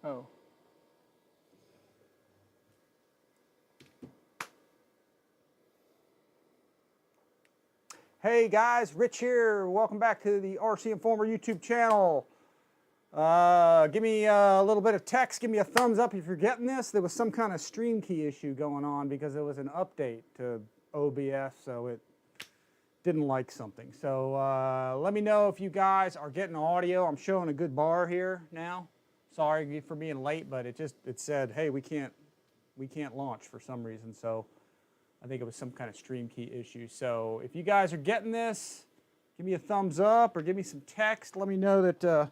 Oh. Hey guys, Rich here. Welcome back to the RCINFORMER YouTube channel. Give me a little bit of text. Give me a thumbs up if you're getting this. There was some kind of stream key issue going on because it was an update to OBS, so it didn't like something. So let me know if you guys are getting audio. I'm showing a good bar here now. Sorry for being late, but it said, hey, we can't launch for some reason. So I think it was some kind of stream key issue. So if you guys are getting this, give me a thumbs up or give me some text. Let me know that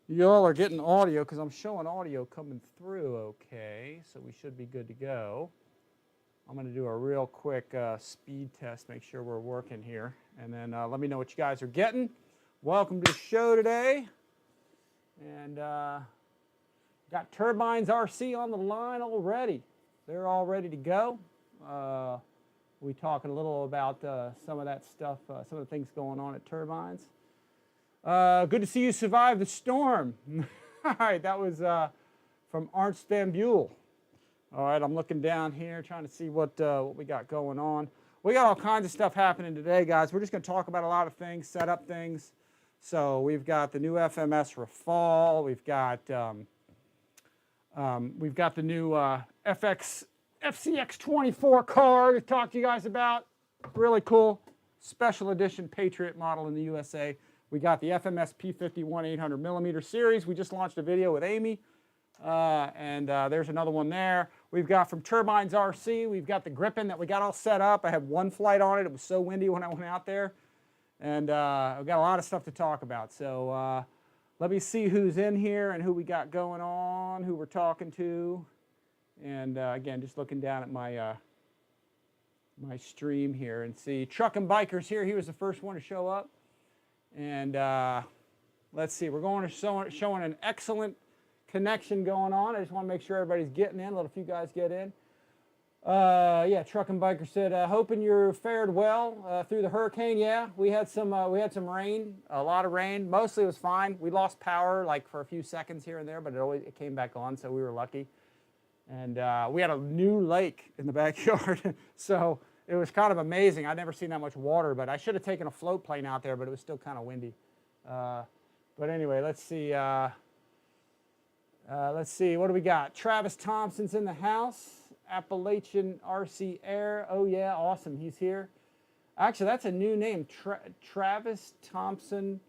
you all are getting audio, because I'm showing audio coming through okay. So we should be good to go. I'm going to do a real quick speed test, make sure we're working here. And then let me know what you guys are getting. Welcome to the show today. And got TurbinesRC on the line already. They're all ready to go. We talking a little about some of that stuff, some of the things going on at Turbines. Good to see you survive the storm. All right, that was from Ernst Van Buell. All right, I'm looking down here trying to see what we got going on. We got all kinds of stuff happening today, guys. We're just going to talk about a lot of things, set up things. So we've got the new FMS RAFALE. We've got the new FCX24 car to talk to you guys about. Really cool. Special edition Patriot model in the USA. We got the FMS P-51 800mm series. We just launched a video with Amy. There's another one there. We've got from TurbinesRC, we've got the GRIPEN that we got all set up. I had one flight on it. It was so windy when I went out there. And I've got a lot of stuff to talk about. So let me see who's in here and who we got going on, who we're talking to. And again, just looking down at my my stream here and see Truck and Bikers here. He was the first one to show up. And let's see, we're going to showing an excellent connection going on. I just want to make sure everybody's getting in. Let a few guys get in. Yeah, Truck and Biker said, hoping you fared well through the hurricane. Yeah, we had some rain, a lot of rain. Mostly it was fine. We lost power like for a few seconds here and there, but it came back on, so we were lucky. And we had a new lake in the backyard, so it was kind of amazing. I'd never seen that much water, but I should have taken a float plane out there, but it was still kind of windy. But anyway, let's see. What do we got? Travis Thompson's in the house. Appalachian RC Air. Oh yeah, awesome. He's here. Actually, that's a new name. Travis Thompson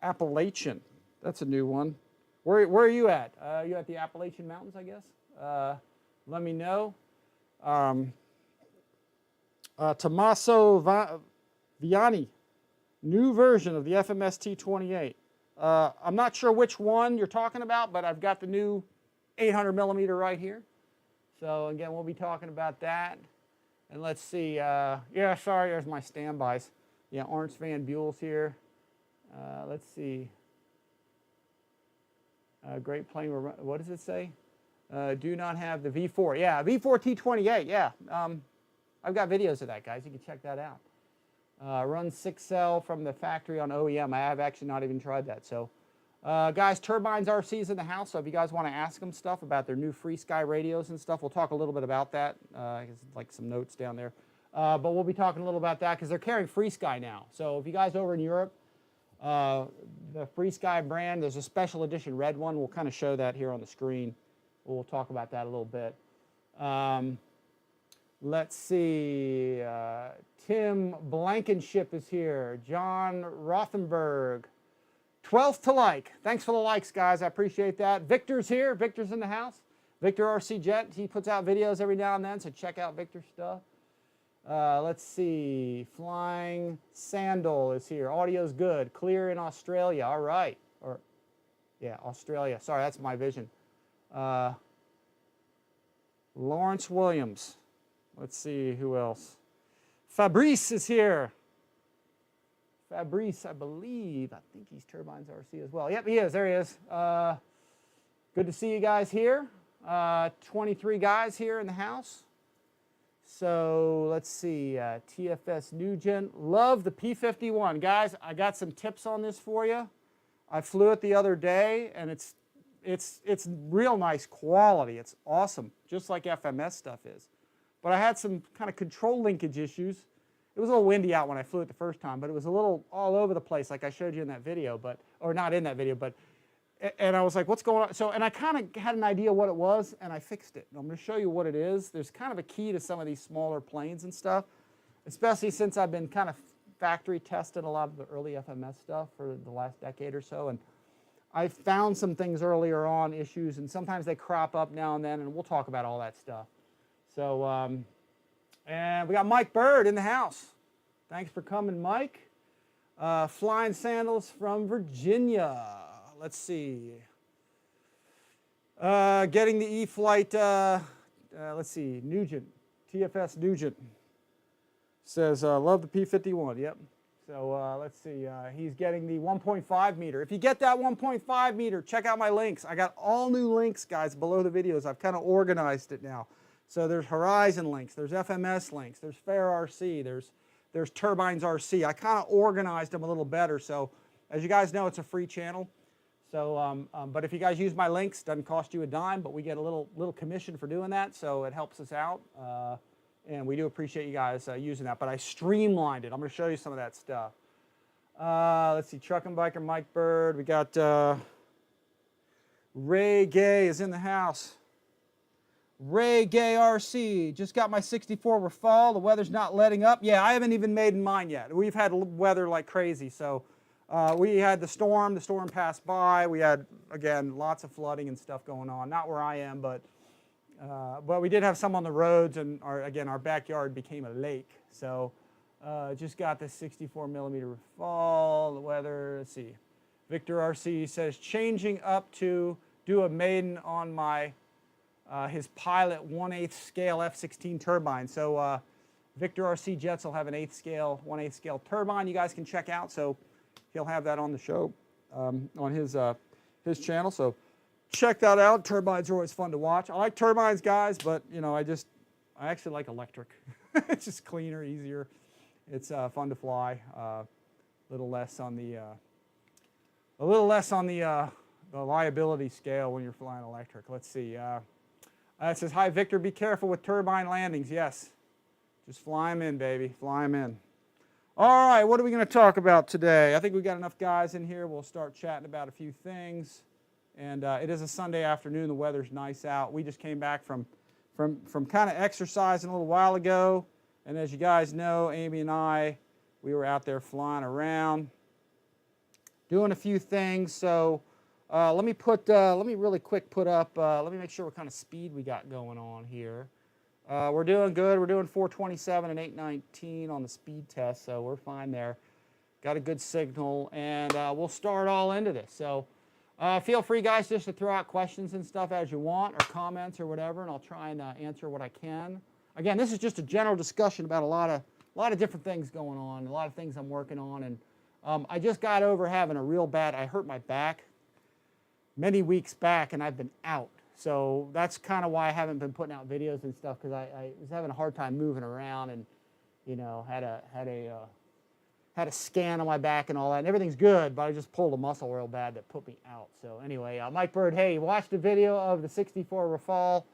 Appalachian. That's a new one. Where are you at? You at the Appalachian Mountains, I guess? Let me know. Tommaso Viani. New version of the FMS T-28. I'm not sure which one you're talking about, but I've got the new 800mm right here. So again, we'll be talking about that. And let's see, yeah, sorry, there's my standbys. Yeah, Ernst Van Buell's here. Let's see. Great plane, what does it say? Do not have the V4. Yeah, V4 T-28, yeah. I've got videos of that, guys. You can check that out. Run 6L from the factory on OEM. I have actually not even tried that. So, guys, TurbinesRC's in the house. So if you guys want to ask them stuff about their new FreeSky radios and stuff, we'll talk a little bit about that. Like some notes down there. But we'll be talking a little about that because they're carrying FreeSky now. So if you guys over in Europe, the FreeSky brand, there's a special edition red one. We'll kind of show that here on the screen. We'll talk about that a little bit. Let's see, Tim Blankenship is here. John Rothenberg, 12th to like. Thanks for the likes, guys. I appreciate that. Victor's here. Victor's in the house. Victor RC Jet. He puts out videos every now and then, so check out Victor's stuff. Let's see, Flying Sandal is here. Audio's good. Clear in Australia. All right. Or, yeah, Australia. Sorry, that's my vision. Lawrence Williams. Let's see who else. Fabrice is here. Fabrice, I believe, I think he's TurbinesRC as well. Yep, he is. There he is. Good to see you guys here. 23 guys here in the house. So let's see. TFS Nugent. Love the P-51. Guys, I got some tips on this for you. I flew it the other day, and it's real nice quality. It's awesome, just like FMS stuff is. But I had some kind of control linkage issues. It was a little windy out when I flew it the first time, but it was a little all over the place, like I showed you in that video, or not in that video, but. And I was like, what's going on? So, and I kind of had an idea what it was, and I fixed it. And I'm going to show you what it is. There's kind of a key to some of these smaller planes and stuff, especially since I've been kind of factory testing a lot of the early FMS stuff for the last decade or so. And I found some things earlier on, issues, and sometimes they crop up now and then, and we'll talk about all that stuff. So, and we got Mike Bird in the house. Thanks for coming, Mike. Flying Sandals from Virginia. Let's see. Getting the E-Flight, let's see, Nugent, TFS Nugent. Says, love the P-51, yep. So let's see, he's getting the 1.5 meter. If you get that 1.5 meter, check out my links. I got all new links, guys, below the videos. I've kind of organized it now. So there's Horizon links, there's FMS links, there's Fair RC, there's TurbinesRC. I kind of organized them a little better. So as you guys know, it's a free channel. So, but if you guys use my links, it doesn't cost you a dime, but we get a little commission for doing that, so it helps us out. And we do appreciate you guys using that. But I streamlined it. I'm going to show you some of that stuff. Let's see, Truck and Biker Mike Bird. We got Ray Gay is in the house. Ray Gay RC. Just got my 64 Rafale. The weather's not letting up. Yeah, I haven't even made mine yet. We've had weather like crazy, so. We had the storm passed by. We had, again, lots of flooding and stuff going on. Not where I am, but we did have some on the roads, and our backyard became a lake. So just got the 64mm Rafale. The weather, let's see. Victor RC says, changing up to do a maiden on my his Pilot 1/8 scale F-16 turbine. So Victor RC Jets will have an 1/8 scale turbine you guys can check out. So he'll have that on the show, on his channel. So check that out. Turbines are always fun to watch. I like turbines, guys, but you know, I actually like electric. It's just cleaner, easier. It's fun to fly. A little less on the liability scale when you're flying electric. Let's see. It says, hi Victor, be careful with turbine landings. Yes, just fly them in, baby. Fly them in. All right, what are we going to talk about today? I think we got enough guys in here. We'll start chatting about a few things. And it is a Sunday afternoon. The weather's nice out. We just came back from kind of exercising a little while ago. And as you guys know, Amy and I, we were out there flying around, doing a few things. So let me really quick put up, let me make sure what kind of speed we got going on here. We're doing good. We're doing 427 and 819 on the speed test, so we're fine there. Got a good signal, and we'll start all into this. So feel free, guys, just to throw out questions and stuff as you want, or comments or whatever, and I'll try and answer what I can. Again, this is just a general discussion about a lot of different things going on, a lot of things I'm working on, and I just got over having a real bad. I hurt my back many weeks back, and I've been out. So that's kind of why I haven't been putting out videos and stuff, because I was having a hard time moving around, and you know, had a scan on my back and all that, and everything's good, but I just pulled a muscle real bad that put me out. So anyway, Mike Bird, hey, you watched the video of the 64 Rafale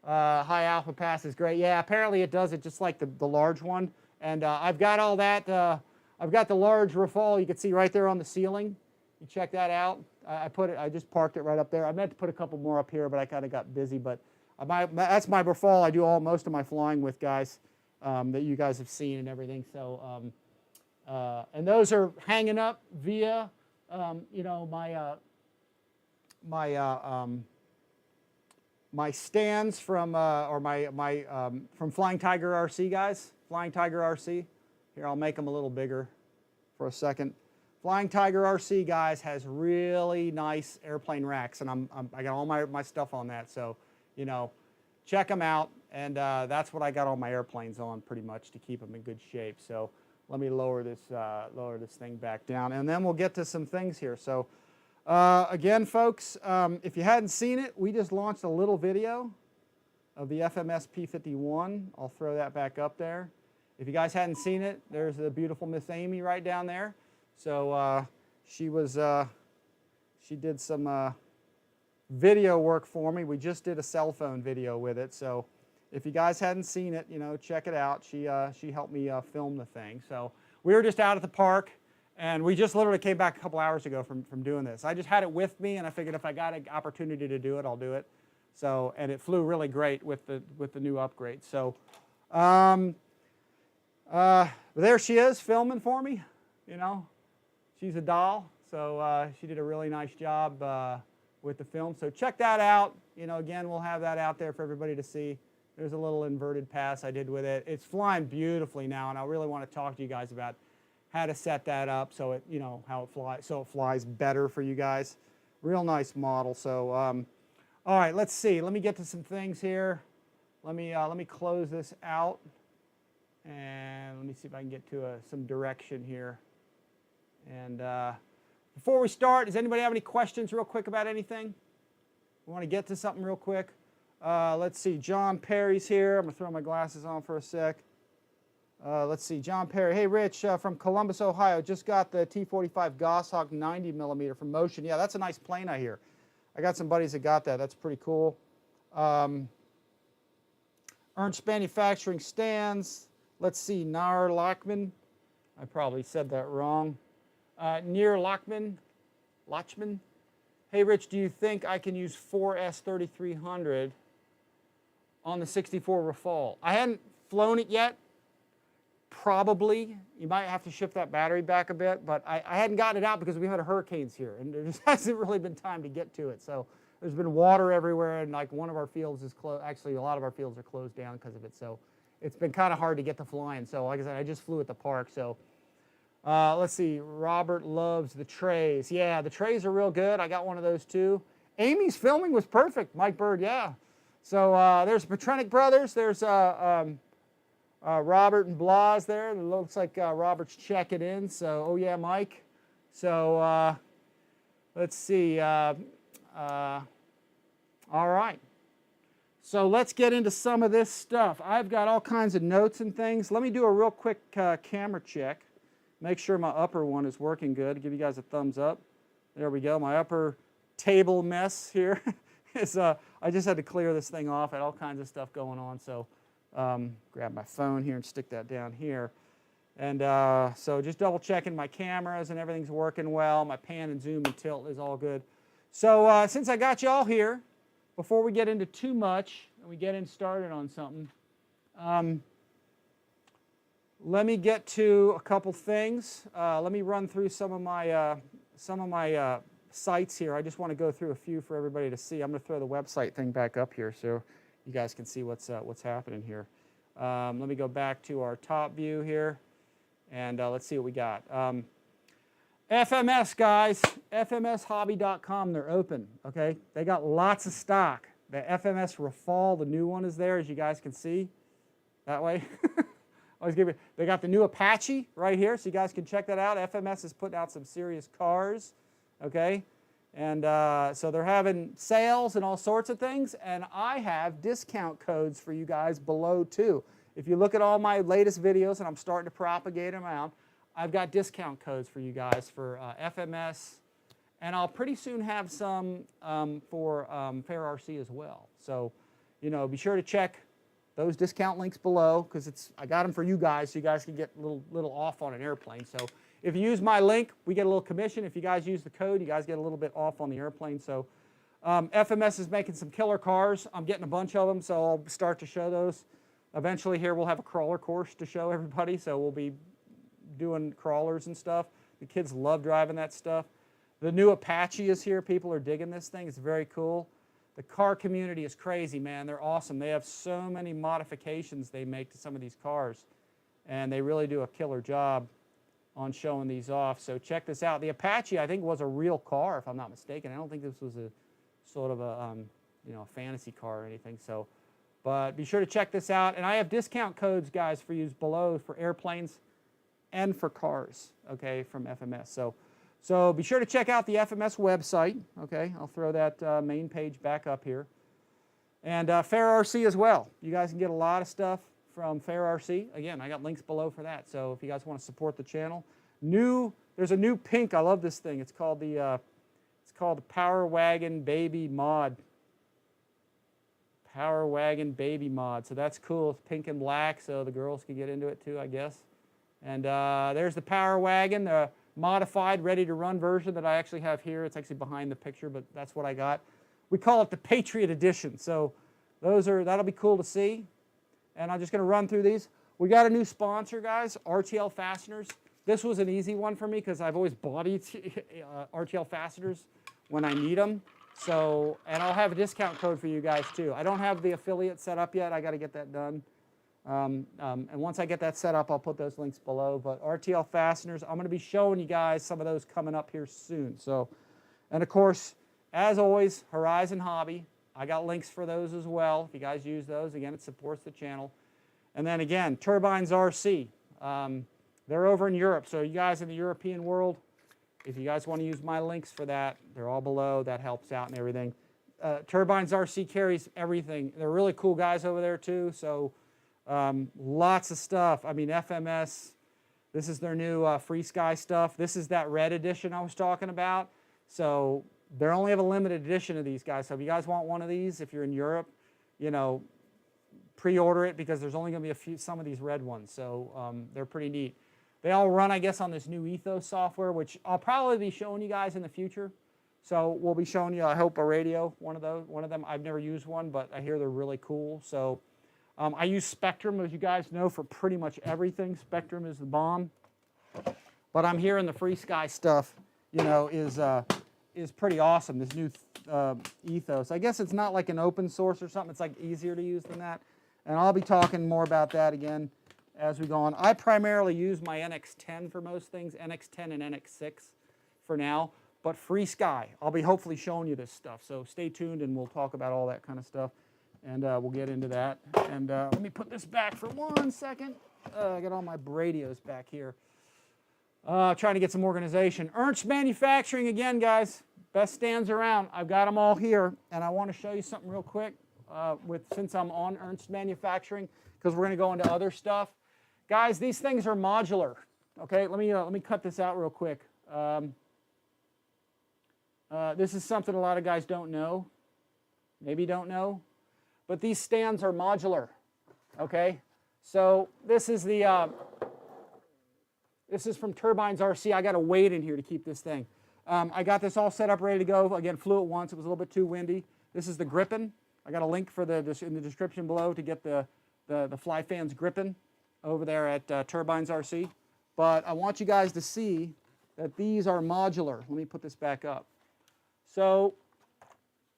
high alpha pass is great. Yeah, apparently it does it just like the large one, and I've got all that. I've got the large Rafale. You can see right there on the ceiling. You check that out. I just parked it right up there. I meant to put a couple more up here, but I kind of got busy. But that's my Rafale. I do most of my flying with, guys, that you guys have seen and everything. So, and those are hanging up via, you know, my stands from from Flying Tiger RC, guys. Flying Tiger RC. Here, I'll make them a little bigger for a second. Flying Tiger RC, guys, has really nice airplane racks, and I got all my stuff on that. So, you know, check them out, and that's what I got all my airplanes on, pretty much, to keep them in good shape. So let me lower this thing back down, and then we'll get to some things here. So again, folks, if you hadn't seen it, we just launched a little video of the FMS P-51. I'll throw that back up there. If you guys hadn't seen it, there's the beautiful Miss Amy right down there. So she did some video work for me. We just did a cell phone video with it, so if you guys hadn't seen it, you know, check it out. She helped me film the thing. So we were just out at the park, and we just literally came back a couple hours ago from doing this. I just had it with me, and I figured if I got an opportunity to do it, I'll do it. So, and it flew really great with the new upgrade. So, there she is filming for me. You know, she's a doll. So she did a really nice job with the film. So check that out. You know, again, we'll have that out there for everybody to see. There's a little inverted pass I did with it. It's flying beautifully now, and I really want to talk to you guys about how to set that up so it, you know, how it flies, so it flies better for you guys. Real nice model. So, all right, let's see. Let me get to some things here. Let me close this out, and let me see if I can get to some direction here. And before we start, does anybody have any questions real quick about anything? We want to get to something real quick. Let's see, John Perry's here. I'm going to throw my glasses on for a sec. Let's see, John Perry. Hey, Rich, from Columbus, Ohio. Just got the T-45 Goshawk 90mm from Motion. Yeah, that's a nice plane, I hear. I got some buddies that got that. That's pretty cool. Ernst Manufacturing Stands. Let's see, Nar Lockman. I probably said that wrong. Near Lockman. Hey, Rich, do you think I can use 4S3300 on the 64 Rafale? I hadn't flown it yet. Probably. You might have to shift that battery back a bit, but I hadn't gotten it out because we had hurricanes here, and there just hasn't really been time to get to it. So there's been water everywhere, and like one of our fields is closed. Actually, a lot of our fields are closed down because of it. So it's been kind of hard to get to flying. So like I said, I just flew at the park. So let's see. Robert loves the trays. Yeah, the trays are real good. I got one of those too. Amy's filming was perfect. Mike Bird, yeah. So there's Petrenic Brothers. There's Robert and Blas there. It looks like Robert's checking in. So, oh yeah, Mike. So let's see. All right. So let's get into some of this stuff. I've got all kinds of notes and things. Let me do a real quick camera check. Make sure my upper one is working good. Give you guys a thumbs up. There we go. My upper table mess here is, I just had to clear this thing off. I had all kinds of stuff going on. So grab my phone here and stick that down here. And so just double checking my cameras and everything's working well. My pan and zoom and tilt is all good. So since I got you all here, before we get into too much and we get in started on something, let me get to a couple things. Let me run through some of my sites here. I just want to go through a few for everybody to see. I'm going to throw the website thing back up here so you guys can see what's happening here. Let me go back to our top view here, and let's see what we got. FMS, guys, FMSHobby.com, they're open, okay? They got lots of stock. The FMS Rafale, the new one is there, as you guys can see. That way. They got the new Apache right here, so you guys can check that out. FMS is putting out some serious cars, okay? And so they're having sales and all sorts of things, and I have discount codes for you guys below too. If you look at all my latest videos, and I'm starting to propagate them out, I've got discount codes for you guys for FMS, and I'll pretty soon have some for FairRC as well. So, you know, be sure to check those discount links below because I got them for you guys, so you guys can get a little off on an airplane. So if you use my link, we get a little commission. If you guys use the code, you guys get a little bit off on the airplane. So FMS is making some killer cars. I'm getting a bunch of them, so I'll start to show those. Eventually here we'll have a crawler course to show everybody, so we'll be doing crawlers and stuff. The kids love driving that stuff. The new Apache is here. People are digging this thing. It's very cool. The car community is crazy, man. They're awesome. They have so many modifications they make to some of these cars, and they really do a killer job on showing these off. So check this out. The Apache, I think, was a real car, if I'm not mistaken. I don't think this was a sort of a you know, a fantasy car or anything. So, but be sure to check this out. And I have discount codes, guys, for you below for airplanes and for cars, okay, from FMS. So be sure to check out the FMS website, okay? I'll throw that main page back up here. And FairRC as well. You guys can get a lot of stuff from FairRC. Again, I got links below for that. So if you guys want to support the channel. There's a new pink, I love this thing. It's called the It's called the Power Wagon Baby Mod. Power Wagon Baby Mod. So that's cool. It's pink and black, so the girls can get into it too, I guess. And there's the Power Wagon, the modified, ready-to-run version that I actually have here. It's actually behind the picture, but that's what I got. We call it the Patriot Edition. So that'll be cool to see. And I'm just going to run through these. We got a new sponsor, guys, RTL Fasteners. This was an easy one for me because I've always bought RTL Fasteners when I need them. So, and I'll have a discount code for you guys too. I don't have the affiliate set up yet. I got to get that done. And once I get that set up, I'll put those links below. But RTL Fasteners, I'm going to be showing you guys some of those coming up here soon. So, and of course, as always, Horizon Hobby. I got links for those as well. If you guys use those, again, it supports the channel. And then again, TurbinesRC. They're over in Europe. So you guys in the European world, if you guys want to use my links for that, they're all below. That helps out and everything. TurbinesRC carries everything. They're really cool guys over there too. So lots of stuff. I mean, FMS. This is their new Free Sky stuff. This is that red edition I was talking about. So they only have a limited edition of these guys. So if you guys want one of these, if you're in Europe, you know, pre-order it because there's only going to be some of these red ones. So they're pretty neat. They all run, I guess, on this new Ethos software, which I'll probably be showing you guys in the future. So we'll be showing you, I hope, a radio, one of them. I've never used one, but I hear they're really cool. So I use Spectrum, as you guys know, for pretty much everything. Spectrum is the bomb. But I'm hearing the Free Sky stuff, you know, is pretty awesome, this new Ethos. I guess it's not like an open source or something. It's like easier to use than that. And I'll be talking more about that again as we go on. I primarily use my NX10 for most things, NX10 and NX6 for now. But Free Sky, I'll be hopefully showing you this stuff. So stay tuned and we'll talk about all that kind of stuff. And we'll get into that. And let me put this back for 1 second. I got all my radios back here. Trying to get some organization. Ernst Manufacturing again, guys. Best stands around. I've got them all here. And I want to show you something real quick since I'm on Ernst Manufacturing, because we're going to go into other stuff. Guys, these things are modular. Okay, let me cut this out real quick. This is something a lot of guys don't know. Maybe don't know. But these stands are modular. Okay, so this is the this is from TurbinesRC. I got a weight in here to keep this thing. I got this all set up, ready to go. Again, flew it once. It was a little bit too windy. This is the GRIPEN. I got a link for in the description below to get the Fly Fans GRIPEN over there at TurbinesRC. But I want you guys to see that these are modular. Let me put this back up. So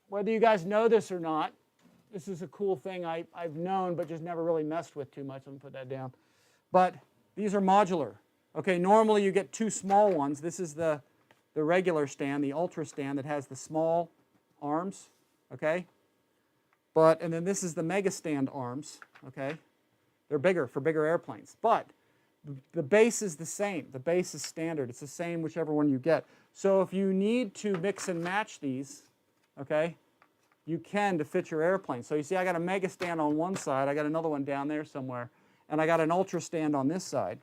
whether you guys know this or not, this is a cool thing I've known but just never really messed with too much. Let me put that down. But these are modular. Okay, normally you get two small ones. This is the regular stand, the Ultra stand that has the small arms, okay? And then this is the Mega stand arms, okay? They're bigger for bigger airplanes. But the base is the same. The base is standard. It's the same whichever one you get. So if you need to mix and match these, okay, you can to fit your airplane. So you see I got a Mega stand on one side. I got another one down there somewhere. And I got an Ultra stand on this side.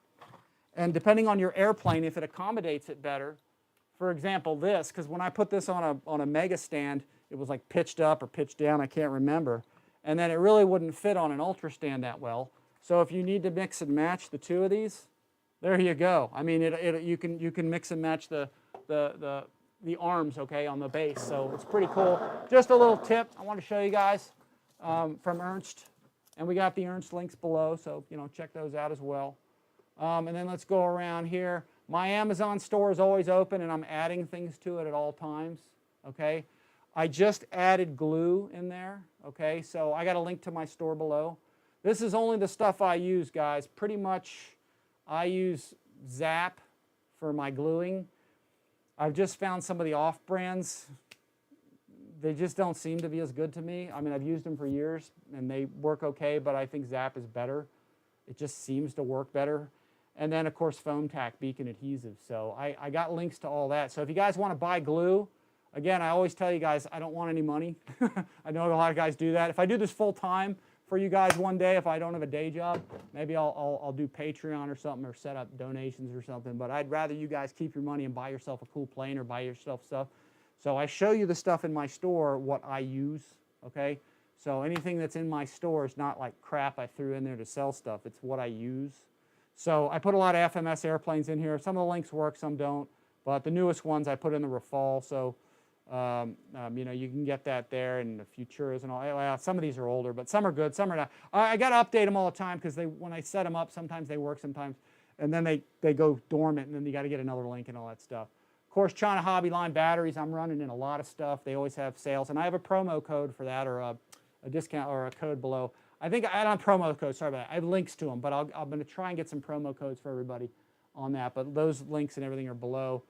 And depending on your airplane, if it accommodates it better, for example, this, because when I put this on a Mega stand, it was like pitched up or pitched down, I can't remember. And then it really wouldn't fit on an Ultra stand that well. So if you need to mix and match the two of these, there you go. I mean, you can mix and match the arms, okay, on the base. So it's pretty cool. Just a little tip I want to show you guys from Ernst. And we got the Ernst links below, so you know, check those out as well. And then let's go around here. My Amazon store is always open, and I'm adding things to it at all times. Okay, I just added glue in there. Okay, so I got a link to my store below. This is only the stuff I use, guys. Pretty much, I use Zap for my gluing. I've just found some of the off brands. They just don't seem to be as good to me. I mean, I've used them for years, and they work okay, but I think Zap is better. It just seems to work better. And then, of course, Foam Tack Beacon Adhesive. So I got links to all that. So if you guys want to buy glue, again, I always tell you guys, I don't want any money. I know a lot of guys do that. If I do this full time for you guys one day, if I don't have a day job, maybe I'll do Patreon or something, or set up donations or something. But I'd rather you guys keep your money and buy yourself a cool plane or buy yourself stuff. So I show you the stuff in my store, what I use, okay? So anything that's in my store is not like crap I threw in there to sell stuff. It's what I use. So I put a lot of FMS airplanes in here. Some of the links work, some don't. But the newest ones I put in the RAFALE. So, you know, you can get that there, and the Futuras and all. Well, some of these are older, but some are good, some are not. I got to update them all the time because when I set them up, sometimes they work, sometimes. And then they go dormant, and then you got to get another link and all that stuff. Of course, China Hobby Line batteries, I'm running in a lot of stuff. They always have sales. And I have a promo code for that, or a discount, or a code below. I think I don't have promo codes, sorry about that. I have links to them, but I'm going to try and get some promo codes for everybody on that. But those links and everything are below.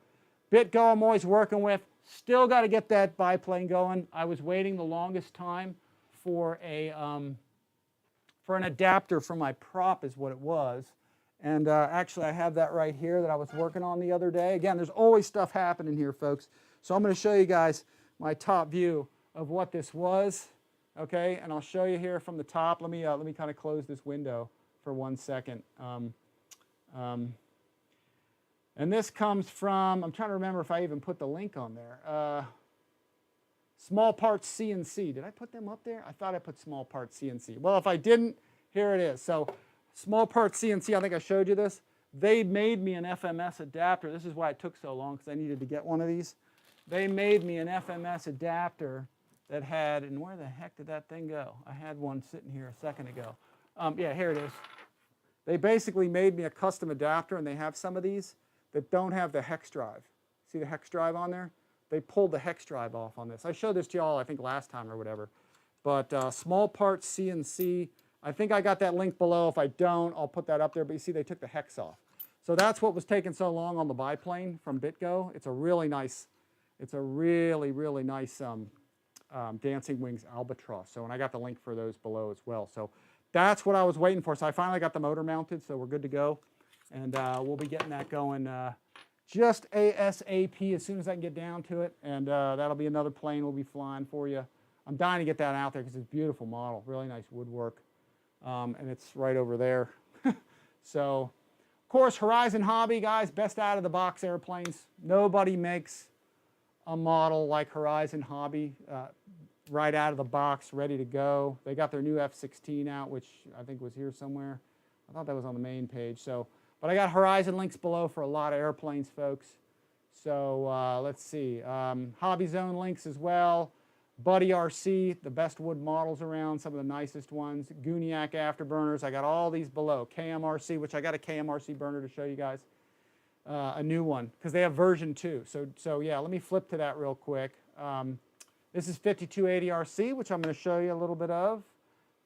BitGo I'm always working with. Still got to get that biplane going. I was waiting the longest time for an adapter for my prop is what it was. And actually, I have that right here that I was working on the other day. Again, there's always stuff happening here, folks. So I'm going to show you guys my top view of what this was. Okay, and I'll show you here from the top. Let me kind of close this window for 1 second. And this comes from, I'm trying to remember if I even put the link on there. Small Parts CNC. Did I put them up there? I thought I put Small Parts CNC. Well, if I didn't, here it is. So Small Parts CNC, I think I showed you this. They made me an FMS adapter. This is why it took so long, because I needed to get one of these. They made me an FMS adapter that had, and where the heck did that thing go? I had one sitting here a second ago. Yeah, here it is. They basically made me a custom adapter, and they have some of these that don't have the hex drive. See the hex drive on there? They pulled the hex drive off on this. I showed this to y'all, I think, last time or whatever. But Small Parts CNC, I think I got that link below. If I don't, I'll put that up there. But you see, they took the hex off. So that's what was taking so long on the biplane from BitGo. It's a really nice, really nice Dancing Wings Albatross. So, and I got the link for those below as well. So that's what I was waiting for. So I finally got the motor mounted, so we're good to go. And we'll be getting that going just ASAP as soon as I can get down to it. And that'll be another plane we'll be flying for you. I'm dying to get that out there because it's a beautiful model, really nice woodwork. And it's right over there. So, of course, Horizon Hobby, guys, best out of the box airplanes. Nobody makes a model like Horizon Hobby right out of the box, ready to go. They got their new F-16 out, which I think was here somewhere. I thought that was on the main page. So, but I got Horizon links below for a lot of airplanes, folks. So let's see. Hobby Zone links as well. Buddy RC, the best wood models around, some of the nicest ones. Gooniac afterburners, I got all these below. KMRC, which I got a KMRC burner to show you guys. A new one, because they have version 2. So yeah, let me flip to that real quick. This is 5280 RC, which I'm going to show you a little bit of,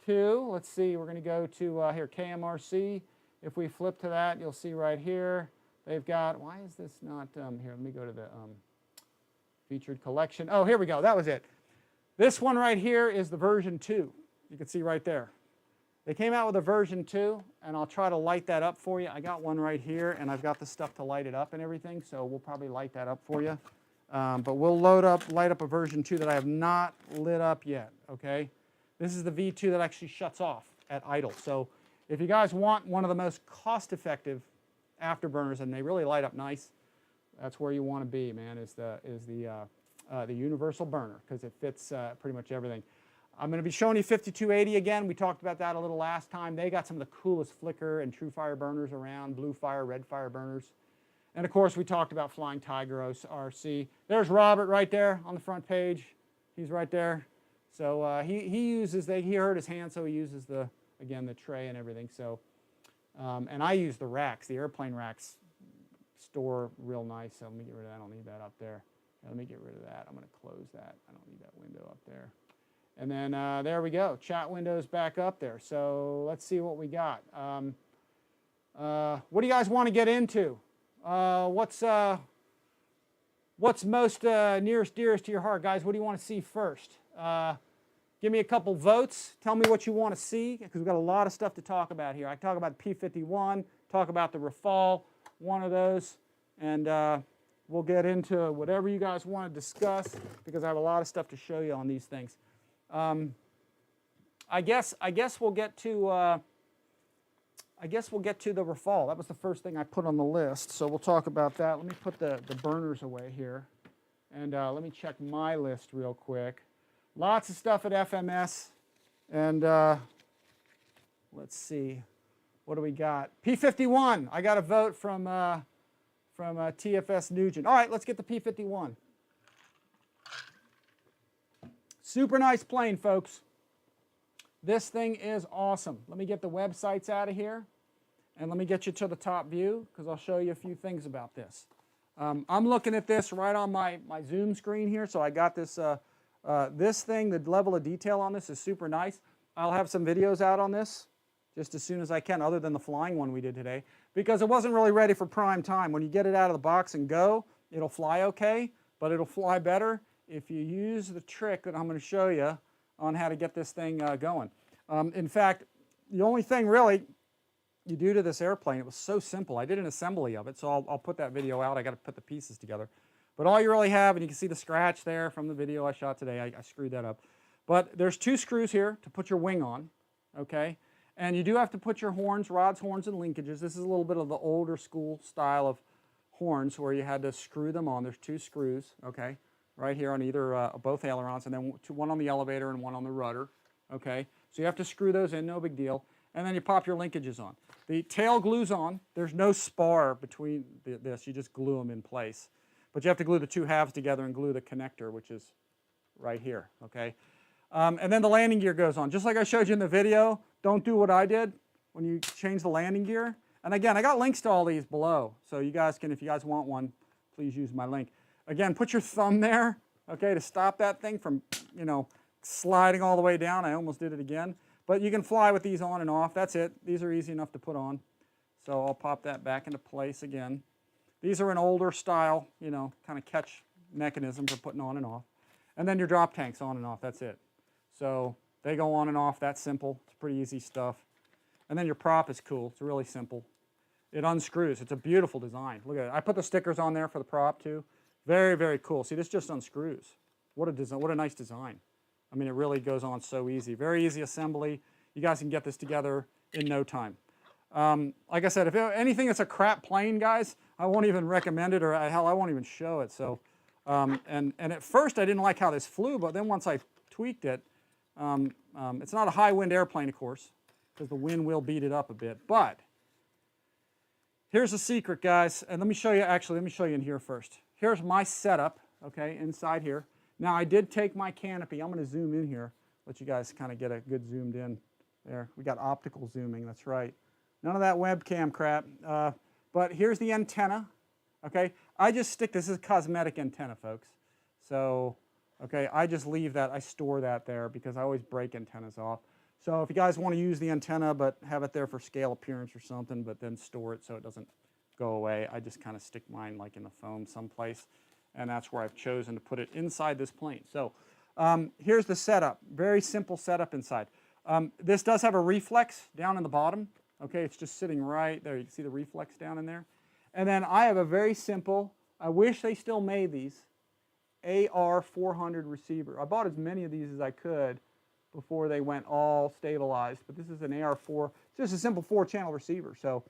too. Let's see, we're going to go to here, KMRC. If we flip to that, you'll see right here, they've got, why is this not, here, let me go to the featured collection. Oh, here we go, that was it. This one right here is the version 2. You can see right there. They came out with a version 2, and I'll try to light that up for you. I got one right here, and I've got the stuff to light it up and everything, so we'll probably light that up for you. But we'll light up a version 2 that I have not lit up yet, okay? This is the V2 that actually shuts off at idle. So if you guys want one of the most cost-effective afterburners, and they really light up nice, that's where you want to be, man, is the universal burner, because it fits pretty much everything. I'm going to be showing you 5280 again. We talked about that a little last time. They got some of the coolest flicker and true fire burners around, blue fire, red fire burners. And of course, we talked about Flying Tiger RC. There's Robert right there on the front page. He's right there. So he hurt his hand, so he uses the tray and everything. So, and I use the racks, the airplane racks store real nice. So let me get rid of that. I don't need that up there. Let me get rid of that. I'm going to close that. I don't need that window up there. And then there we go. Chat window's back up there. So let's see what we got. What do you guys want to get into? What's most nearest, dearest to your heart, guys? What do you want to see first? Give me a couple votes. Tell me what you want to see, because we've got a lot of stuff to talk about here. I talk about the P-51, talk about the RAFALE, one of those, and we'll get into whatever you guys want to discuss, because I have a lot of stuff to show you on these things. I guess we'll get to the RAFALE. That was the first thing I put on the list, so we'll talk about that. Let me put the burners away here, And let me check my list real quick. Lots of stuff at FMS. And let's see, what do we got? P-51. I got a vote from TFS Nugent. All right, let's get the P-51. Super nice plane, folks. This thing is awesome. Let me get the websites out of here, and let me get you to the top view, because I'll show you a few things about this. I'm looking at this right on my Zoom screen here, so I got this, this thing, the level of detail on this is super nice. I'll have some videos out on this just as soon as I can, other than the flying one we did today, because it wasn't really ready for prime time. When you get it out of the box and go, it'll fly okay, but it'll fly better if you use the trick that I'm going to show you on how to get this thing going. In fact, the only thing really you do to this airplane, it was so simple. I did an assembly of it, so I'll put that video out. I got to put the pieces together. But all you really have, and you can see the scratch there from the video I shot today, I screwed that up. But there's 2 screws here to put your wing on, okay? And you do have to put your horns, rods, horns, and linkages. This is a little bit of the older school style of horns where you had to screw them on. There's 2 screws, okay, right here on either both ailerons, and then one on the elevator and one on the rudder, okay? So you have to screw those in, no big deal. And then you pop your linkages on. The tail glues on. There's no spar between this. You just glue them in place. But you have to glue the 2 halves together and glue the connector, which is right here, okay? And then the landing gear goes on. Just like I showed you in the video, don't do what I did when you change the landing gear. And again, I got links to all these below. So you guys can, if you guys want one, please use my link. Again, put your thumb there, okay, to stop that thing from, you know, sliding all the way down. I almost did it again. But you can fly with these on and off. That's it. These are easy enough to put on. So I'll pop that back into place again. These are an older style, you know, kind of catch mechanism for putting on and off. And then your drop tanks on and off. That's it. So they go on and off. That's simple. It's pretty easy stuff. And then your prop is cool. It's really simple. It unscrews. It's a beautiful design. Look at it. I put the stickers on there for the prop too. Very, very cool. See, this just unscrews. What a design. What a nice design. I mean, it really goes on so easy. Very easy assembly. You guys can get this together in no time. Like I said, if anything that's a crap plane, guys, I won't even recommend it, or hell, I won't even show it. So, and at first I didn't like how this flew, but then once I tweaked it, it's not a high wind airplane, of course, because the wind will beat it up a bit. But here's the secret, guys, and let me show you. Actually, let me show you in here first. Here's my setup, okay, inside here. Now, I did take my canopy. I'm going to zoom in here, let you guys kind of get a good zoomed in there. We got optical zooming, that's right. None of that webcam crap. But here's the antenna, okay? I just stick, this is a cosmetic antenna, folks. So, okay, I just leave that, I store that there because I always break antennas off. So if you guys want to use the antenna but have it there for scale appearance or something, but then store it so it doesn't go away, I just kind of stick mine like in the foam someplace. And that's where I've chosen to put it inside this plane. So here's the setup. Very simple setup inside. This does have a reflex down in the bottom. Okay, it's just sitting right there. You can see the reflex down in there. And then I have a very simple, I wish they still made these, AR400 receiver. I bought as many of these as I could before they went all stabilized. But this is an AR4, it's just a simple 4-channel receiver. So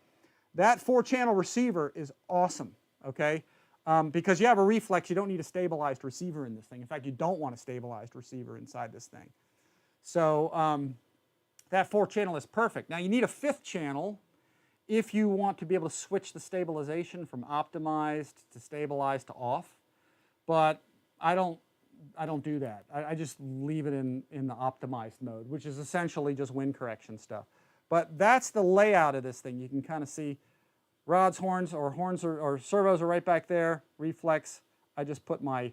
that 4-channel receiver is awesome, okay? Because you have a reflex, you don't need a stabilized receiver in this thing. In fact, you don't want a stabilized receiver inside this thing. So that 4-channel is perfect. Now you need a 5th channel if you want to be able to switch the stabilization from optimized to stabilized to off. But I don't do that. I just leave it in the optimized mode, which is essentially just wind correction stuff. But that's the layout of this thing. You can kind of see rods, horns or servos are right back there. Reflex. I just put my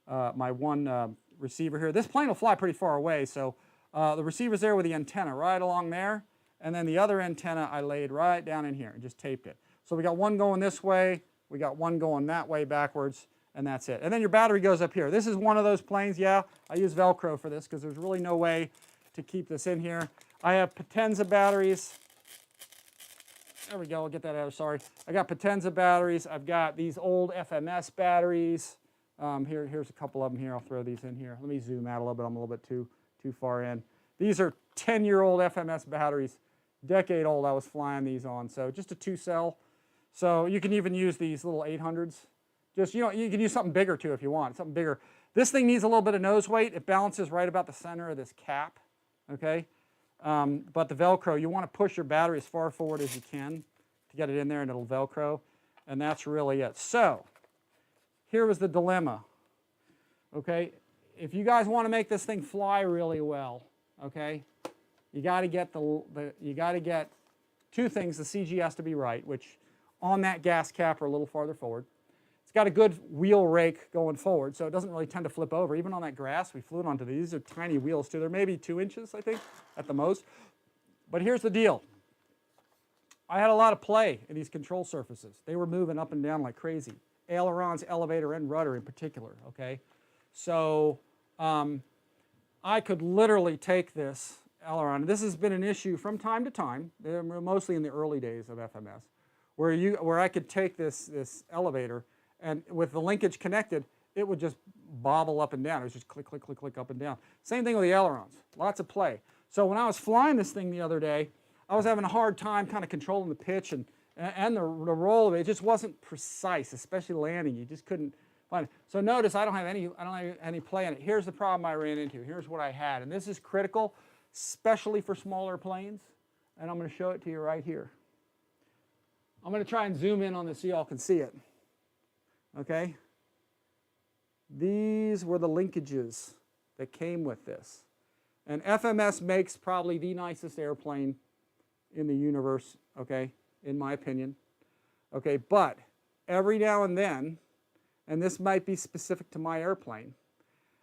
my one receiver here. This plane will fly pretty far away, so the receiver's there with the antenna right along there, and then the other antenna I laid right down in here and just taped it. So we got one going this way, we got one going that way backwards, and that's it. And then your battery goes up here. This is one of those planes. Yeah, I use Velcro for this because there's really no way to keep this in here. I have Potenza batteries. There we go, I'll get that out, sorry. I got Potenza batteries. I've got these old FMS batteries. Here's a couple of them here. I'll throw these in here. Let me zoom out a little bit. I'm a little bit too far in. These are 10-year-old FMS batteries. Decade old I was flying these on. So just a 2-cell. So you can even use these little 800s Just, you know, you can use something bigger too if you want, something bigger. This thing needs a little bit of nose weight. It balances right about the center of this cap, okay? But the Velcro, you want to push your battery as far forward as you can to get it in there, and it'll Velcro, and that's really it. So, here was the dilemma, okay? If you guys want to make this thing fly really well, okay, you got to get two things. The CG has to be right, which on that gas cap or a little farther forward. It's got a good wheel rake going forward, so it doesn't really tend to flip over. Even on that grass we flew it onto, these are tiny wheels too. They're maybe 2 inches, I think, at the most. But here's the deal. I had a lot of play in these control surfaces. They were moving up and down like crazy. Ailerons, elevator, and rudder in particular, okay? So I could literally take this aileron. This has been an issue from time to time, mostly in the early days of FMS, where I could take this elevator, and with the linkage connected, it would just bobble up and down. It was just click, click, click, click, up and down. Same thing with the ailerons, lots of play. So when I was flying this thing the other day, I was having a hard time kind of controlling the pitch and the roll of it. It just wasn't precise, especially landing. You just couldn't find it. So notice I don't have any play in it. Here's the problem I ran into. Here's what I had, and this is critical, especially for smaller planes, and I'm going to show it to you right here. I'm going to try and zoom in on this so y'all can see it. Okay? These were the linkages that came with this. And FMS makes probably the nicest airplane in the universe, okay, in my opinion. Okay, but every now and then, and this might be specific to my airplane,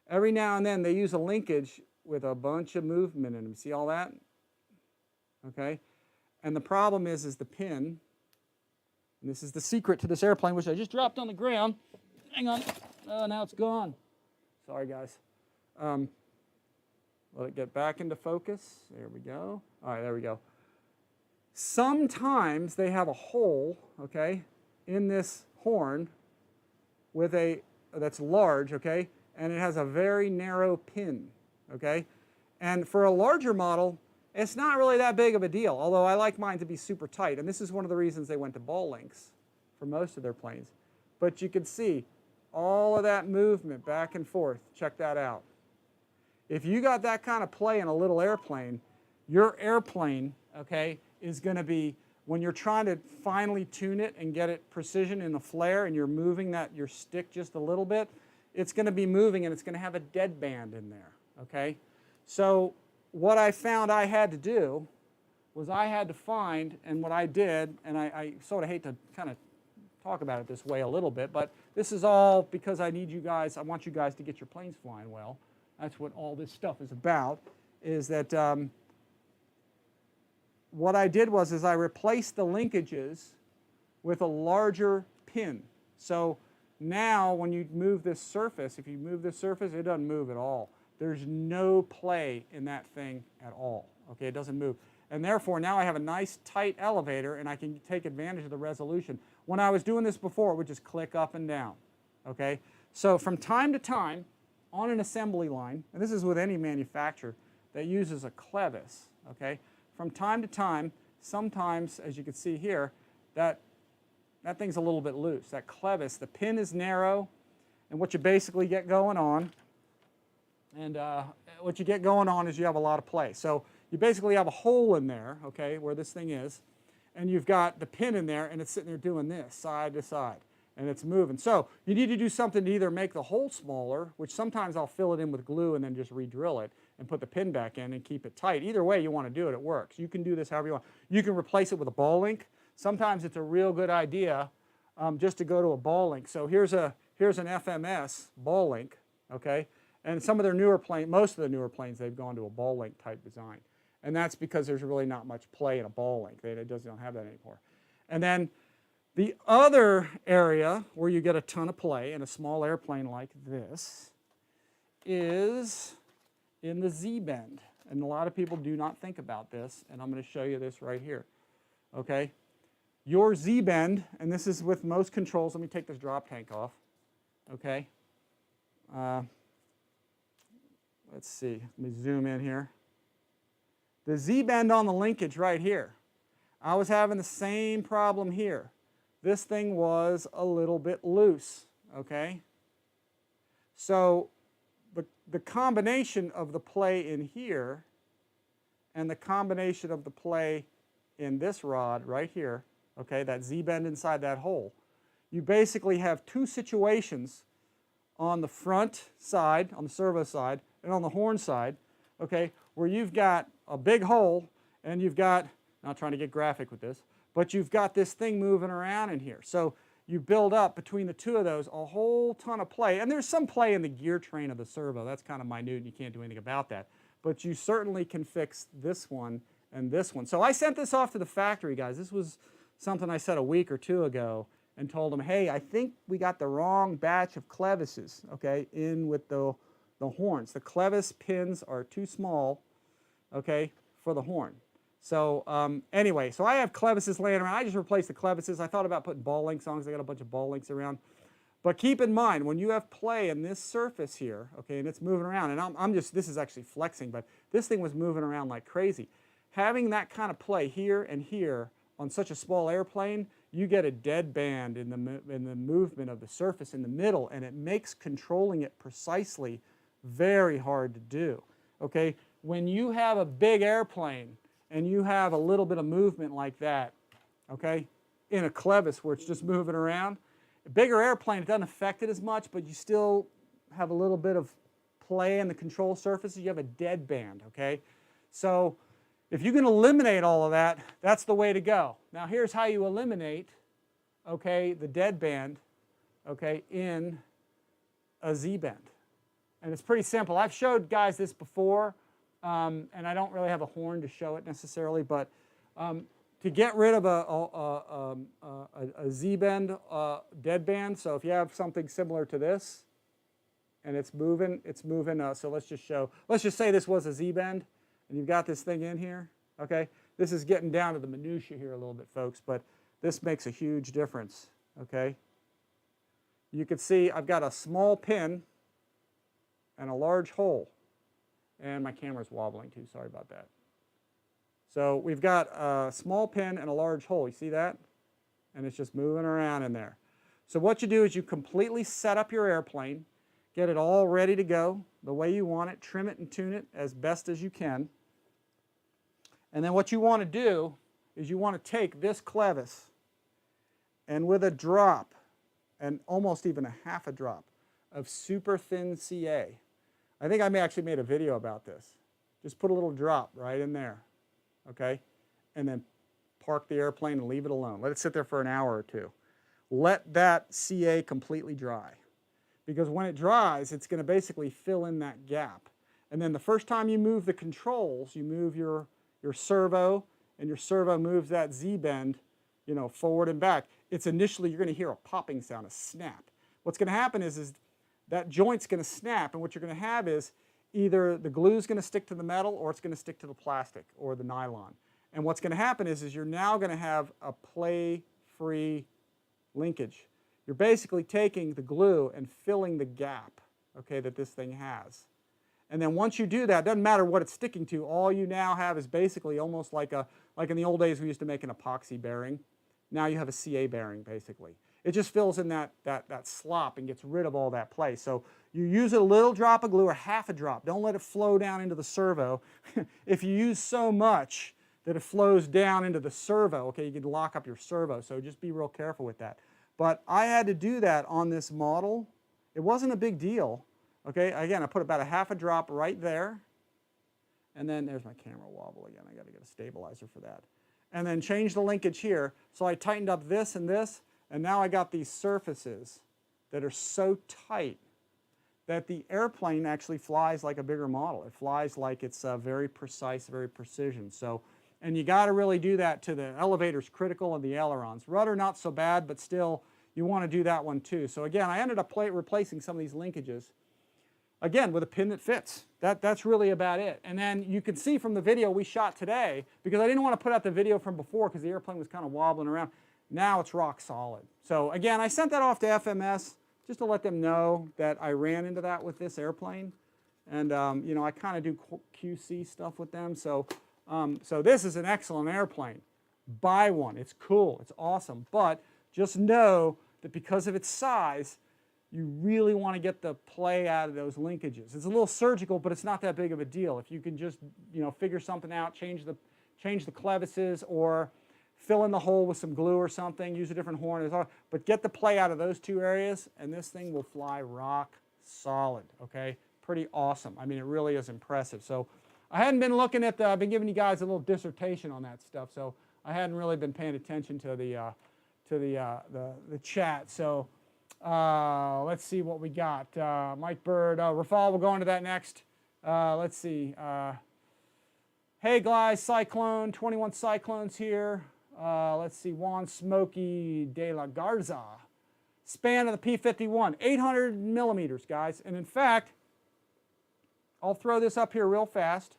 every now and then they use a linkage with a bunch of movement in them. See all that? Okay? And the problem is the pin. And this is the secret to this airplane, which I just dropped on the ground. Hang on. Oh, now it's gone. Sorry, guys. Let it get back into focus. There we go. All right, there we go. Sometimes they have a hole, okay, in this horn with that's large, okay, and it has a very narrow pin, okay? And for a larger model, it's not really that big of a deal, although I like mine to be super tight. And this is one of the reasons they went to ball links for most of their planes. But you can see all of that movement back and forth. Check that out. If you got that kind of play in a little airplane, your airplane, okay, is going to be, when you're trying to finely tune it and get it precision in the flare and you're moving your stick just a little bit, it's going to be moving and it's going to have a dead band in there, okay? So what I found I had to do was I had to find, and what I did, and I sort of hate to kind of talk about it this way a little bit, but this is all because I need you guys, I want you guys to get your planes flying well. That's what all this stuff is about, is that what I did was I replaced the linkages with a larger pin. So now when you move this surface, if you move this surface, it doesn't move at all. There's no play in that thing at all. Okay, it doesn't move. And therefore, now I have a nice tight elevator and I can take advantage of the resolution. When I was doing this before, it would just click up and down. Okay, so from time to time, on an assembly line, and this is with any manufacturer that uses a clevis, okay, from time to time, sometimes, as you can see here, that thing's a little bit loose. That clevis, the pin is narrow, and what you basically get going on, what you get going on is you have a lot of play. So you basically have a hole in there, okay, where this thing is, and you've got the pin in there, and it's sitting there doing this, side to side, and it's moving. So you need to do something to either make the hole smaller, which sometimes I'll fill it in with glue and then just re-drill it and put the pin back in and keep it tight. Either way you want to do it, it works. You can do this however you want. You can replace it with a ball link. Sometimes it's a real good idea just to go to a ball link. So here's an FMS ball link, okay? And some of their newer planes, most of the newer planes, they've gone to a ball link type design. And that's because there's really not much play in a ball link. They don't have that anymore. And then the other area where you get a ton of play in a small airplane like this is in the Z-bend. And a lot of people do not think about this, and I'm going to show you this right here. Okay? Your Z-bend, and this is with most controls. Let me take this drop tank off. Okay? Let's see. Let me zoom in here. The Z-bend on the linkage right here. I was having the same problem here. This thing was a little bit loose. okay? So the combination of the play in here and the combination of the play in this rod right here, okay, that Z-bend inside that hole, you basically have two situations on the front side, on the servo side, and on the horn side, okay, where you've got a big hole and you've got, not trying to get graphic with this, but you've got this thing moving around in here. So you build up between the two of those a whole ton of play. And there's some play in the gear train of the servo. That's kind of minute and you can't do anything about that. But you certainly can fix this one and this one. So I sent this off to the factory, guys. This was something I said a week or two ago and told them, hey, I think we got the wrong batch of clevises, okay, in with the horns. The clevis pins are too small, okay, for the horn. So anyway, so I have clevises laying around. I just replaced the clevises. I thought about putting ball links on because I got a bunch of ball links around. But keep in mind, when you have play in this surface here, okay, and it's moving around, and I'm just, this is actually flexing, but this thing was moving around like crazy. Having that kind of play here and here on such a small airplane, you get a dead band in the movement of the surface in the middle, and it makes controlling it precisely very hard to do, okay? When you have a big airplane and you have a little bit of movement like that, okay, in a clevis where it's just moving around, a bigger airplane, it doesn't affect it as much, but you still have a little bit of play in the control surfaces. You have a dead band, okay? So if you can eliminate all of that, that's the way to go. Now here's how you eliminate, okay, the dead band, okay, in a Z-bend. And it's pretty simple. I've showed guys this before, and I don't really have a horn to show it necessarily, but to get rid of a Z-bend dead band, so if you have something similar to this, and it's moving, so let's just say this was a Z-bend, and you've got this thing in here, okay? This is getting down to the minutia here a little bit, folks, but this makes a huge difference, okay? You can see I've got a small pin and a large hole. And my camera's wobbling too, sorry about that. So we've got a small pin and a large hole, you see that? And it's just moving around in there. So what you do is you completely set up your airplane, get it all ready to go the way you want it, trim it and tune it as best as you can. And then what you want to do is you want to take this clevis and with a drop, and almost even a half a drop, of super thin CA. I think I actually made a video about this. Just put a little drop right in there, okay? And then park the airplane and leave it alone. Let it sit there for an hour or two. Let that CA completely dry. Because when it dries, it's going to basically fill in that gap. And then the first time you move the controls, you move your servo, and your servo moves that Z-bend, you know, forward and back. It's initially, you're going to hear a popping sound, a snap. What's going to happen is that joint's going to snap, and what you're going to have is either the glue's going to stick to the metal or it's going to stick to the plastic or the nylon. And what's going to happen is you're now going to have a play-free linkage. You're basically taking the glue and filling the gap, okay, that this thing has. And then once you do that, it doesn't matter what it's sticking to, all you now have is basically almost like in the old days we used to make an epoxy bearing. Now you have a CA bearing, basically. It just fills in that slop and gets rid of all that play. So you use a little drop of glue or half a drop. Don't let it flow down into the servo. If you use so much that it flows down into the servo, okay, you can lock up your servo. So just be real careful with that. But I had to do that on this model. It wasn't a big deal. Okay, again, I put about a half a drop right there. And then there's my camera wobble again. I got to get a stabilizer for that. And then change the linkage here. So I tightened up this, and now I got these surfaces that are so tight that the airplane actually flies like a bigger model. It flies like it's very precise, very precision. So, and you got to really do that to the elevators critical and the ailerons. Rudder not so bad, but still you want to do that one too. So again, I ended up replacing some of these linkages. Again, with a pin that fits. That's really about it. And then you can see from the video we shot today, because I didn't want to put out the video from before because the airplane was kind of wobbling around. Now it's rock solid. So again, I sent that off to FMS just to let them know that I ran into that with this airplane. And you know, I kind of do QC stuff with them. So, so this is an excellent airplane. Buy one. It's cool. It's awesome. But just know that because of its size, you really want to get the play out of those linkages. It's a little surgical, but it's not that big of a deal. If you can just, you know, figure something out, change the clevises, or fill in the hole with some glue or something, use a different horn, but get the play out of those two areas, and this thing will fly rock solid, okay? Pretty awesome. I mean, it really is impressive. So I hadn't been looking at I've been giving you guys a little dissertation on that stuff, so I hadn't really been paying attention to the chat. So let's see what we got. Mike Bird, Rafale, we'll go into that next. Let's see. Hey guys, Cyclone, 21 Cyclones here. Let's see, Juan Smokey de la Garza. Span of the P-51, 800 millimeters, guys. And in fact, I'll throw this up here real fast.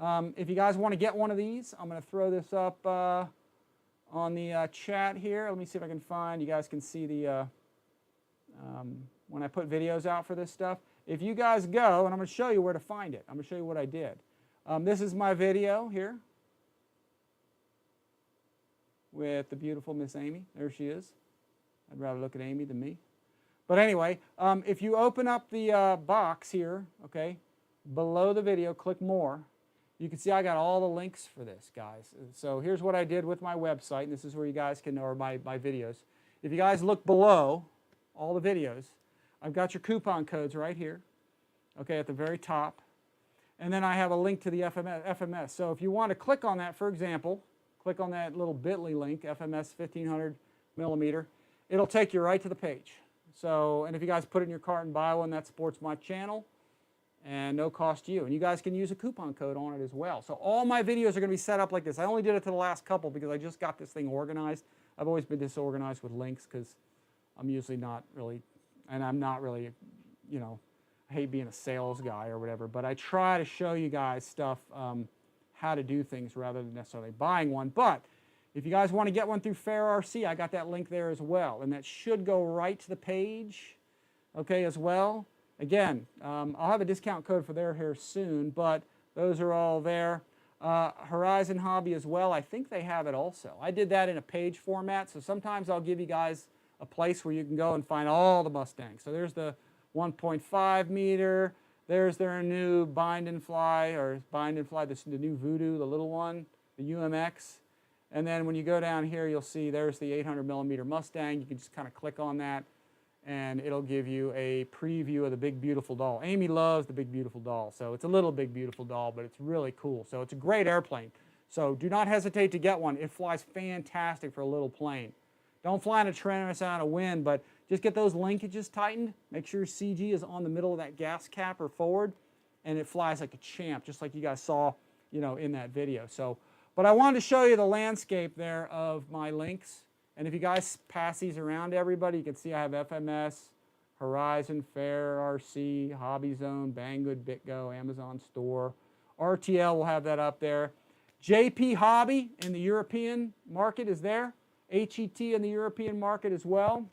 If you guys want to get one of these, I'm going to throw this up on the chat here. Let me see if I can find, you guys can see the, when I put videos out for this stuff. If you guys go, and I'm going to show you where to find it. I'm going to show you what I did. This is my video here with the beautiful Miss Amy. There she is. I'd rather look at Amy than me. But anyway, if you open up the box here, okay, below the video, click More, you can see I got all the links for this, guys. So here's what I did with my website, and this is where you guys can, or my videos. If you guys look below all the videos, I've got your coupon codes right here, okay, at the very top. And then I have a link to the FMS. So if you want to click on that, for example, click on that little bit.ly link, FMS 1500 millimeter, it'll take you right to the page. So, and if you guys put it in your cart and buy one, that supports my channel and no cost to you. And you guys can use a coupon code on it as well. So all my videos are going to be set up like this. I only did it to the last couple because I just got this thing organized. I've always been disorganized with links because I'm usually not really, and I'm not really, you know, I hate being a sales guy or whatever, but I try to show you guys stuff, how to do things rather than necessarily buying one. But if you guys want to get one through FairRC, I got that link there as well, and that should go right to the page, okay, as well. Again, I'll have a discount code for there here soon, but those are all there. Horizon Hobby as well, I think they have it also. I did that in a page format, so sometimes I'll give you guys a place where you can go and find all the Mustangs. So there's the 1.5 meter, there's their new bind and fly, the new Voodoo, the little one, the UMX. And then when you go down here, you'll see there's the 800 millimeter Mustang. You can just kind of click on that, and it'll give you a preview of the Big Beautiful Doll. Amy loves the Big Beautiful Doll, so it's a little Big Beautiful Doll, but it's really cool. So it's a great airplane. So do not hesitate to get one. It flies fantastic for a little plane. Don't fly in a tremendous amount of wind, but just get those linkages tightened. Make sure your CG is on the middle of that gas cap or forward, and it flies like a champ, just like you guys saw, you know, in that video. So, but I wanted to show you the landscape there of my links. And if you guys pass these around to everybody, you can see I have FMS, Horizon, FairRC, Hobby Zone, Banggood, BitGo, Amazon Store. RTL will have that up there. JP Hobby in the European market is there. HET in the European market as well.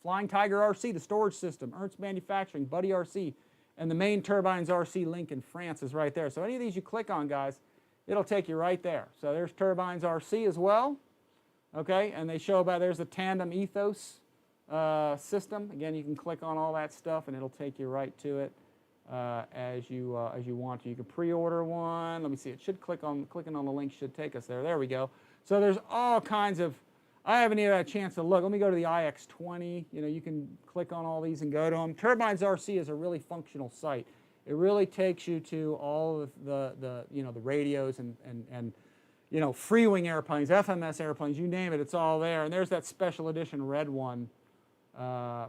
Flying Tiger RC, the storage system, Ernst Manufacturing, Buddy RC, and the main TurbinesRC link in France is right there. So any of these you click on, guys, it'll take you right there. So there's TurbinesRC as well, okay, and they show about, there's the tandem ethos system. Again, you can click on all that stuff and it'll take you right to it as you want to. You can pre-order one. Let me see, it should clicking on the link should take us there. There we go. So there's all kinds of, I haven't even had a chance to look. Let me go to the iX20. You know, you can click on all these and go to them. TurbinesRC is a really functional site. It really takes you to all of the you know, the radios and you know, free-wing airplanes, FMS airplanes, you name it, it's all there. And there's that special edition red one,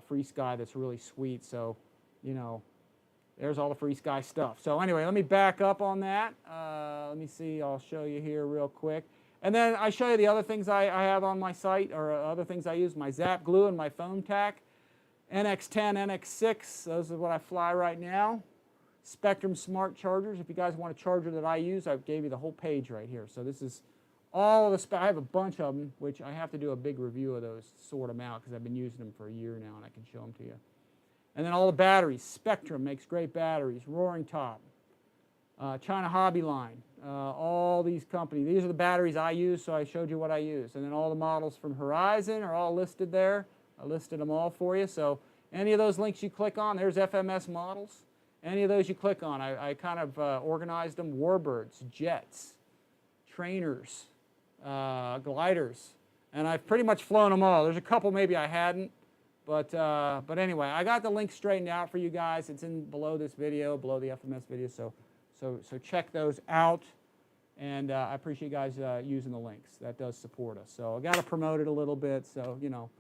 Free Sky, that's really sweet. So, you know, there's all the Free Sky stuff. So anyway, let me back up on that. Let me see, I'll show you here real quick. And then I show you the other things I have on my site, or other things I use, my Zap Glue and my foam tack. NX10, NX6, those are what I fly right now. Spektrum smart chargers. If you guys want a charger that I use, I gave you the whole page right here. So this is all of the, I have a bunch of them, which I have to do a big review of those, sort them out, because I've been using them for a year now, and I can show them to you. And then all the batteries. Spektrum makes great batteries. Roaring Top. China Hobby Line. All these companies. These are the batteries I use, so I showed you what I use. And then all the models from Horizon are all listed there. I listed them all for you. So any of those links you click on, there's FMS Models. Any of those you click on, I kind of organized them: warbirds, jets, trainers, gliders, and I've pretty much flown them all. There's a couple maybe I hadn't, but anyway, I got the link straightened out for you guys. It's in below this video, below the FMS video. So check those out, and I appreciate you guys using the links. That does support us. So I got to promote it a little bit. So you know,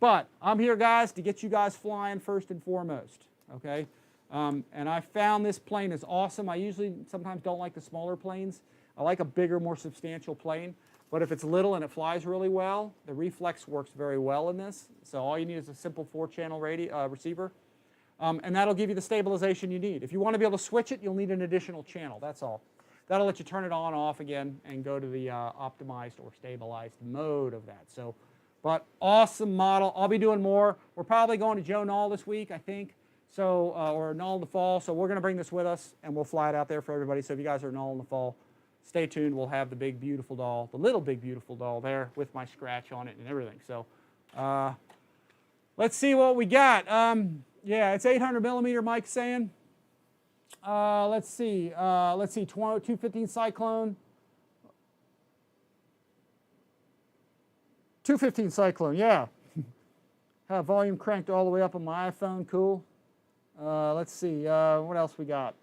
but I'm here, guys, to get you guys flying first and foremost. Okay, and I found this plane is awesome. I usually sometimes don't like the smaller planes. I like a bigger, more substantial plane. But if it's little and it flies really well, the Reflex works very well in this. So all you need is a simple 4-channel receiver. And that'll give you the stabilization you need. If you want to be able to switch it, you'll need an additional channel. That's all. That'll let you turn it on, off again, and go to the optimized or stabilized mode of that. So, but awesome model. I'll be doing more. We're probably going to Joe Knoll this week, I think. So, or Knoll in the fall. So we're going to bring this with us, and we'll fly it out there for everybody. So if you guys are Knoll in the fall, stay tuned. We'll have the big, beautiful doll, the little big, beautiful doll there with my scratch on it and everything. So let's see what we got. Yeah, it's 800mm, Mike's saying. Let's see, 215 Cyclone. 215 Cyclone, yeah. Have volume cranked all the way up on my iPhone, cool. Let's see, what else we got?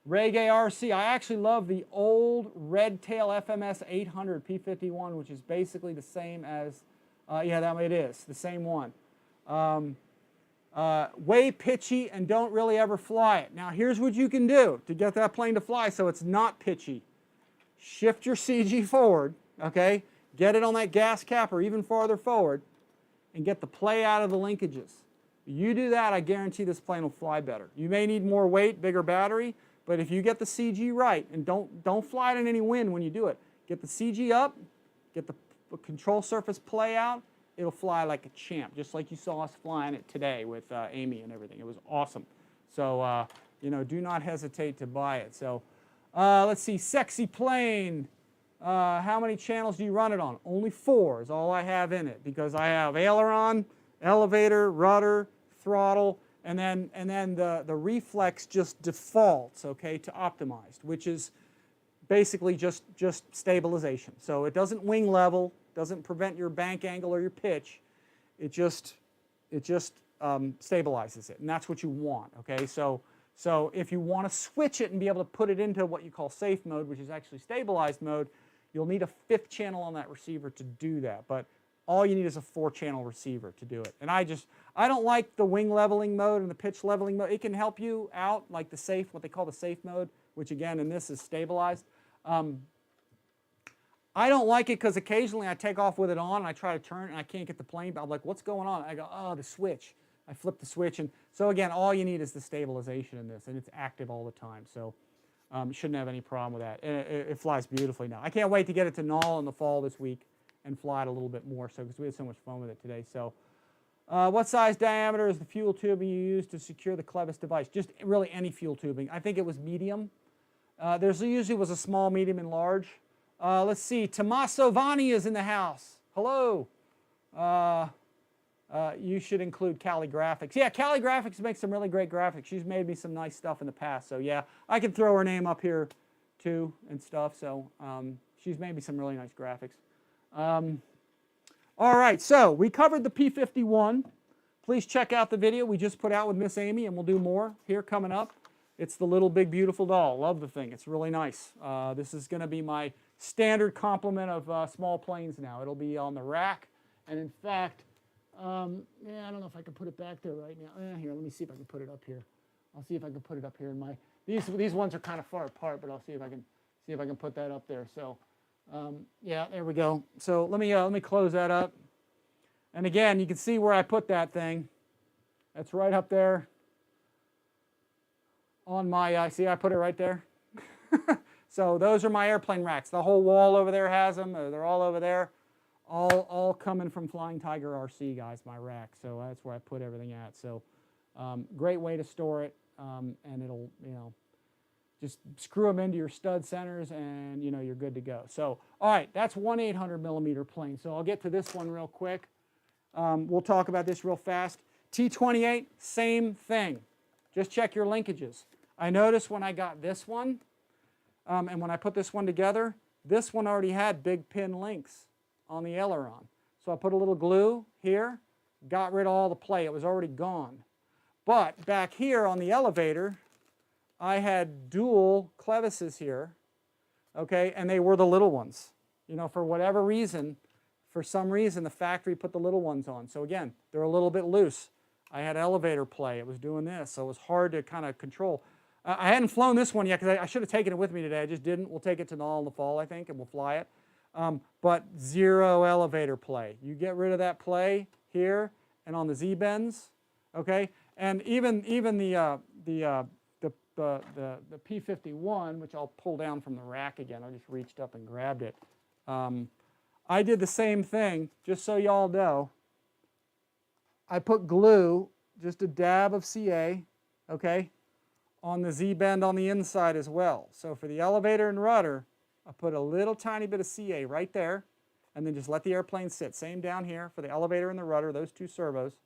Reggae RC. I actually love the old red tail FMS 800 P-51, which is basically the same as, yeah, it is, the same one. Way pitchy and don't really ever fly it. Now here's what you can do to get that plane to fly so it's not pitchy. Shift your CG forward, okay? Get it on that gas cap or even farther forward and get the play out of the linkages. You do that, I guarantee this plane will fly better. You may need more weight, bigger battery, but if you get the CG right, and don't fly it in any wind when you do it, get the CG up, get the control surface play out, it'll fly like a champ, just like you saw us flying it today with Amy and everything. It was awesome. So, you know, do not hesitate to buy it. So, let's see, sexy plane. How many channels do you run it on? Only 4 is all I have in it, because I have aileron, elevator, rudder, throttle, and then the Reflex just defaults, okay, to optimized, which is basically just stabilization. So it doesn't wing level, doesn't prevent your bank angle or your pitch. It just stabilizes it, and that's what you want, okay? So if you want to switch it and be able to put it into what you call safe mode, which is actually stabilized mode, you'll need a 5th channel on that receiver to do that. But all you need is a 4-channel receiver to do it. And I don't like the wing leveling mode and the pitch leveling mode. It can help you out, like the safe, what they call the safe mode, which again in this is stabilized. I don't like it because occasionally I take off with it on and I try to turn and I can't get the plane. But I'm like, what's going on? I go, oh, the switch. I flip the switch. And so again, all you need is the stabilization in this, and it's active all the time. So you shouldn't have any problem with that. It flies beautifully now. I can't wait to get it to Knoll in the fall this week and fly it a little bit more, so because we had so much fun with it today. So what size diameter is the fuel tubing you use to secure the clevis device? Just really any fuel tubing. I think it was medium. There's usually was a small, medium, and large. Let's see, Tommaso Vanni is in the house. Hello. You should include Cali Graphics. Yeah, Cali Graphics makes some really great graphics. She's made me some nice stuff in the past. So yeah, I can throw her name up here too and stuff. So she's made me some really nice graphics. All right, so we covered the P-51. Please check out the video we just put out with Miss Amy, and we'll do more here coming up. It's the little big beautiful doll. Love the thing. It's really nice. This is going to be my standard complement of small planes now. It'll be on the rack, and in fact, yeah, I don't know if I can put it back there right now. Here, let me see if I can put it up here. I'll see if I can put it up here in my. These ones are kind of far apart, but I'll see if I can put that up there. So, yeah, there we go. So let me close that up. And again, you can see where I put that thing. That's right up there. On my, see, I put it right there. So those are my airplane racks. The whole wall over there has them. They're all over there. All coming from Flying Tiger RC, guys, my rack. So that's where I put everything at. So great way to store it, and it'll, you know, Just screw them into your stud centers and you're good to go. So, all right, that's one 800mm plane. So I'll get to this one real quick. We'll talk about this real fast. T-28, same thing. Just check your linkages. I noticed when I got this one, and when I put this one together, this one already had big pin links on the aileron. So I put a little glue here, got rid of all the play. It was already gone. But back here on the elevator, I had dual clevises here, okay, and they were the little ones. For whatever reason, for some reason, the factory put the little ones on. So again, they're a little bit loose. I had elevator play. It was doing this, so it was hard to kind of control. I hadn't flown this one yet because I should have taken it with me today. I just didn't. We'll take it to Null in the fall, I think, and we'll fly it. But zero elevator play. You get rid of that play here and on the Z-bends, okay? And even the P-51, which I'll pull down from the rack again. I just reached up and grabbed it. I did the same thing, just so y'all know. I put glue, just a dab of CA, okay, on the Z-bend on the inside as well. So for the elevator and rudder, I put a little tiny bit of CA right there, and then just let the airplane sit. Same down here for the elevator and the rudder, those two servos.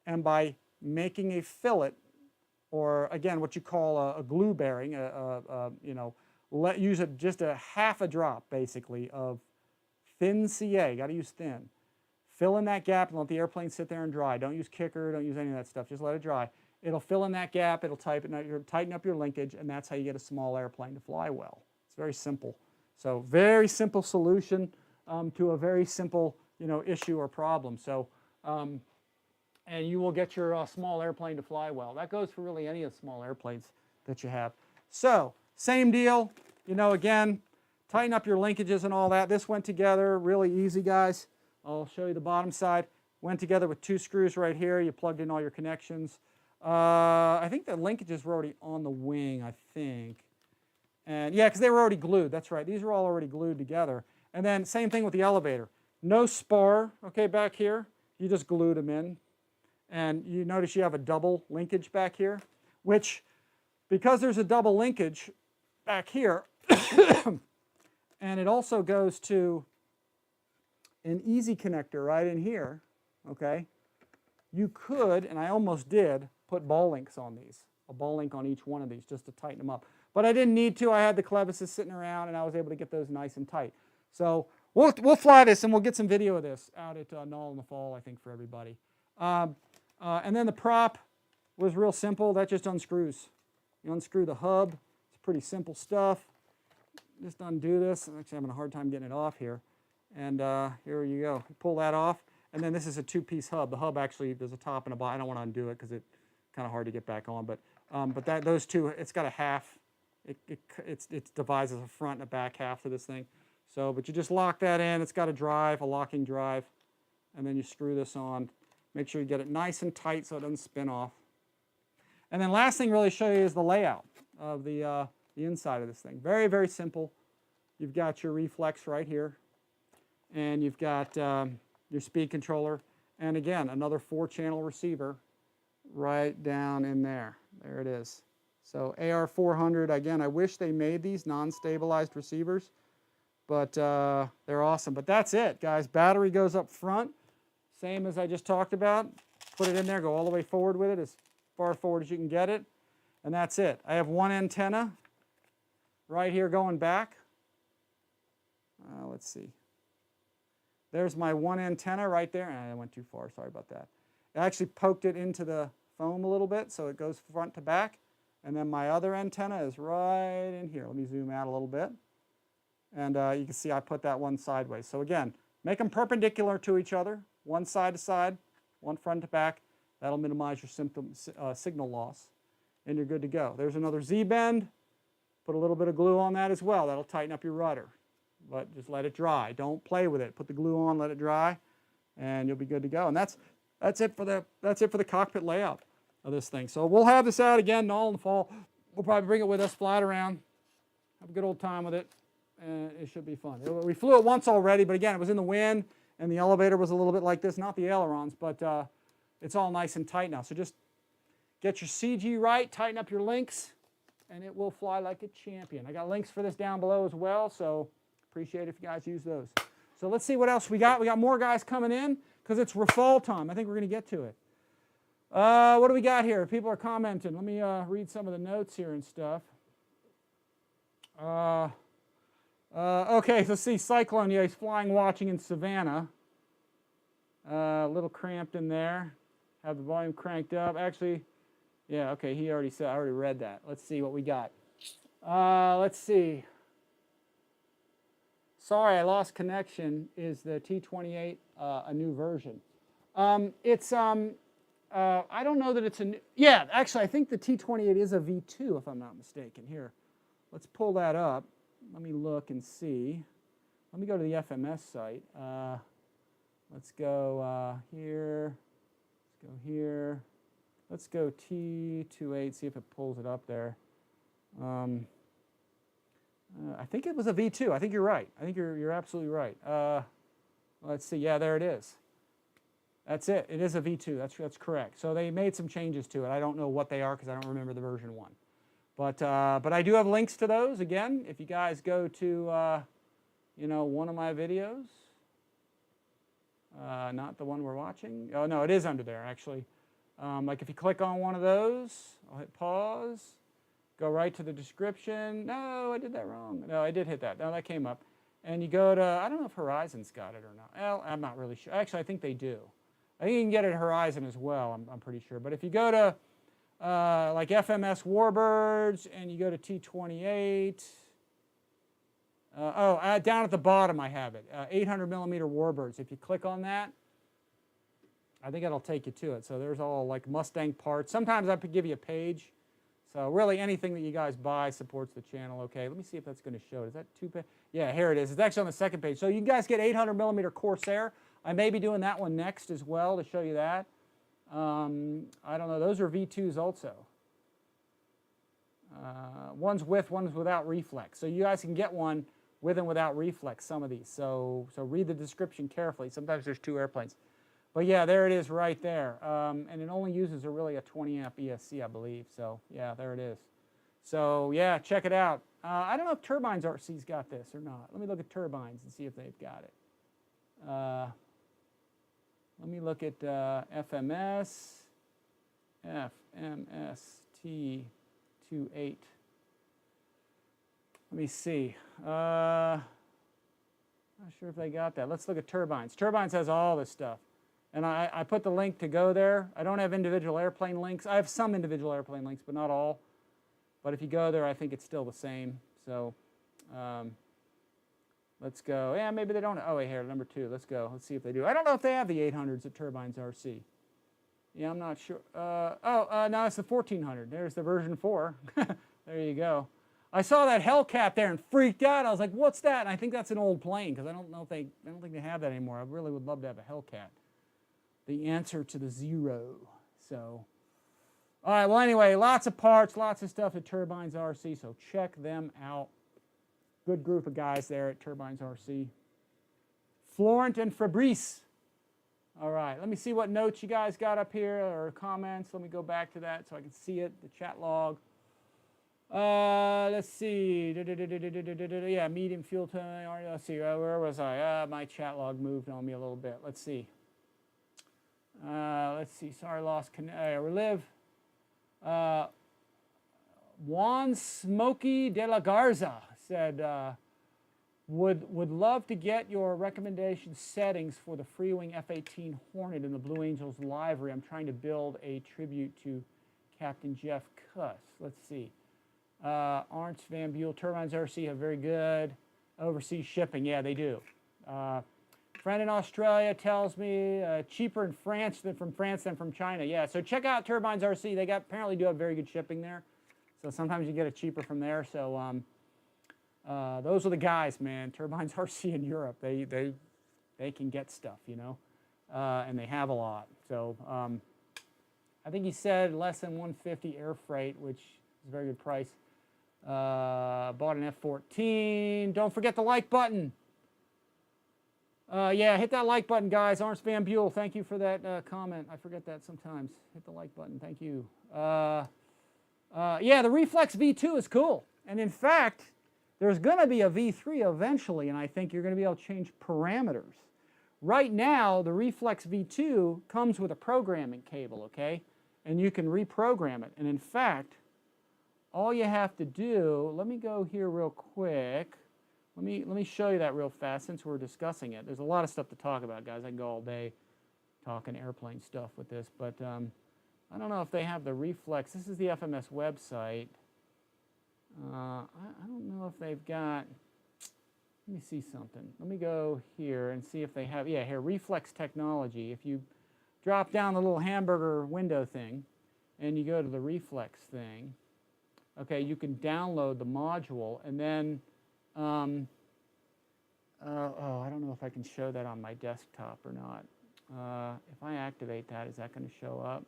And by making a fillet, or again, what you call a glue bearing, use just a half a drop, basically, of thin CA. Got to use thin. Fill in that gap and let the airplane sit there and dry. Don't use kicker, don't use any of that stuff. Just let it dry. It'll fill in that gap, it'll tighten up your linkage, and that's how you get a small airplane to fly well. It's very simple. So very simple solution to a very simple issue or problem. So, and you will get your small airplane to fly well. That goes for really any of the small airplanes that you have. So, same deal. Again, tighten up your linkages and all that. This went together really easy, guys. I'll show you the bottom side. Went together with 2 screws right here. You plugged in all your connections. I think the linkages were already on the wing, I think. And yeah, because they were already glued. That's right. These are all already glued together. And then same thing with the elevator. No spar, okay, back here. You just glued them in. And you notice you have a double linkage back here, which, because there's a double linkage back here, and it also goes to an easy connector right in here, okay, you could, and I almost did, put ball links on these, a ball link on each one of these just to tighten them up. But I didn't need to. I had the clevises sitting around, and I was able to get those nice and tight. So we'll fly this, and we'll get some video of this out at Null in the fall, I think, for everybody. And then the prop was real simple. That just unscrews. You unscrew the hub. It's pretty simple stuff. Just undo this. I'm actually having a hard time getting it off here. And here you go. You pull that off. And then this is a 2-piece hub. The hub actually, there's a top and a bottom. I don't want to undo it because it's kind of hard to get back on. But those two, it's got a half. It divides as a front and a back half to this thing. So, but you just lock that in. It's got a drive, a locking drive. And then you screw this on. Make sure you get it nice and tight so it doesn't spin off. And then last thing really show you is the layout of the inside of this thing. Very, very simple. You've got your reflex right here. And you've got your speed controller. And again, another 4-channel receiver right down in there. There it is. So AR400, again, I wish they made these non-stabilized receivers. But they're awesome. But that's it, guys. Battery goes up front. Same as I just talked about. Put it in there, go all the way forward with it, as far forward as you can get it. And that's it. I have one antenna right here going back. Let's see. There's my one antenna right there. And I went too far, sorry about that. I actually poked it into the foam a little bit so it goes front to back. And then my other antenna is right in here. Let me zoom out a little bit. And you can see I put that one sideways. So again, make them perpendicular to each other. One side to side, one front to back. That'll minimize your signal loss. And you're good to go. There's another Z-bend. Put a little bit of glue on that as well. That'll tighten up your rudder. But just let it dry. Don't play with it. Put the glue on, let it dry, and you'll be good to go. And that's it for the cockpit layout of this thing. So we'll have this out again all in the fall. We'll probably bring it with us, fly it around, have a good old time with it, and it should be fun. We flew it once already, but again, it was in the wind, and the elevator was a little bit like this, not the ailerons, but it's all nice and tight now. So just get your CG right, tighten up your links, and it will fly like a champion. I got links for this down below as well, so appreciate it if you guys use those. So let's see what else we got. We got more guys coming in because it's RAFALE time. I think we're going to get to it. What do we got here? People are commenting. Let me read some of the notes here and stuff. Okay, so see, Cyclone, yeah, he's flying watching in Savannah. A little cramped in there. Have the volume cranked up. Actually, yeah, okay, he already said, I already read that. Let's see what we got. Let's see. Sorry, I lost connection. Is the T-28 a new version? I don't know that it's a new, yeah, actually, I think the T-28 is a V2, if I'm not mistaken. Here, let's pull that up. Let me look and see. Let me go to the FMS site. Let's go here. Let's go here. Let's go T-28, see if it pulls it up there. I think it was a V2. I think you're right. I think you're absolutely right. Let's see. Yeah, there it is. That's it. It is a V2. That's correct. So they made some changes to it. I don't know what they are because I don't remember the version 1. But I do have links to those. Again, if you guys go to you know, one of my videos, not the one we're watching. Oh no, it is under there actually. Like if you click on one of those, I'll hit pause. Go right to the description. No, I did that wrong. No, I did hit that. No, that came up. And you go to, I don't know if Horizon's got it or not. Well, I'm not really sure. Actually, I think they do. I think you can get it at Horizon as well, I'm pretty sure. But if you go to like FMS WARBIRDS and you go to T-28, down at the bottom I have it, 800mm WARBIRDS. If you click on that, I think it'll take you to it. So there's all like Mustang parts. Sometimes I give you a page. So really anything that you guys buy supports the channel. Okay, let me see if that's going to show. Is that 2 page? Yeah, here it is. It's actually on the second page. So you guys get 800mm Corsair. I may be doing that one next as well to show you that. I don't know. Those are V2s also. One's with, one's without reflex. So you guys can get one with and without reflex, some of these. So read the description carefully. Sometimes there's 2 airplanes. But yeah, there it is right there. And it only uses really a 20 amp ESC, I believe. So yeah, there it is. So yeah, check it out. I don't know if TurbinesRC's got this or not. Let me look at Turbines and see if they've got it. Let me look at FMS T-28. Let me see. Not sure if they got that. Let's look at Turbines. Turbines has all this stuff. And I put the link to go there. I don't have individual airplane links. I have some individual airplane links, but not all. But if you go there, I think it's still the same. So let's go. Yeah, maybe they don't. Oh, wait, here, number 2. Let's go. Let's see if they do. I don't know if they have the 800s at TurbinesRC. Yeah, I'm not sure. No, it's the 1400. There's the version 4. There you go. I saw that Hellcat there and freaked out. I was like, what's that? And I think that's an old plane because I don't think they have that anymore. I really would love to have a Hellcat. The answer to the 0. So, all right, well, anyway, lots of parts, lots of stuff at TurbinesRC, so check them out. Good group of guys there at TurbinesRC. Florent and Fabrice. All right, let me see what notes you guys got up here or comments. Let me go back to that so I can see it, the chat log. Let's see. Yeah, medium fuel time. Let's see, where was I? My chat log moved on me a little bit. Let's see. Sorry, lost relive. Juan Smokey de la Garza said, would love to get your recommendation settings for the Freewing F-18 Hornet in the Blue Angels livery. I'm trying to build a tribute to Captain Jeff Kuss. Let's see. Arntz Van Buell, TurbinesRC have very good overseas shipping. Yeah, they do. Friend in Australia tells me cheaper in France than from China. Yeah, so check out TurbinesRC. They apparently do have very good shipping there. So sometimes you get it cheaper from there. So those are the guys, man. TurbinesRC in Europe. They can get stuff, you know, and they have a lot. So I think he said less than 150 air freight, which is a very good price. Bought an F-14. Don't forget the like button. Yeah, hit that like button, guys. Arntz Van Buell, thank you for that comment. I forget that sometimes. Hit the like button. Thank you. Yeah, the Reflex V2 is cool. And in fact, there's going to be a V3 eventually, and I think you're going to be able to change parameters. Right now, the Reflex V2 comes with a programming cable, okay? And you can reprogram it. And in fact, all you have to do, let me go here real quick. Let me show you that real fast since we're discussing it. There's a lot of stuff to talk about, guys. I can go all day talking airplane stuff with this, but I don't know if they have the Reflex. This is the FMS website. I don't know if they've got, let me see something. Let me go here and see if they have, yeah, here, Reflex Technology. If you drop down the little hamburger window thing and you go to the Reflex thing, okay, you can download the module and then, oh, I don't know if I can show that on my desktop or not. If I activate that, is that going to show up?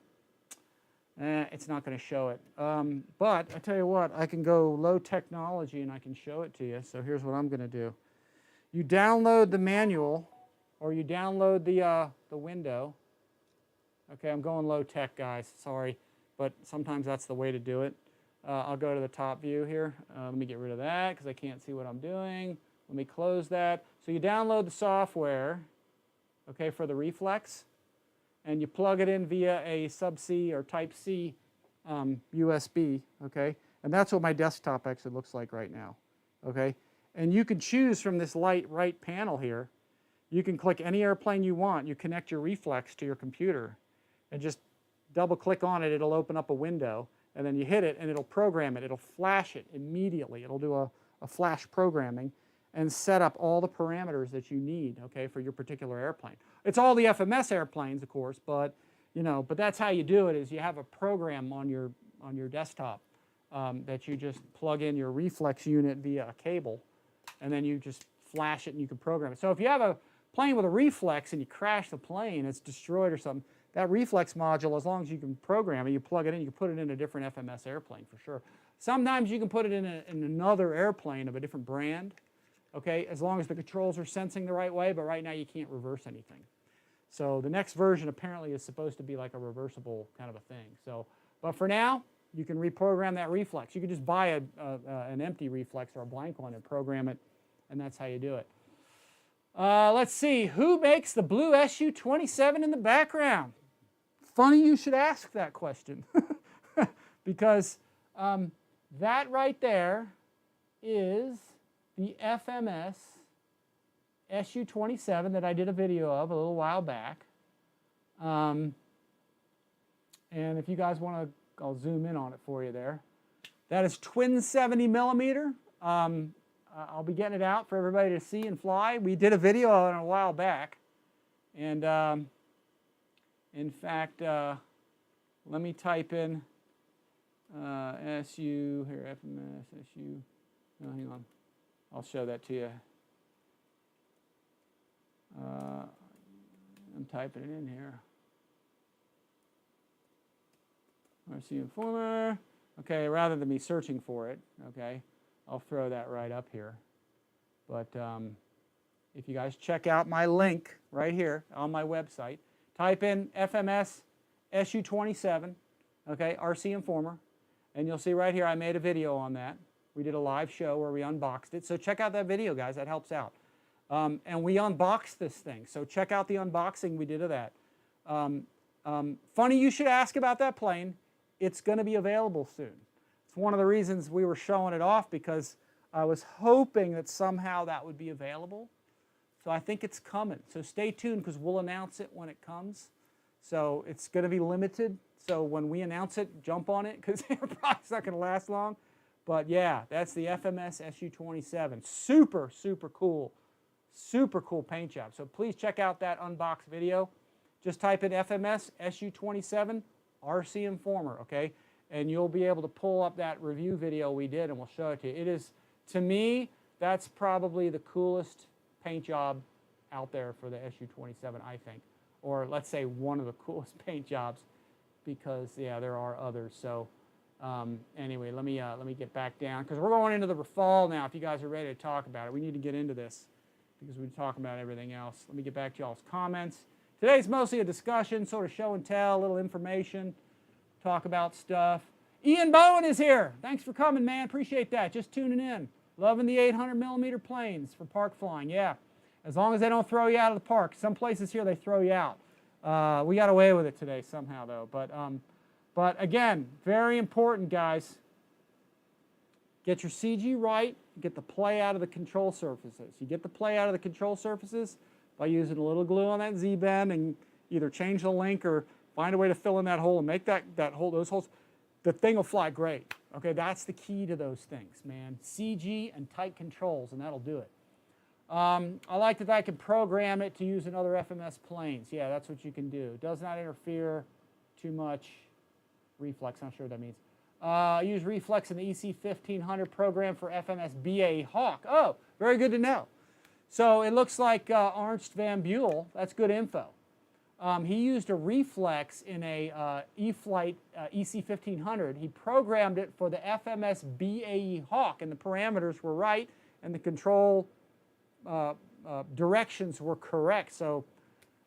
It's not going to show it. But I tell you what, I can go low technology and I can show it to you. So here's what I'm going to do. You download the manual or you download the window. Okay, I'm going low tech, guys. Sorry, but sometimes that's the way to do it. I'll go to the top view here. Let me get rid of that because I can't see what I'm doing. Let me close that. So you download the software, okay, for the Reflex, and you plug it in via a sub-C or Type-C USB, okay? And that's what my desktop actually looks like right now, okay? And you can choose from this right panel here. You can click any airplane you want. You connect your Reflex to your computer and just double-click on it. It'll open up a window, and then you hit it, and it'll program it. It'll flash it immediately. It'll do a flash programming and set up all the parameters that you need, okay, for your particular airplane. It's all the FMS airplanes, of course, but you know, but that's how you do it. Is you have a program on your desktop that you just plug in your Reflex unit via a cable, and then you just flash it and you can program it. So if you have a plane with a Reflex and you crash the plane, it's destroyed or something, that Reflex module, as long as you can program it, you plug it in, you can put it in a different FMS airplane for sure. Sometimes you can put it in another airplane of a different brand, okay, as long as the controls are sensing the right way, but right now you can't reverse anything. So the next version apparently is supposed to be like a reversible kind of a thing. So, but for now, you can reprogram that Reflex. You can just buy an empty Reflex or a blank one and program it, and that's how you do it. Let's see, who makes the blue SU-27 in the background? Funny you should ask that question, because that right there is the FMS SU-27 that I did a video of a little while back. And if you guys want to, I'll zoom in on it for you there. That is twin 70mm. I'll be getting it out for everybody to see and fly. We did a video on it a while back. And in fact, let me type in SU, here, FMS, SU, no, hang on. I'll show that to you. I'm typing it in here. RCINFORMER. Okay, rather than me searching for it, okay, I'll throw that right up here. But if you guys check out my link right here on my website, type in FMS SU-27, okay, RCINFORMER, and you'll see right here I made a video on that. We did a live show where we unboxed it. So check out that video, guys. That helps out. And we unboxed this thing. So check out the unboxing we did of that. Funny you should ask about that plane. It's going to be available soon. It's one of the reasons we were showing it off, because I was hoping that somehow that would be available. So I think it's coming. So stay tuned, because we'll announce it when it comes. So it's going to be limited. So when we announce it, jump on it, because it's probably not going to last long. But yeah, that's the FMS SU-27. Super, super cool paint job. So please check out that unboxed video. Just type in FMS SU-27 RCINFORMER, okay? And you'll be able to pull up that review video we did, and we'll show it to you. It is, to me, that's probably the coolest paint job out there for the SU-27, I think. Or let's say one of the coolest paint jobs, because, yeah, there are others. So anyway, let me get back down, because we're going into the RAFALE now. If you guys are ready to talk about it, we need to get into this, because we're talking about everything else. Let me get back to y'all's comments. Today's mostly a discussion, sort of show and tell, a little information, talk about stuff. Ian Bowen is here. Thanks for coming, man. Appreciate that. Just tuning in. Loving the 800mm planes for park flying. Yeah, as long as they don't throw you out of the park. Some places here they throw you out. We got away with it today somehow, though. But again, very important, guys. Get your CG right. Get the play out of the control surfaces. You get the play out of the control surfaces by using a little glue on that Z-bend and either change the link or find a way to fill in that hole and make that hole, those holes. The thing will fly great. Okay, that's the key to those things, man. CG and tight controls, and that'll do it. I like that I can program it to use in other FMS planes. Yeah, that's what you can do. It does not interfere too much. Reflex, not sure what that means. Use Reflex in the EC1500 program for FMS BAE Hawk. Oh, very good to know. So it looks like Ernst Van Buell, that's good info. He used a Reflex in a E-Flight EC1500. He programmed it for the FMS BAE Hawk, and the parameters were right, and the control directions were correct. So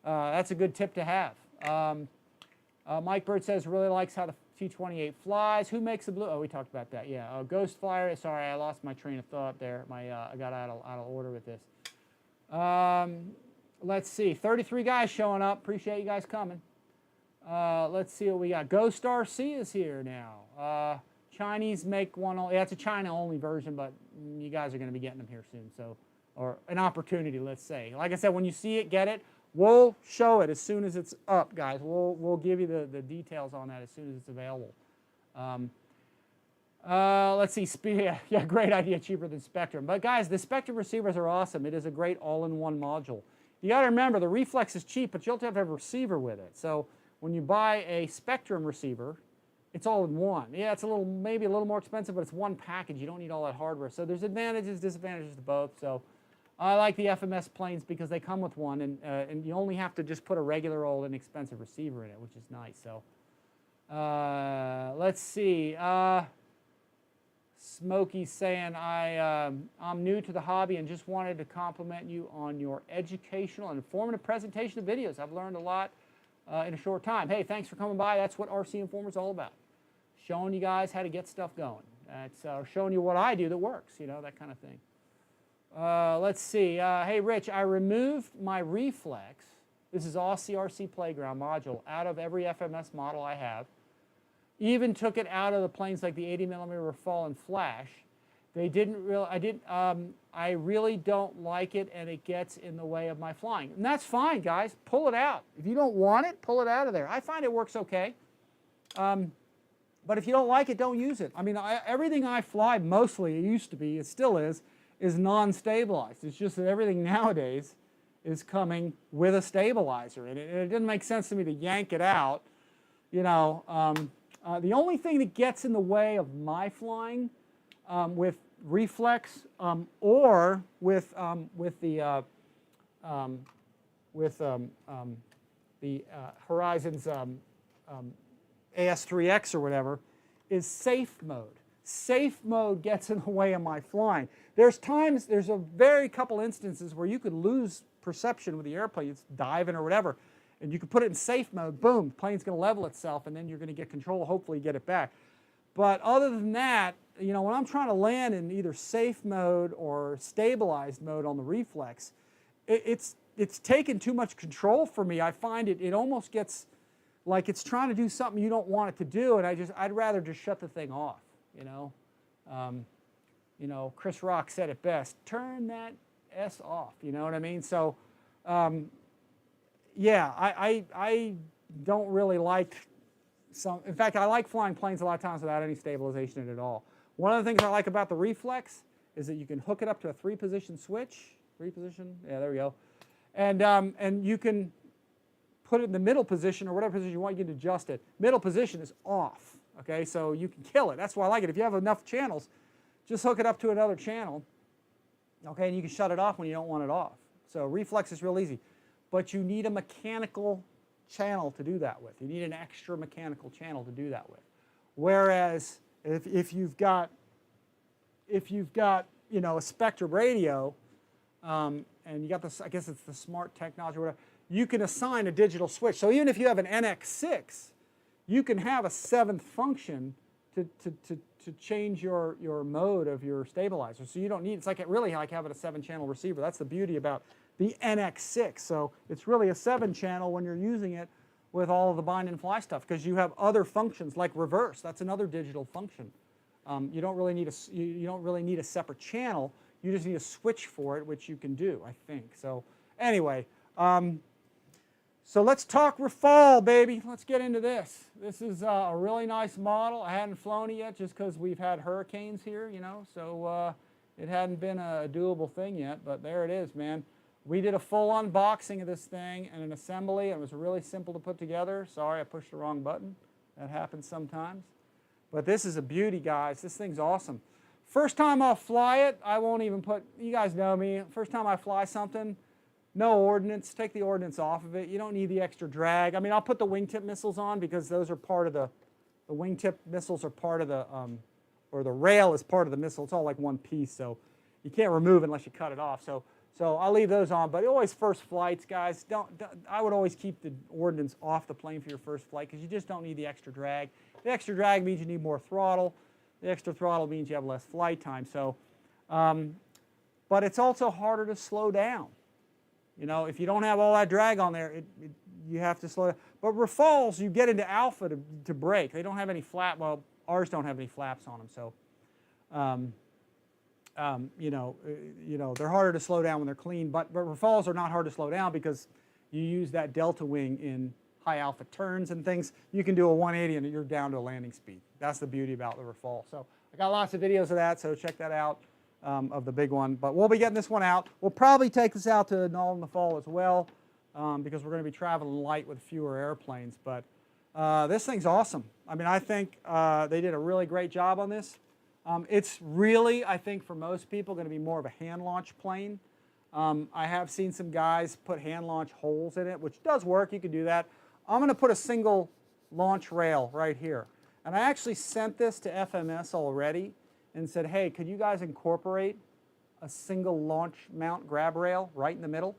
that's a good tip to have. Mike Bird says really likes how the T-28 flies. Who makes the blue? Oh, we talked about that. Yeah, Ghost Flyer. Sorry, I lost my train of thought there. I got out of order with this. Let's see. 33 guys showing up. Appreciate you guys coming. Let's see what we got. Ghost RC is here now. Chinese make one. That's a China-only version, but you guys are going to be getting them here soon. So, or an opportunity, let's say. Like I said, when you see it, get it. We'll show it as soon as it's up, guys. We'll give you the details on that as soon as it's available. Let's see. Yeah, great idea. Cheaper than Spectrum. But guys, the Spectrum receivers are awesome. It is a great all-in-one module. You got to remember, the Reflex is cheap, but you'll have to have a receiver with it. So when you buy a Spectrum receiver, it's all in one. Yeah, it's maybe a little more expensive, but it's one package. You don't need all that hardware. So there's advantages, disadvantages to both. So I like the FMS planes because they come with one, and you only have to just put a regular old inexpensive receiver in it, which is nice. So let's see. Smokey's saying, I'm new to the hobby and just wanted to compliment you on your educational and informative presentation of videos. I've learned a lot in a short time. Hey, thanks for coming by. That's what RCINFORMER is all about. Showing you guys how to get stuff going. It's showing you what I do that works, you know, that kind of thing. Let's see. Hey, Rich, I removed my Reflex. This is all CRC Playground module out of every FMS model I have. Even took it out of the planes like the 80mm RAFALE and Flash. They didn't really. I really don't like it, and it gets in the way of my flying. And that's fine, guys. Pull it out. If you don't want it, pull it out of there. I find it works okay. But if you don't like it, don't use it. I mean, everything I fly mostly, it used to be, it still is non-stabilized. It's just that everything nowadays is coming with a stabilizer. And it didn't make sense to me to yank it out. You know, the only thing that gets in the way of my flying with Reflex or with the Horizon's AS3X or whatever is safe mode. Safe mode gets in the way of my flying. There's a very couple instances where you could lose perception with the airplane. It's diving or whatever, and you could put it in safe mode. Boom, the plane's going to level itself, and then you're going to get control. Hopefully, get it back. But other than that, you know, when I'm trying to land in either safe mode or stabilized mode on the Reflex, it's taken too much control for me. I find it almost gets like it's trying to do something you don't want it to do, and I'd rather just shut the thing off. You know, Chris Rock said it best: turn that S off. You know what I mean? So, yeah, I don't really like some. In fact, I like flying planes a lot of times without any stabilization in it at all. One of the things I like about the Reflex is that you can hook it up to a 3-position switch. 3-position? Yeah, there we go. And you can put it in the middle position or whatever position you want. You can adjust it. Middle position is off. Okay, so you can kill it. That's why I like it. If you have enough channels, just hook it up to another channel. Okay, and you can shut it off when you don't want it off. So Reflex is real easy. But you need a mechanical channel to do that with. You need an extra mechanical channel to do that with. Whereas if you've got you know, a Spectrum radio and you got this, I guess it's the smart technology or whatever, you can assign a digital switch. So even if you have an NX6, you can have a 7th function to change your mode of your stabilizer. So you don't need, it's like really like having a 7-channel receiver. That's the beauty about the NX6. So it's really a 7-channel when you're using it with all of the bind and fly stuff, because you have other functions like reverse. That's another digital function. You don't really need a separate channel. You just need a switch for it, which you can do, I think. So anyway, so let's talk RAFALE, baby. Let's get into this. This is a really nice model. I hadn't flown it yet just because we've had hurricanes here, you know, so it hadn't been a doable thing yet, but there it is, man. We did a full unboxing of this thing and an assembly. It was really simple to put together. Sorry, I pushed the wrong button. That happens sometimes. But this is a beauty, guys. This thing's awesome. First time I'll fly it, I won't even put, you guys know me, first time I fly something, no ordnance, take the ordnance off of it. You don't need the extra drag. I mean, I'll put the wingtip missiles on because those are part of the wingtip missiles are part of the, or the rail is part of the missile. It's all like one piece, so you can't remove it unless you cut it off. So I'll leave those on, but always first flights, guys, I would always keep the ordnance off the plane for your first flight because you just don't need the extra drag. The extra drag means you need more throttle. The extra throttle means you have less flight time. So, but it's also harder to slow down. You know, if you don't have all that drag on there, you have to slow down. But RAFALEs, you get into alpha to brake. They don't have any flap. Well, ours don't have any flaps on them, so you know, they're harder to slow down when they're clean. But RAFALEs are not hard to slow down because you use that delta wing in high alpha turns and things. You can do a 180 and you're down to a landing speed. That's the beauty about the RAFALE. So I got lots of videos of that, so check that out. Of the big one, but we'll be getting this one out. We'll probably take this out to Null in the fall as well, because we're going to be traveling light with fewer airplanes. But this thing's awesome. I mean, I think they did a really great job on this. It's really, I think, for most people, going to be more of a hand launch plane. I have seen some guys put hand launch holes in it, which does work. You can do that. I'm going to put a single launch rail right here, and I actually sent this to FMS already and said, hey, could you guys incorporate a single launch mount grab rail right in the middle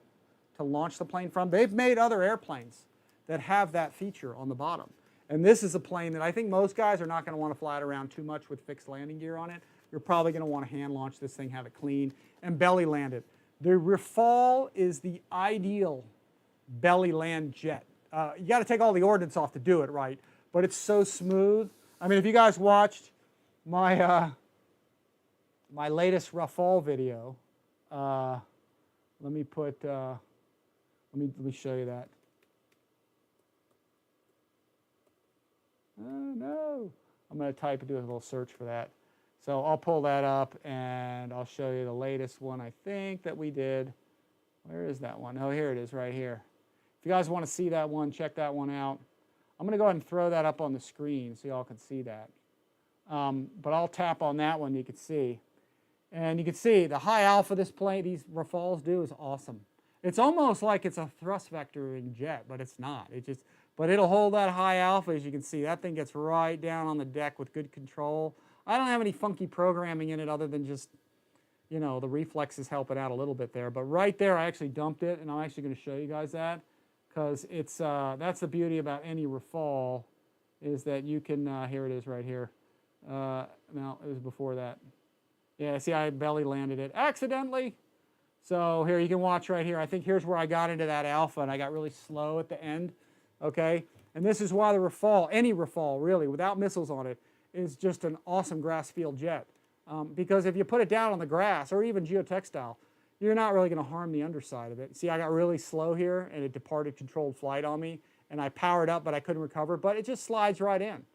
to launch the plane from? They've made other airplanes that have that feature on the bottom. And this is a plane that I think most guys are not going to want to fly it around too much with fixed landing gear on it. You're probably going to want to hand launch this thing, have it clean, and belly land it. The RAFALE is the ideal belly land jet. You got to take all the ordnance off to do it right, but it's so smooth. I mean, if you guys watched my my latest RAFALE video, let me show you that. Oh no, I'm going to do a little search for that. So I'll pull that up and I'll show you the latest one I think that we did. Where is that one? Oh, here it is right here. If you guys want to see that one, check that one out. I'm going to go ahead and throw that up on the screen so y'all can see that. But I'll tap on that one, you can see. And you can see the high alpha this plane, these RAFALEs do is awesome. It's almost like it's a thrust vectoring jet, but it's not. But it'll hold that high alpha, as you can see. That thing gets right down on the deck with good control. I don't have any funky programming in it other than just, you know, the Reflex is helping out a little bit there. But right there, I actually dumped it, and I'm actually going to show you guys that, because it's that's the beauty about any RAFALE, is that you can, here it is right here. No, it was before that. Yeah, see, I belly landed it accidentally. So here, you can watch right here. I think here's where I got into that alpha, and I got really slow at the end, okay? And this is why the RAFALE, any RAFALE really, without missiles on it, is just an awesome grass field jet. Because if you put it down on the grass, or even geotextile, you're not really going to harm the underside of it. See, I got really slow here, and it departed controlled flight on me, and I powered up, but I couldn't recover, but it just slides right in.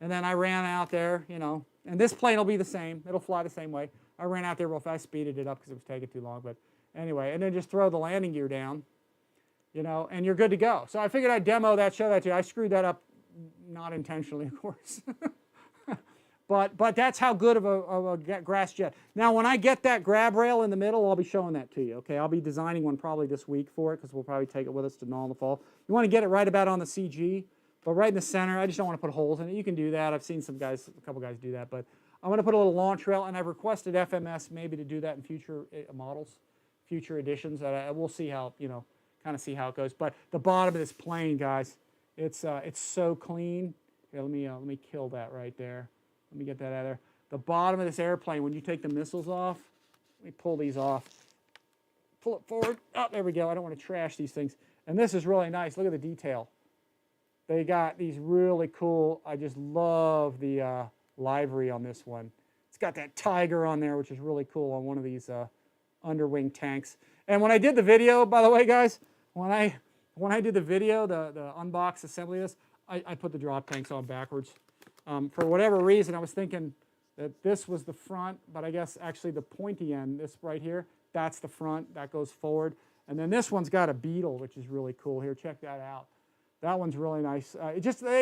And then I ran out there, you know, and this plane will be the same. It'll fly the same way. I ran out there real fast, speeded it up because it was taking too long. But anyway, and then just throw the landing gear down, you know, and you're good to go. So I figured I'd demo that, show that to you. I screwed that up, not intentionally, of course. but that's how good of a grass jet. Now, when I get that grab rail in the middle, I'll be showing that to you, okay? I'll be designing one probably this week for it because we'll probably take it with us to Null in the fall. You want to get it right about on the CG. But right in the center, I just don't want to put holes in it. You can do that. I've seen a couple guys do that. But I'm going to put a little launch rail, and I've requested FMS maybe to do that in future models, future editions. We'll see how, you know, kind of see how it goes. But the bottom of this plane, guys, it's so clean. Here, let me kill that right there. Let me get that out of there. The bottom of this airplane, when you take the missiles off, let me pull these off. Pull it forward. Oh, there we go. I don't want to trash these things. And this is really nice. Look at the detail. They got these really cool, I just love the livery on this one. It's got that tiger on there, which is really cool on one of these underwing tanks. And when I did the video, by the way, guys, when I did the video, the unbox assembly of this, I put the drop tanks on backwards. For whatever reason, I was thinking that this was the front, but I guess actually the pointy end, this right here, that's the front, that goes forward. And then this one's got a beetle, which is really cool. Here, check that out. That one's really nice. They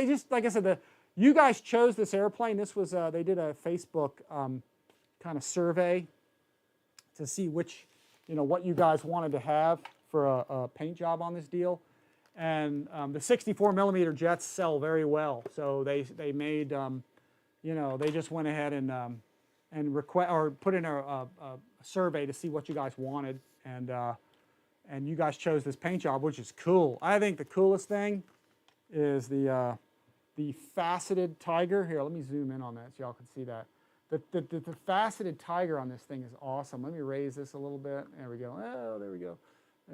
just, like I said, you guys chose this airplane. This was, they did a Facebook kind of survey to see which, what you guys wanted to have for a paint job on this deal. And the 64mm jets sell very well. So they made, they just went ahead and request or put in a survey to see what you guys wanted, and you guys chose this paint job, which is cool. I think the coolest thing is the faceted tiger. Here, let me zoom in on that so y'all can see that. The faceted tiger on this thing is awesome. Let me raise this a little bit. There we go. Oh, there we go.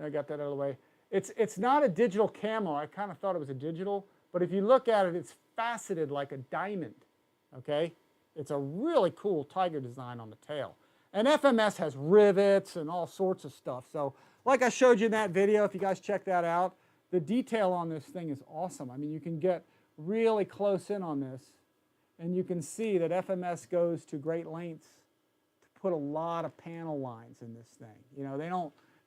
I got that out of the way. It's not a digital camo. I kind of thought it was a digital, but if you look at it, it's faceted like a diamond. Okay, it's a really cool tiger design on the tail. And FMS has rivets and all sorts of stuff. So like I showed you in that video, if you guys check that out, the detail on this thing is awesome. I mean, you can get really close in on this, and you can see that FMS goes to great lengths to put a lot of panel lines in this thing.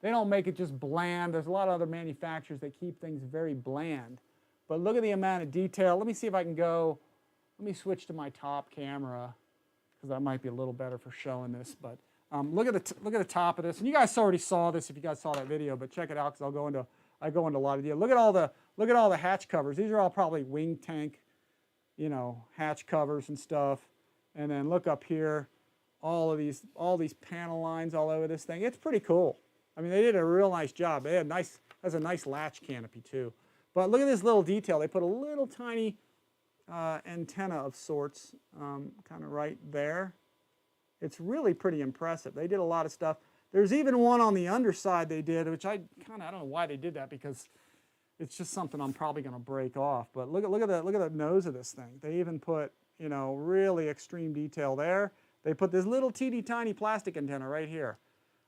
They don't make it just bland. There's a lot of other manufacturers that keep things very bland. But look at the amount of detail. Let me see if I can go. Let me switch to my top camera, because that might be a little better for showing this. But look at the top of this. And you guys already saw this if you guys saw that video, but check it out because I go into a lot of detail. Look at all the hatch covers. These are all probably wing tank, hatch covers and stuff. And then look up here, all these panel lines all over this thing. It's pretty cool. I mean, they did a real nice job. They had has a nice latch canopy too. But look at this little detail. They put a little tiny antenna of sorts kind of right there. It's really pretty impressive. They did a lot of stuff. There's even one on the underside they did, which I don't know why they did that, because it's just something I'm probably going to break off. But look at the nose of this thing. They even put really extreme detail there. They put this little teeny tiny plastic antenna right here.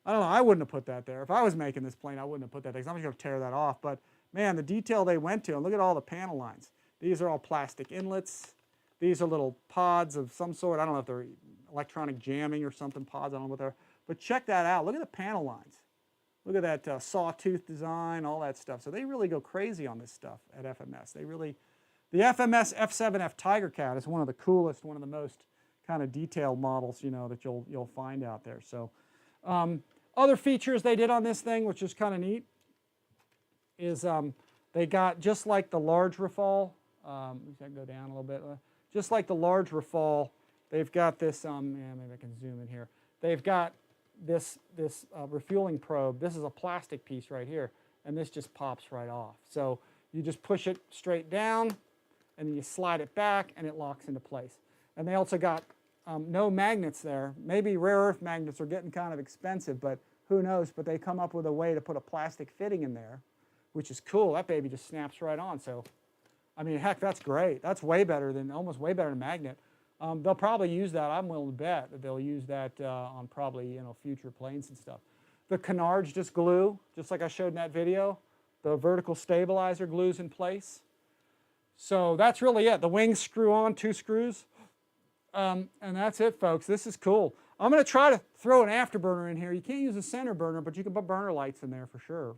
I don't know. I wouldn't have put that there. If I was making this plane, I wouldn't have put that there, because I'm just going to tear that off. But man, the detail they went to, and look at all the panel lines. These are all plastic inlets. These are little pods of some sort. I don't know if they're electronic jamming or something, pods, I don't know what they're. But check that out. Look at the panel lines. Look at that sawtooth design, all that stuff. So they really go crazy on this stuff at FMS. The FMS F7F Tiger Cat is one of the coolest, one of the most kind of detailed models, that you'll find out there. So other features they did on this thing, which is kind of neat, is they got, just like the large Rafale, I can go down a little bit, just like the large Rafale, they've got this, maybe I can zoom in here. They've got this refueling probe. This is a plastic piece right here, and this just pops right off. So you just push it straight down, and then you slide it back, and it locks into place. And they also got no magnets there. Maybe rare earth magnets are getting kind of expensive, but who knows? But they come up with a way to put a plastic fitting in there, which is cool. That baby just snaps right on. So, I mean, heck, that's great. That's way better than, almost way better than magnet. They'll probably use that. I'm willing to bet that they'll use that on probably future planes and stuff. The canards just glue, just like I showed in that video. The vertical stabilizer glues in place. So that's really it. The wings screw on, 2 screws. And that's it, folks. This is cool. I'm going to try to throw an afterburner in here. You can't use a center burner, but you can put burner lights in there for sure.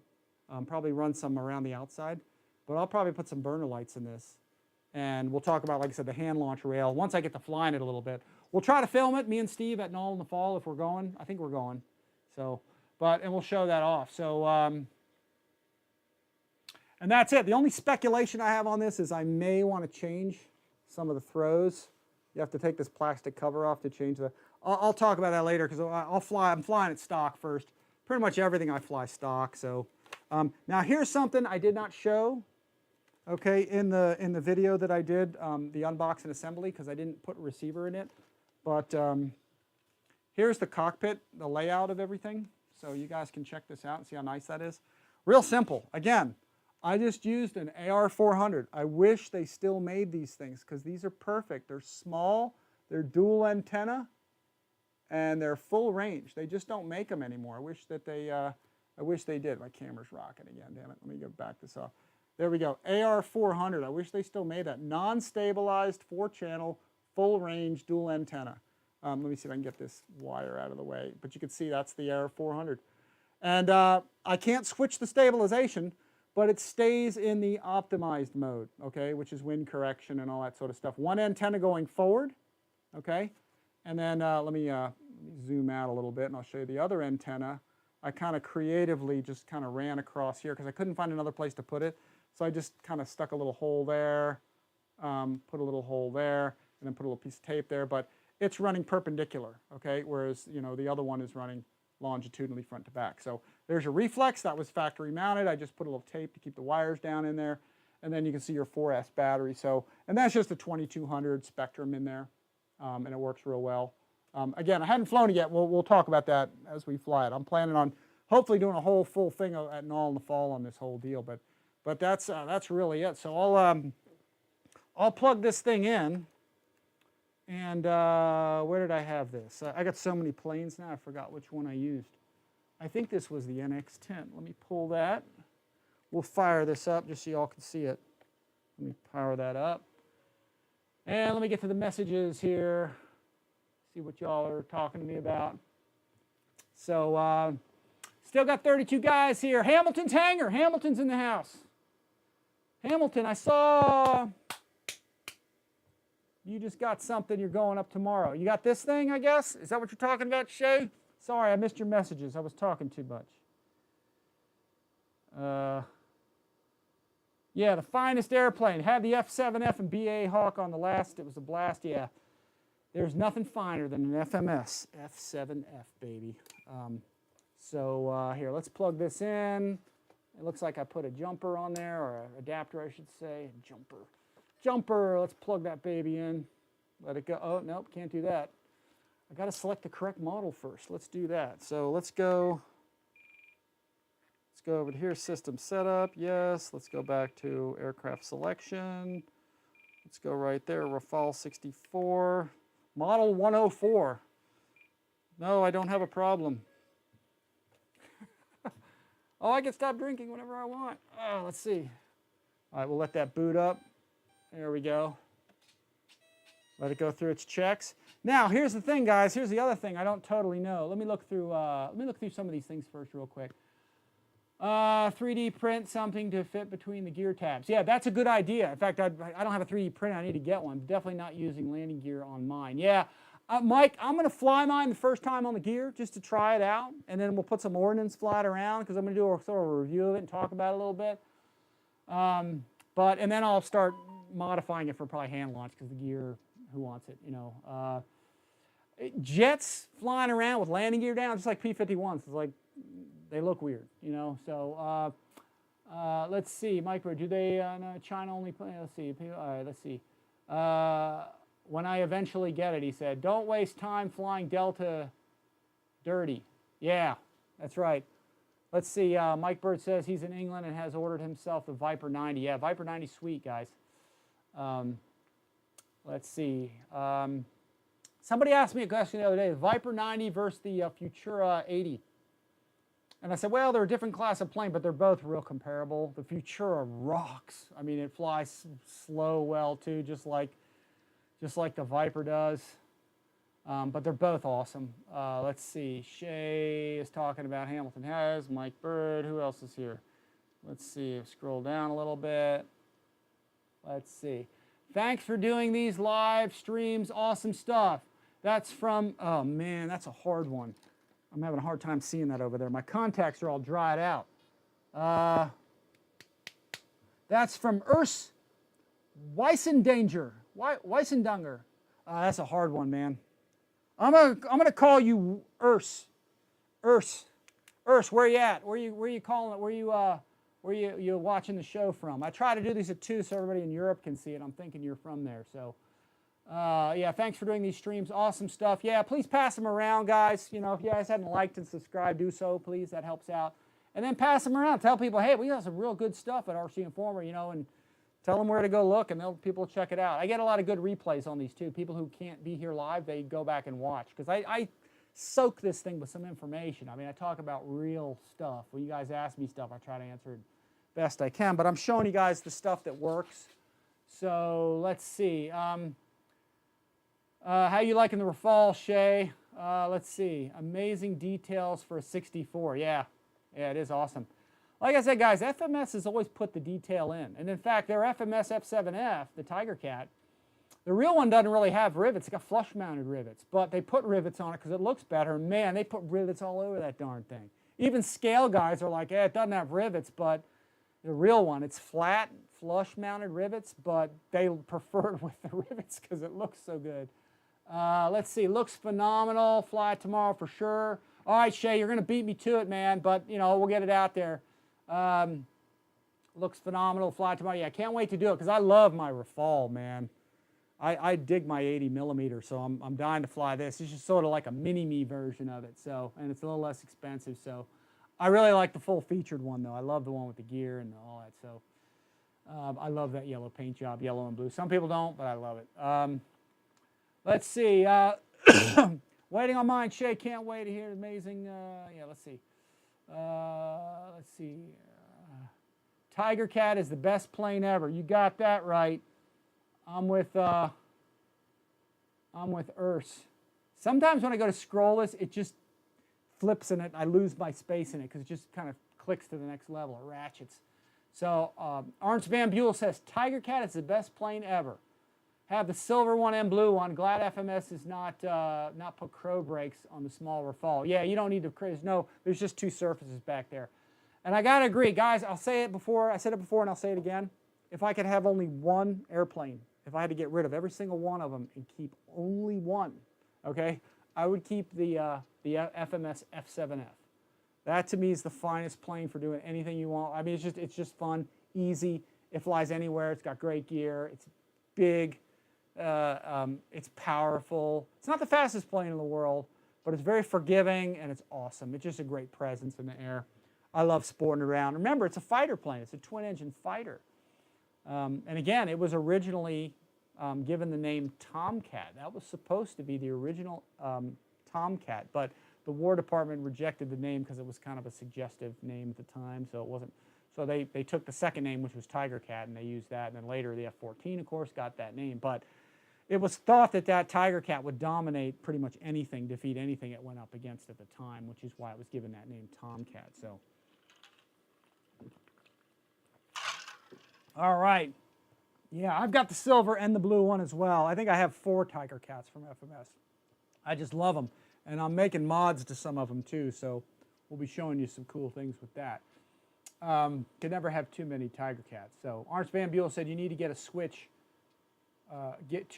Probably run some around the outside. But I'll probably put some burner lights in this. And we'll talk about, like I said, the hand launch rail once I get to flying it a little bit. We'll try to film it, me and Steve, at Knoll in the fall if we're going. I think we're going. So, and we'll show that off. So, and that's it. The only speculation I have on this is I may want to change some of the throws. You have to take this plastic cover off to change the. I'll talk about that later, because I'm flying it stock first. Pretty much everything I fly stock. So now here's something I did not show. Okay, in the video that I did, the unboxing assembly, because I didn't put a receiver in it, but here's the cockpit, the layout of everything, so you guys can check this out and see how nice that is. Real simple. Again, I just used an AR400. I wish they still made these things because these are perfect. They're small, they're dual antenna, and they're full range. They just don't make them anymore. I wish they did. My camera's rocking again, damn it. Let me go back this off. There we go, AR400. I wish they still made that. Non-stabilized, 4-channel, full range, dual antenna. Let me see if I can get this wire out of the way. But you can see that's the AR400. And I can't switch the stabilization, but it stays in the optimized mode, okay, which is wind correction and all that sort of stuff. One antenna going forward, okay, and then let me zoom out a little bit and I'll show you the other antenna. I kind of creatively just kind of ran across here because I couldn't find another place to put it. So I just kind of stuck a little hole there, put a little hole there, and then put a little piece of tape there. But it's running perpendicular, okay, whereas, you know, the other one is running longitudinally front to back. So there's your reflex. That was factory mounted. I just put a little tape to keep the wires down in there. And then you can see your 4S battery. So, and that's just a 2200 Spectrum in there, and it works real well. Again, I hadn't flown it yet. We'll talk about that as we fly it. I'm planning on hopefully doing a whole full thing at Null in the fall on this whole deal. But that's really it. So I'll plug this thing in. And where did I have this? I got so many planes now, I forgot which one I used. I think this was the NX10. Let me pull that. We'll fire this up just so y'all can see it. Let me power that up. And let me get to the messages here. See what y'all are talking to me about. So, still got 32 guys here. Hamilton's hangar. Hamilton's in the house. Hamilton, I saw you just got something, you're going up tomorrow. You got this thing, I guess? Is that what you're talking about, Shay? Sorry, I missed your messages. I was talking too much. Yeah, the finest airplane. Had the F7F and BA Hawk on the last. It was a blast, yeah. There's nothing finer than an FMS F7F, baby. Here, let's plug this in. It looks like I put a jumper on there, or an adapter, I should say. Jumper, let's plug that baby in. Let it go. Oh, nope, can't do that. I got to select the correct model first. Let's do that. So let's go over to here, system setup, yes. Let's go back to aircraft selection. Let's go right there, RAFALE 64, model 104. No, I don't have a problem. Oh, I can stop drinking whenever I want. Oh, let's see. All right, we'll let that boot up. There we go. Let it go through its checks. Now, here's the thing, guys. Here's the other thing I don't totally know. Let me look through some of these things first real quick. 3D print something to fit between the gear tabs. Yeah, that's a good idea. In fact, I don't have a 3D print. I need to get one. Definitely not using landing gear on mine. Yeah, Mike, I'm going to fly mine the first time on the gear just to try it out. And then we'll put some ordnance flat around because I'm going to do a sort of a review of it and talk about it a little bit. And then I'll start modifying it for probably hand launch because the gear, who wants it, you know. Jets flying around with landing gear down, just like P-51s. It's like, they look weird, you know. So let's see, Micro, do they, no, China only play, let's see, all right, let's see. When I eventually get it, he said, don't waste time flying Delta dirty. Yeah, that's right. Let's see, Mike Bird says he's in England and has ordered himself the Viper 90. Yeah, Viper 90 sweet, guys. Let's see. Somebody asked me a question the other day, the Viper 90 versus the Futura 80. And I said, well, they're a different class of plane, but they're both real comparable. The Futura rocks. I mean, it flies slow well, too, just like the Viper does. But they're both awesome. Let's see. Shay is talking about Hamilton has. Mike Bird. Who else is here? Let's see. Scroll down a little bit. Let's see. Thanks for doing these live streams. Awesome stuff. That's from, oh, man, that's a hard one. I'm having a hard time seeing that over there. My contacts are all dried out. That's from Urs Weissendanger. Weissendanger. That's a hard one, man. I'm gonna call you Urs. Urs, where you at? Where you calling it? where you're watching the show from. I try to do these at 2 so everybody in Europe can see it. I'm thinking you're from there. So, yeah, thanks for doing these streams. Awesome stuff. Yeah, please pass them around, guys. You know, if you guys haven't liked and subscribed, do so, please. That helps out. And then pass them around. Tell people, hey, we got some real good stuff at RC Informer, you know, and tell them where to go look, and people will check it out. I get a lot of good replays on these, too. People who can't be here live, they go back and watch. Because I soak this thing with some information. I mean, I talk about real stuff. When you guys ask me stuff, I try to answer it best I can. But I'm showing you guys the stuff that works. So let's see. How you liking the RAFALE, Shay? Let's see. Amazing details for a 64. Yeah, it is awesome. Like I said, guys, FMS has always put the detail in. And in fact, their FMS F7F, the Tiger Cat, the real one doesn't really have rivets. It's got flush-mounted rivets. But they put rivets on it because it looks better. Man, they put rivets all over that darn thing. Even scale guys are like, it doesn't have rivets, but the real one, it's flat, flush-mounted rivets, but they prefer it with the rivets because it looks so good. Let's see, looks phenomenal. Fly tomorrow for sure. All right, Shay, you're going to beat me to it, man, but, you know, we'll get it out there. Looks phenomenal. Fly tomorrow. Yeah, I can't wait to do it because I love my RAFALE, man. I dig my 80mm, so I'm dying to fly this. It's just sort of like a mini-me version of it, so, and it's a little less expensive, so. I really like the full-featured one, though. I love the one with the gear and all that, so. I love that yellow paint job, yellow and blue. Some people don't, but I love it. Let's see. Waiting on mine, Shay. Can't wait to hear amazing. Yeah, let's see. Let's see. Tiger Cat is the best plane ever. You got that right. I'm with Urs. Sometimes when I go to scroll this, it just flips in it. I lose my space in it because it just kind of clicks to the next level. It ratchets. So Ernst Van Buell says Tiger Cat is the best plane ever. Have the silver one and blue one. Glad FMS is not put crow brakes on the small RAFALE. Yeah, you don't need to. There's just 2 surfaces back there. And I gotta agree, guys. I'll say it before. I said it before, and I'll say it again. If I could have only one airplane, if I had to get rid of every single one of them and keep only one, okay, I would keep the FMS F7F. That to me is the finest plane for doing anything you want. I mean, it's just fun, easy. It flies anywhere. It's got great gear. It's big. It's powerful. It's not the fastest plane in the world, but it's very forgiving and it's awesome. It's just a great presence in the air. I love sporting around. Remember, it's a fighter plane. It's a twin-engine fighter. And again, it was originally given the name Tomcat. That was supposed to be the original Tomcat, but the War Department rejected the name because it was kind of a suggestive name at the time, so it wasn't. So they took the second name, which was Tiger Cat, and they used that. And then later, the F-14, of course, got that name. But it was thought that Tiger Cat would dominate pretty much anything, defeat anything it went up against at the time, which is why it was given that name Tomcat. So, all right. Yeah, I've got the silver and the blue one as well. I think I have 4 Tiger Cats from FMS. I just love them. And I'm making mods to some of them, too. So we'll be showing you some cool things with that. Could never have too many Tiger Cats. So Ernst Van Buell said you need to get a switch,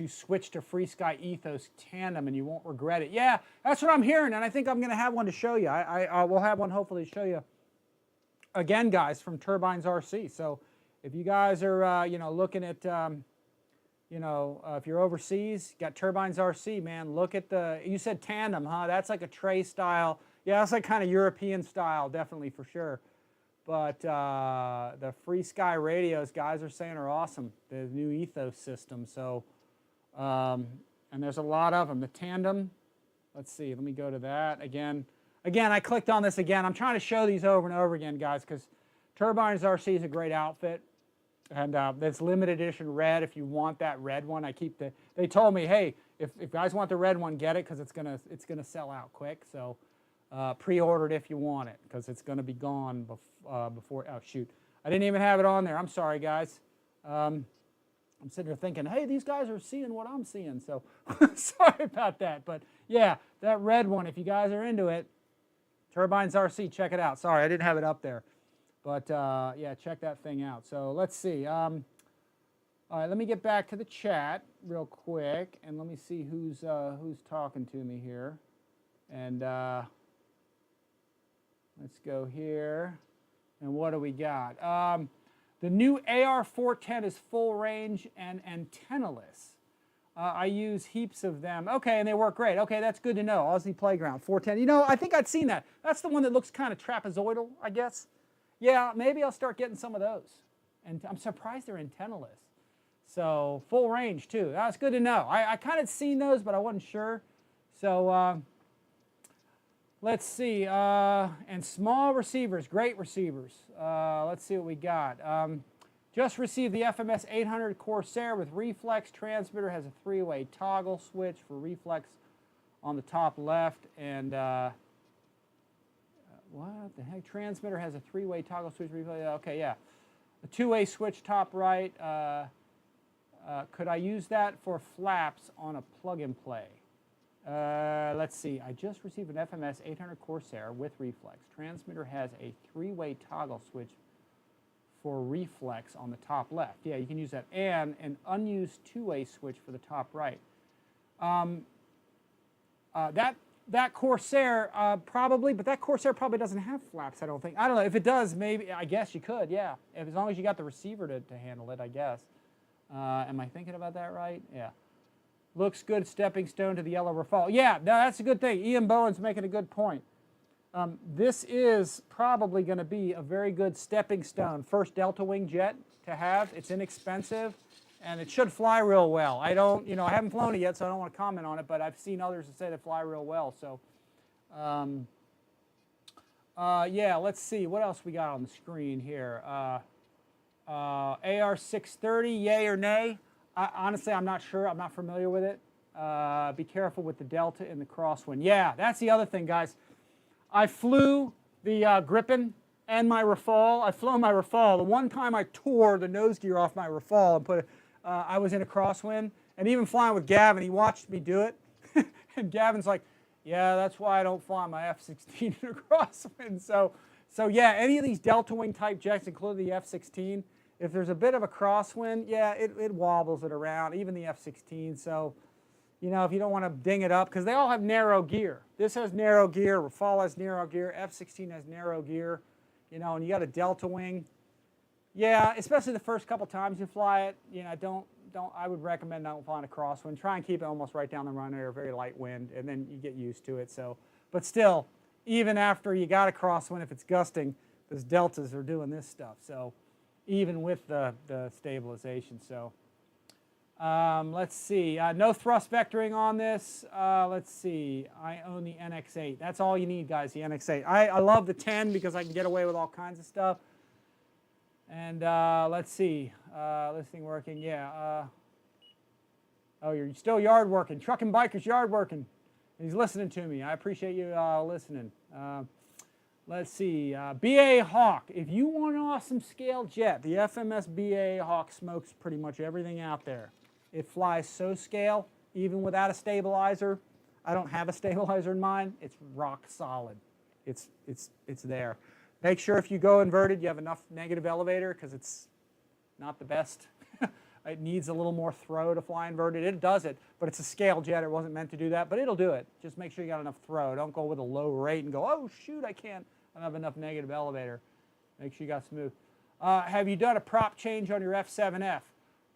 switch to Free Sky Ethos Tandem, and you won't regret it. Yeah, that's what I'm hearing, and I think I'm going to have one to show you. I will have one hopefully to show you. Again, guys, from TurbinesRC. So if you guys are, looking at, if you're overseas, got TurbinesRC, man. Look at you said tandem, huh? That's like a tray style. Yeah, that's like kind of European style, definitely for sure. But the Free Sky radios, guys are saying are awesome. The new Ethos system. So, and there's a lot of them. The tandem. Let's see. Let me go to that again. Again, I clicked on this again. I'm trying to show these over and over again, guys, because TurbinesRC is a great outfit. And that's limited edition red. If you want that red one, I keep the. They told me, hey, if guys want the red one, get it because it's gonna sell out quick. So pre-order it if you want it because it's gonna be gone before. Oh shoot, I didn't even have it on there. I'm sorry, guys. I'm sitting here thinking, hey, these guys are seeing what I'm seeing. So sorry about that. But yeah, that red one. If you guys are into it, TurbinesRC, check it out. Sorry, I didn't have it up there. But yeah, check that thing out. So let's see. All right, let me get back to the chat real quick, and let me see who's talking to me here. And let's go here. And what do we got? The new AR410 is full range and antennaless. I use heaps of them. Okay, and they work great. Okay, that's good to know. Aussie Playground 410. You know, I think I'd seen that. That's the one that looks kind of trapezoidal, I guess. Yeah, maybe I'll start getting some of those. And I'm surprised they're antennaless. So full range too. That's good to know. I kind of seen those, but I wasn't sure. So let's see. And small receivers, great receivers. Let's see what we got. Just received the FMS 800 Corsair with Reflex. Transmitter has a 3-way toggle switch for Reflex on the top left. And what the heck? Transmitter has a 3-way toggle switch. Okay, yeah. A 2-way switch top right. Could I use that for flaps on a plug-and-play? Let's see. I just received an FMS 800 Corsair with Reflex. Transmitter has a 3-way toggle switch for Reflex on the top left. Yeah, you can use that. And an unused 2-way switch for the top right. That Corsair probably, but that Corsair probably doesn't have flaps, I don't think. I don't know. If it does, maybe, I guess you could, yeah. As long as you got the receiver to handle it, I guess. Am I thinking about that right? Yeah. Looks good, stepping stone to the yellow Rafale. Yeah, no, that's a good thing. Ian Bowen's making a good point. This is probably going to be a very good stepping stone. First Delta Wing jet to have. It's inexpensive, and it should fly real well. I don't, I haven't flown it yet, so I don't want to comment on it, but I've seen others that say they fly real well. So, yeah, let's see. What else we got on the screen here? AR630, yay or nay? Honestly, I'm not sure. I'm not familiar with it. Be careful with the Delta in the crosswind. Yeah, that's the other thing, guys. I flew the GRIPEN and my Rafale. I flew my Rafale. The one time I tore the nose gear off my Rafale and put it, I was in a crosswind. And even flying with Gavin, he watched me do it. And Gavin's like, yeah, that's why I don't fly my F-16 in a crosswind. So yeah, any of these Delta Wing type jets, including the F-16, if there's a bit of a crosswind, yeah, it wobbles it around, even the F-16. So, if you don't want to ding it up, because they all have narrow gear. This has narrow gear, Rafale has narrow gear, F-16 has narrow gear, and you got a Delta Wing. Yeah, especially the first couple times you fly it, I would recommend not flying a crosswind. Try and keep it almost right down the runway or very light wind, and then you get used to it. So, but still, even after you got a crosswind, if it's gusting, those Deltas are doing this stuff. So, even with the stabilization. So, let's see. No thrust vectoring on this. Let's see. I own the NX8. That's all you need, guys, the NX8. I love the 10 because I can get away with all kinds of stuff. And let's see. This thing working. Yeah. Oh, you're still yard working. Truck and Bikers yard working. He's listening to me. I appreciate you listening. Let's see. BA Hawk. If you want an awesome scale jet, the FMS BA Hawk smokes pretty much everything out there. It flies so scale, even without a stabilizer. I don't have a stabilizer in mine. It's rock solid. It's there. Make sure if you go inverted, you have enough negative elevator, because it's not the best. It needs a little more throw to fly inverted. It does it, but it's a scale jet. It wasn't meant to do that, but it'll do it. Just make sure you got enough throw. Don't go with a low rate and go, oh, shoot, I don't have enough negative elevator. Make sure you got smooth. Have you done a prop change on your F7F?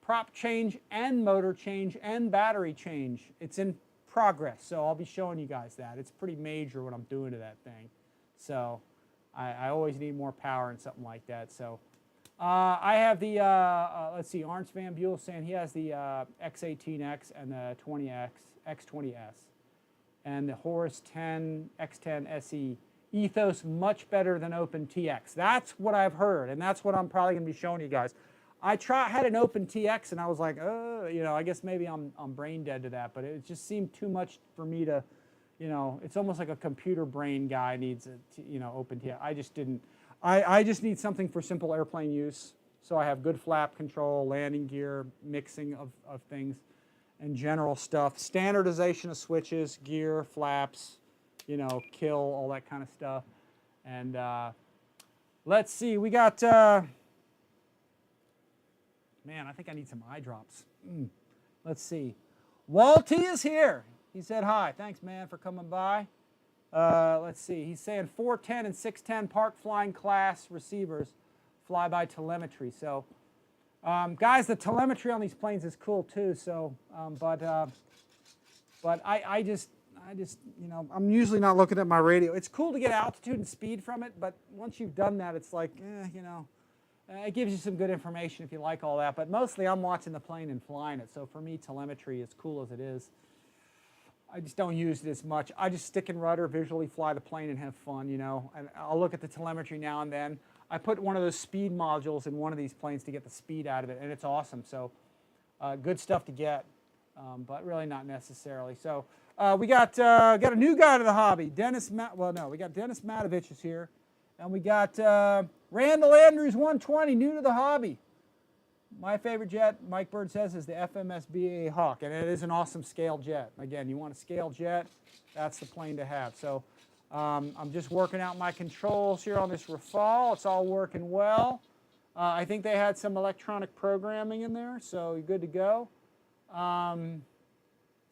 Prop change and motor change and battery change. It's in progress, so I'll be showing you guys that. It's pretty major what I'm doing to that thing. So I always need more power and something like that. So I have the, let's see, Arndt Van Buell saying he has the X18X and the X20S. And the Horus 10, X10 SE. Ethos much better than OpenTX. That's what I've heard, and that's what I'm probably going to be showing you guys. I had an OpenTX, and I was like, I guess maybe I'm brain dead to that, but it just seemed too much for me to, it's almost like a computer brain guy needs a, OpenTX. I just didn't. I just need something for simple airplane use, so I have good flap control, landing gear, mixing of things, and general stuff. Standardization of switches, gear, flaps, kill, all that kind of stuff. And let's see, we got, man, I think I need some eye drops. Let's see. Walty is here. He said hi. Thanks, man, for coming by. Let's see, he's saying 410 and 610 park flying class receivers fly by telemetry. So, guys, the telemetry on these planes is cool too. So, but I just, you know, I'm usually not looking at my radio. It's cool to get altitude and speed from it, but once you've done that, it's like, you know, it gives you some good information if you like all that. But mostly, I'm watching the plane and flying it. So for me, telemetry, as cool as it is, I just don't use it as much. I just stick and rudder, visually fly the plane and have fun, you know. And I'll look at the telemetry now and then. I put one of those speed modules in one of these planes to get the speed out of it, and it's awesome. So good stuff to get, but really not necessarily. So we got a new guy to the hobby. We got Dennis Matovich is here. And we got Randall Andrews 120, new to the hobby. My favorite jet, Mike Bird says, is the FMS BA Hawk, and it is an awesome scale jet. Again, you want a scale jet, that's the plane to have. So I'm just working out my controls here on this Rafale. It's all working well. I think they had some electronic programming in there, so you're good to go.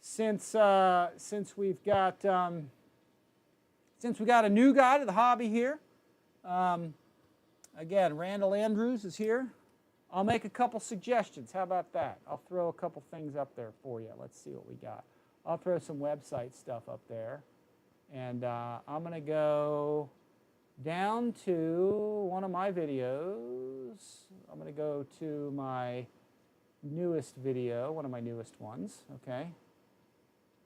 Since we got a new guy to the hobby here, again, Randall Andrews is here. I'll make a couple suggestions. How about that? I'll throw a couple things up there for you. Let's see what we got. I'll throw some website stuff up there. And I'm going to go down to one of my videos. I'm going to go to my newest video, one of my newest ones. Okay.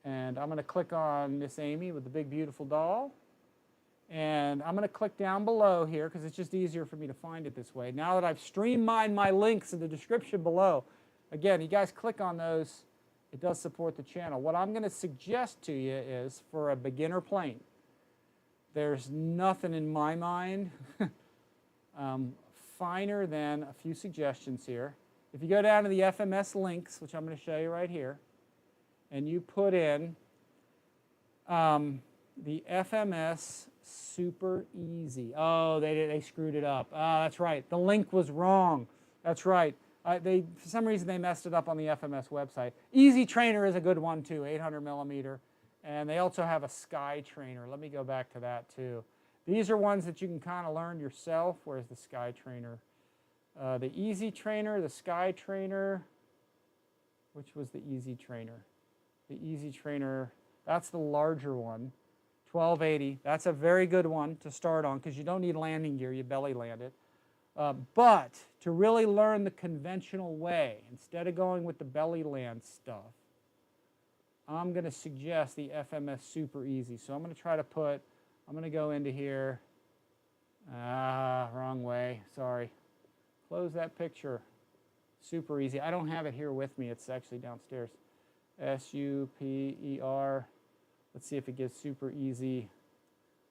And I'm going to click on Miss Amy with the big, beautiful doll. And I'm going to click down below here because it's just easier for me to find it this way. Now that I've streamlined my links in the description below, again, you guys click on those. It does support the channel. What I'm going to suggest to you is for a beginner plane, there's nothing in my mind finer than a few suggestions here. If you go down to the FMS links, which I'm going to show you right here, and you put in the FMS Super Easy. Oh, they screwed it up. Oh, that's right. The link was wrong. That's right. For some reason, they messed it up on the FMS website. Easy Trainer is a good one, too, 800 millimeter. And they also have a Sky Trainer. Let me go back to that, too. These are ones that you can kind of learn yourself. Where's the Sky Trainer? The Easy Trainer, the Sky Trainer. Which was the Easy Trainer? The Easy Trainer, that's the larger one. 1280, that's a very good one to start on because you don't need landing gear, you belly land it. But to really learn the conventional way, instead of going with the belly land stuff, I'm going to suggest the FMS Super Easy. So I'm going to try to I'm going to go into here. Wrong way, sorry. Close that picture. Super Easy. I don't have it here with me, it's actually downstairs. SUPER. Let's see if it gives Super Easy.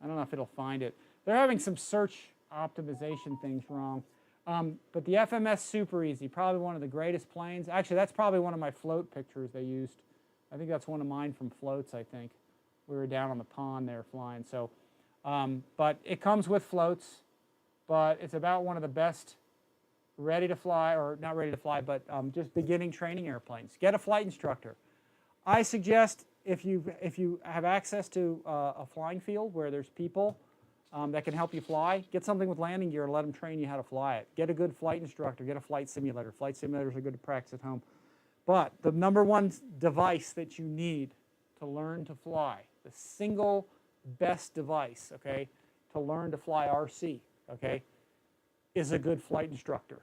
I don't know if it'll find it. They're having some search optimization things wrong. But the FMS Super Easy, probably one of the greatest planes. Actually, that's probably one of my float pictures they used. I think that's one of mine from floats, I think. We were down on the pond there flying. So, but it comes with floats. But it's about one of the best ready to fly, or not ready to fly, but just beginning training airplanes. Get a flight instructor. I suggest if you have access to a flying field where there's people that can help you fly, get something with landing gear and let them train you how to fly it. Get a good flight instructor. Get a flight simulator. Flight simulators are good to practice at home. But the #1 device that you need to learn to fly, the single best device, okay, to learn to fly RC, okay, is a good flight instructor.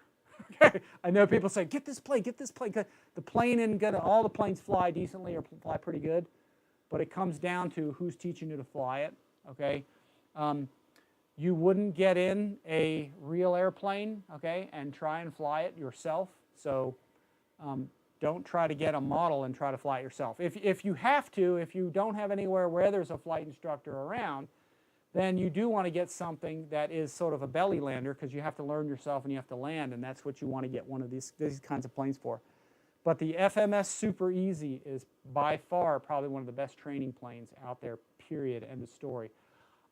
Okay, I know people say, get this plane, get this plane. The plane isn't gonna, all the planes fly decently or fly pretty good, but it comes down to who's teaching you to fly it, okay? You wouldn't get in a real airplane, okay, and try and fly it yourself, so don't try to get a model and try to fly it yourself. If you have to, if you don't have anywhere where there's a flight instructor around, then you do want to get something that is sort of a belly lander because you have to learn yourself and you have to land, and that's what you want to get one of these kinds of planes for. But the FMS Super Easy is by far probably one of the best training planes out there, period, end of story.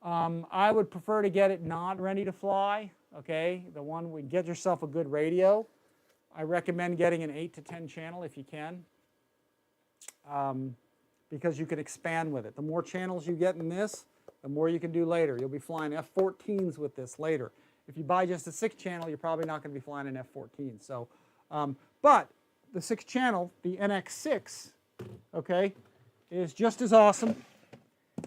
I would prefer to get it not ready to fly, okay? The one where you get yourself a good radio. I recommend getting an 8 to 10 channel if you can, because you can expand with it. The more channels you get in this, the more you can do later. You'll be flying F-14s with this later. If you buy just a 6-channel, you're probably not going to be flying an F-14. So, but the 6-channel, the NX6, okay, is just as awesome.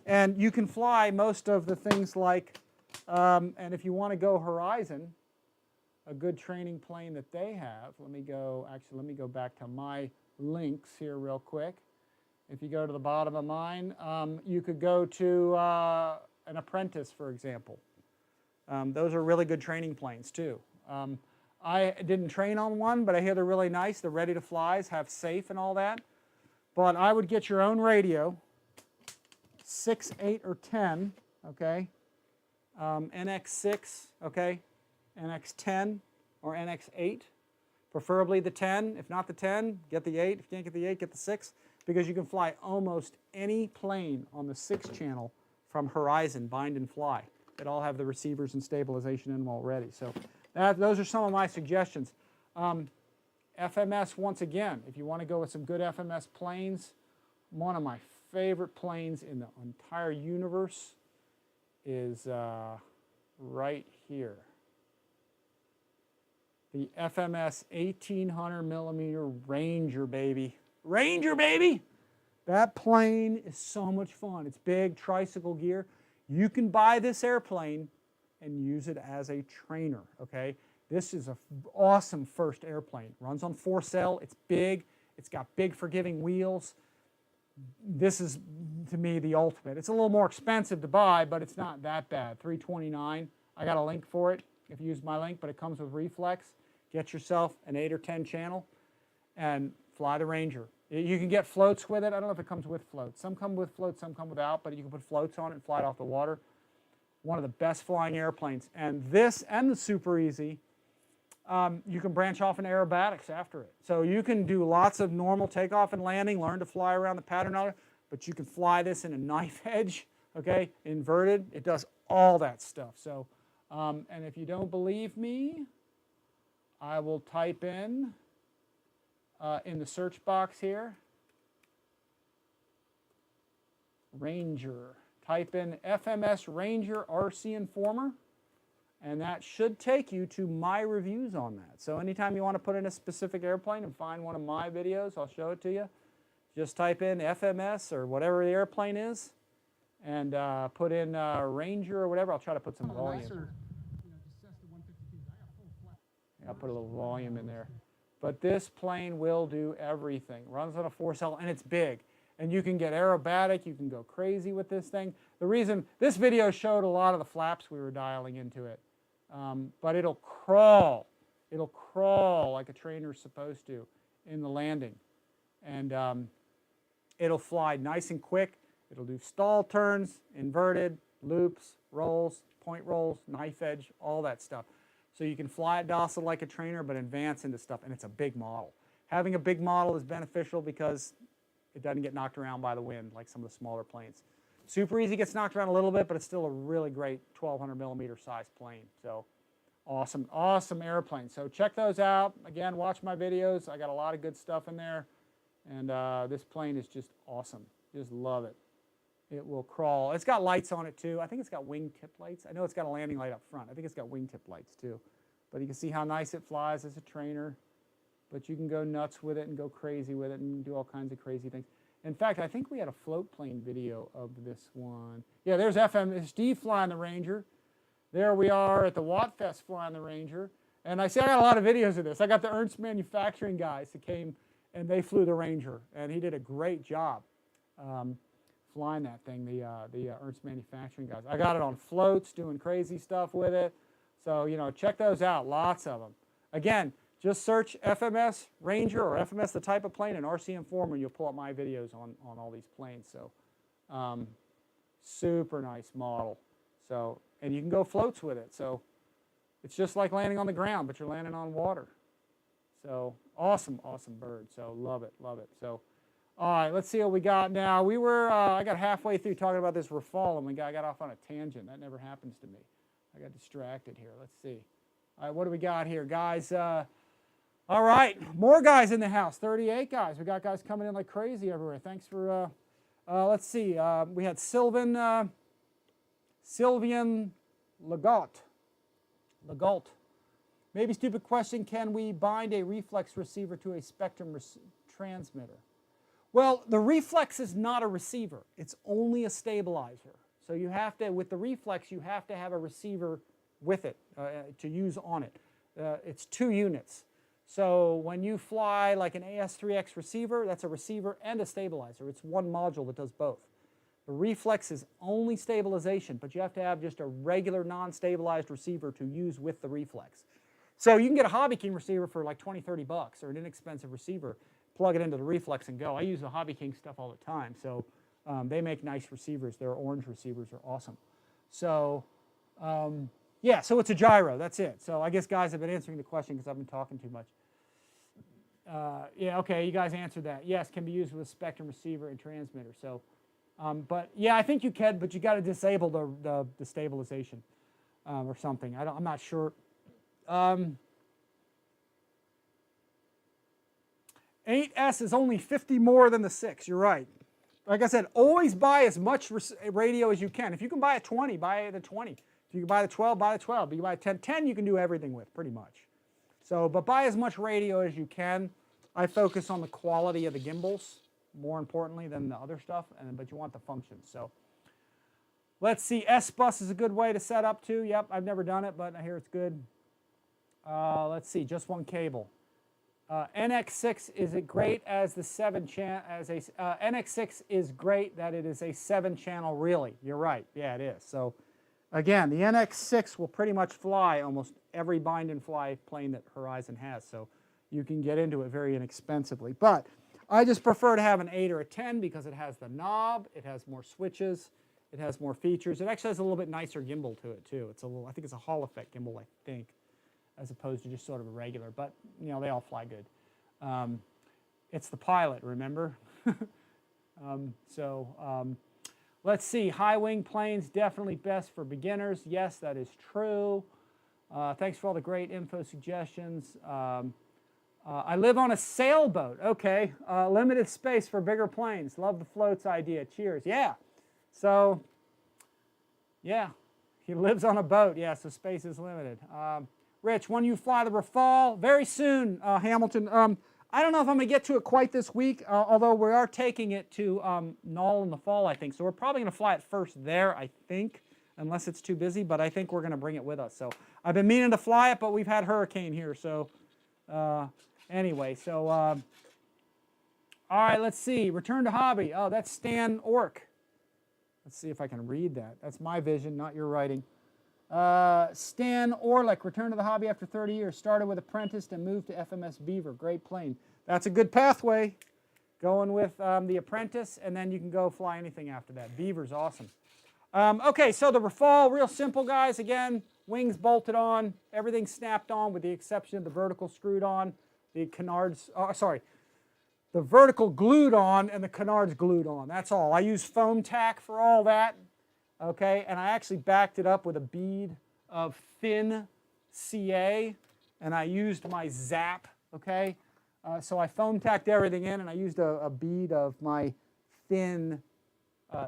And you can fly most of the things like, and if you want to go Horizon, a good training plane that they have, let me go back to my links here real quick. If you go to the bottom of mine, you could go to an Apprentice, for example. Those are really good training planes too. I didn't train on one, but I hear they're really nice. They're ready to flies, have safe and all that. But I would get your own radio, 6, 8, or 10, okay? NX6, okay? NX10 or NX8, preferably the 10. If not the 10, get the 8. If you can't get the 8, get the 6, because you can fly almost any plane on the 6-channel from Horizon, bind and fly. They all have the receivers and stabilization in them already. So those are some of my suggestions. FMS, once again, if you want to go with some good FMS planes, one of my favorite planes in the entire universe is right here. The FMS 1800mm Ranger, baby. Ranger, baby! That plane is so much fun. It's big, tricycle gear. You can buy this airplane and use it as a trainer, okay? This is an awesome first airplane. Runs on 4-cell. It's big. It's got big forgiving wheels. This is, to me, the ultimate. It's a little more expensive to buy, but it's not that bad. $329. I got a link for it if you use my link, but it comes with Reflex. Get yourself an 8 or 10 channel and fly the Ranger. You can get floats with it. I don't know if it comes with floats. Some come with floats, some come without, but you can put floats on it and fly it off the water. One of the best flying airplanes. And this and the Super Easy, you can branch off in aerobatics after it. So you can do lots of normal takeoff and landing, learn to fly around the pattern, but you can fly this in a knife edge, okay, inverted. It does all that stuff. So, and if you don't believe me, I will type in the search box here, Ranger. Type in FMS Ranger RCINFORMER, and that should take you to my reviews on that. So anytime you want to put in a specific airplane and find one of my videos, I'll show it to you. Just type in FMS or whatever the airplane is, and put in Ranger or whatever. I'll try to put some volume. I'll put a little volume in there. But this plane will do everything. Runs on a 4-cell, and it's big. And you can get aerobatic. You can go crazy with this thing. The reason this video showed a lot of the flaps we were dialing into it. But it'll crawl. It'll crawl like a trainer's supposed to in the landing. And it'll fly nice and quick. It'll do stall turns, inverted, loops, rolls, point rolls, knife edge, all that stuff. So you can fly it docile like a trainer, but advance into stuff, and it's a big model. Having a big model is beneficial because it doesn't get knocked around by the wind like some of the smaller planes. Super Easy gets knocked around a little bit, but it's still a really great 1200mm size plane. So awesome, awesome airplane. So check those out. Again, watch my videos. I got a lot of good stuff in there, and this plane is just awesome. Just love it. It will crawl. It's got lights on it too. I think it's got wingtip lights. I know it's got a landing light up front. I think it's got wingtip lights too. But you can see how nice it flies as a trainer. But you can go nuts with it and go crazy with it and do all kinds of crazy things. In fact, I think we had a float plane video of this one. Yeah, there's FMS flying the Ranger. There we are at the Wattfest flying the Ranger. And I see I got a lot of videos of this. I got the Ernst Manufacturing guys that came and they flew the Ranger. And he did a great job. Flying that thing, the Ernst Manufacturing guys. I got it on floats, doing crazy stuff with it. So, you know, check those out, lots of them. Again, just search FMS Ranger or FMS the type of plane and RCINFORMER, and you'll pull up my videos on all these planes. So, super nice model. So, and you can go floats with it. So, it's just like landing on the ground, but you're landing on water. So, awesome, awesome bird. So, love it, love it. So, all right, let's see what we got now. We were, I got halfway through talking about this RAFALE, and I got off on a tangent. That never happens to me. I got distracted here. Let's see. All right, what do we got here, guys? All right, more guys in the house. 38 guys. We got guys coming in like crazy everywhere. Thanks for, let's see. We had Sylvan Sylvian Legault. Maybe stupid question, can we bind a reflex receiver to a Spektrum transmitter? Well, the reflex is not a receiver. It's only a stabilizer. So you have to, with the reflex, you have to have a receiver with it to use on it. It's 2 units. So when you fly like an AS3X receiver, that's a receiver and a stabilizer. It's one module that does both. The reflex is only stabilization, but you have to have just a regular non-stabilized receiver to use with the reflex. So you can get a Hobby King receiver for like 20, 30 bucks, or an inexpensive receiver, plug it into the reflex and go. I use the Hobby King stuff all the time, so they make nice receivers. Their orange receivers are awesome. So yeah, so it's a gyro, that's it. So I guess guys have been answering the question because I've been talking too much. Yeah, okay, you guys answered that. Yes, can be used with a Spektrum receiver and transmitter. So, but yeah, I think you can, but you got to disable the stabilization or something. I'm not sure. 8S is only 50 more than the 6. You're right. Like I said, always buy as much radio as you can. If you can buy a 20, buy the 20. If you can buy the 12, buy the 12. If you can buy a 10, 10 you can do everything with, pretty much. So, but buy as much radio as you can. I focus on the quality of the gimbals, more importantly than the other stuff, but you want the functions. So, let's see. S-Bus is a good way to set up too. Yep, I've never done it, but I hear it's good. Let's see, just one cable. NX6, is it great as the 7-channel, NX6 is great that it is a 7-channel, really. You're right, yeah, it is. So again, the NX6 will pretty much fly almost every bind and fly plane that Horizon has, so you can get into it very inexpensively. But I just prefer to have an 8 or a 10 because it has the knob, it has more switches, it has more features. It actually has a little bit nicer gimbal to it too. It's a little, I think it's a Hall effect gimbal, I think, as opposed to just sort of a regular, but you know, they all fly good. It's the Pilot, remember? Let's see, high wing planes definitely best for beginners. Yes, that is true. Thanks for all the great info suggestions. I live on a sailboat. Okay, limited space for bigger planes. Love the floats idea. Cheers. Yeah. So, yeah, he lives on a boat. Yeah, so space is limited. Rich, when you fly the Rafale? Very soon, Hamilton. I don't know if I'm going to get to it quite this week, although we are taking it to Knoll in the fall, I think. So we're probably going to fly it first there, I think, unless it's too busy. But I think we're going to bring it with us. So I've been meaning to fly it, but we've had hurricane here. So anyway, so all right, let's see. Return to hobby. Oh, that's Stan Ork. Let's see if I can read that. That's my vision, not your writing. Stan Orlick, return to the hobby after 30 years. Started with Apprentice and moved to FMS Beaver. Great plane. That's a good pathway. Going with the Apprentice, and then you can go fly anything after that. Beaver's awesome. Okay, so the Rafale, real simple, guys. Again, wings bolted on, everything snapped on with the exception of the vertical screwed on, the canards, the vertical glued on and the canards glued on. That's all. I use foam tack for all that. Okay, and I actually backed it up with a bead of thin CA, and I used my zap, okay? So I foam tacked everything in, and I used a bead of my thin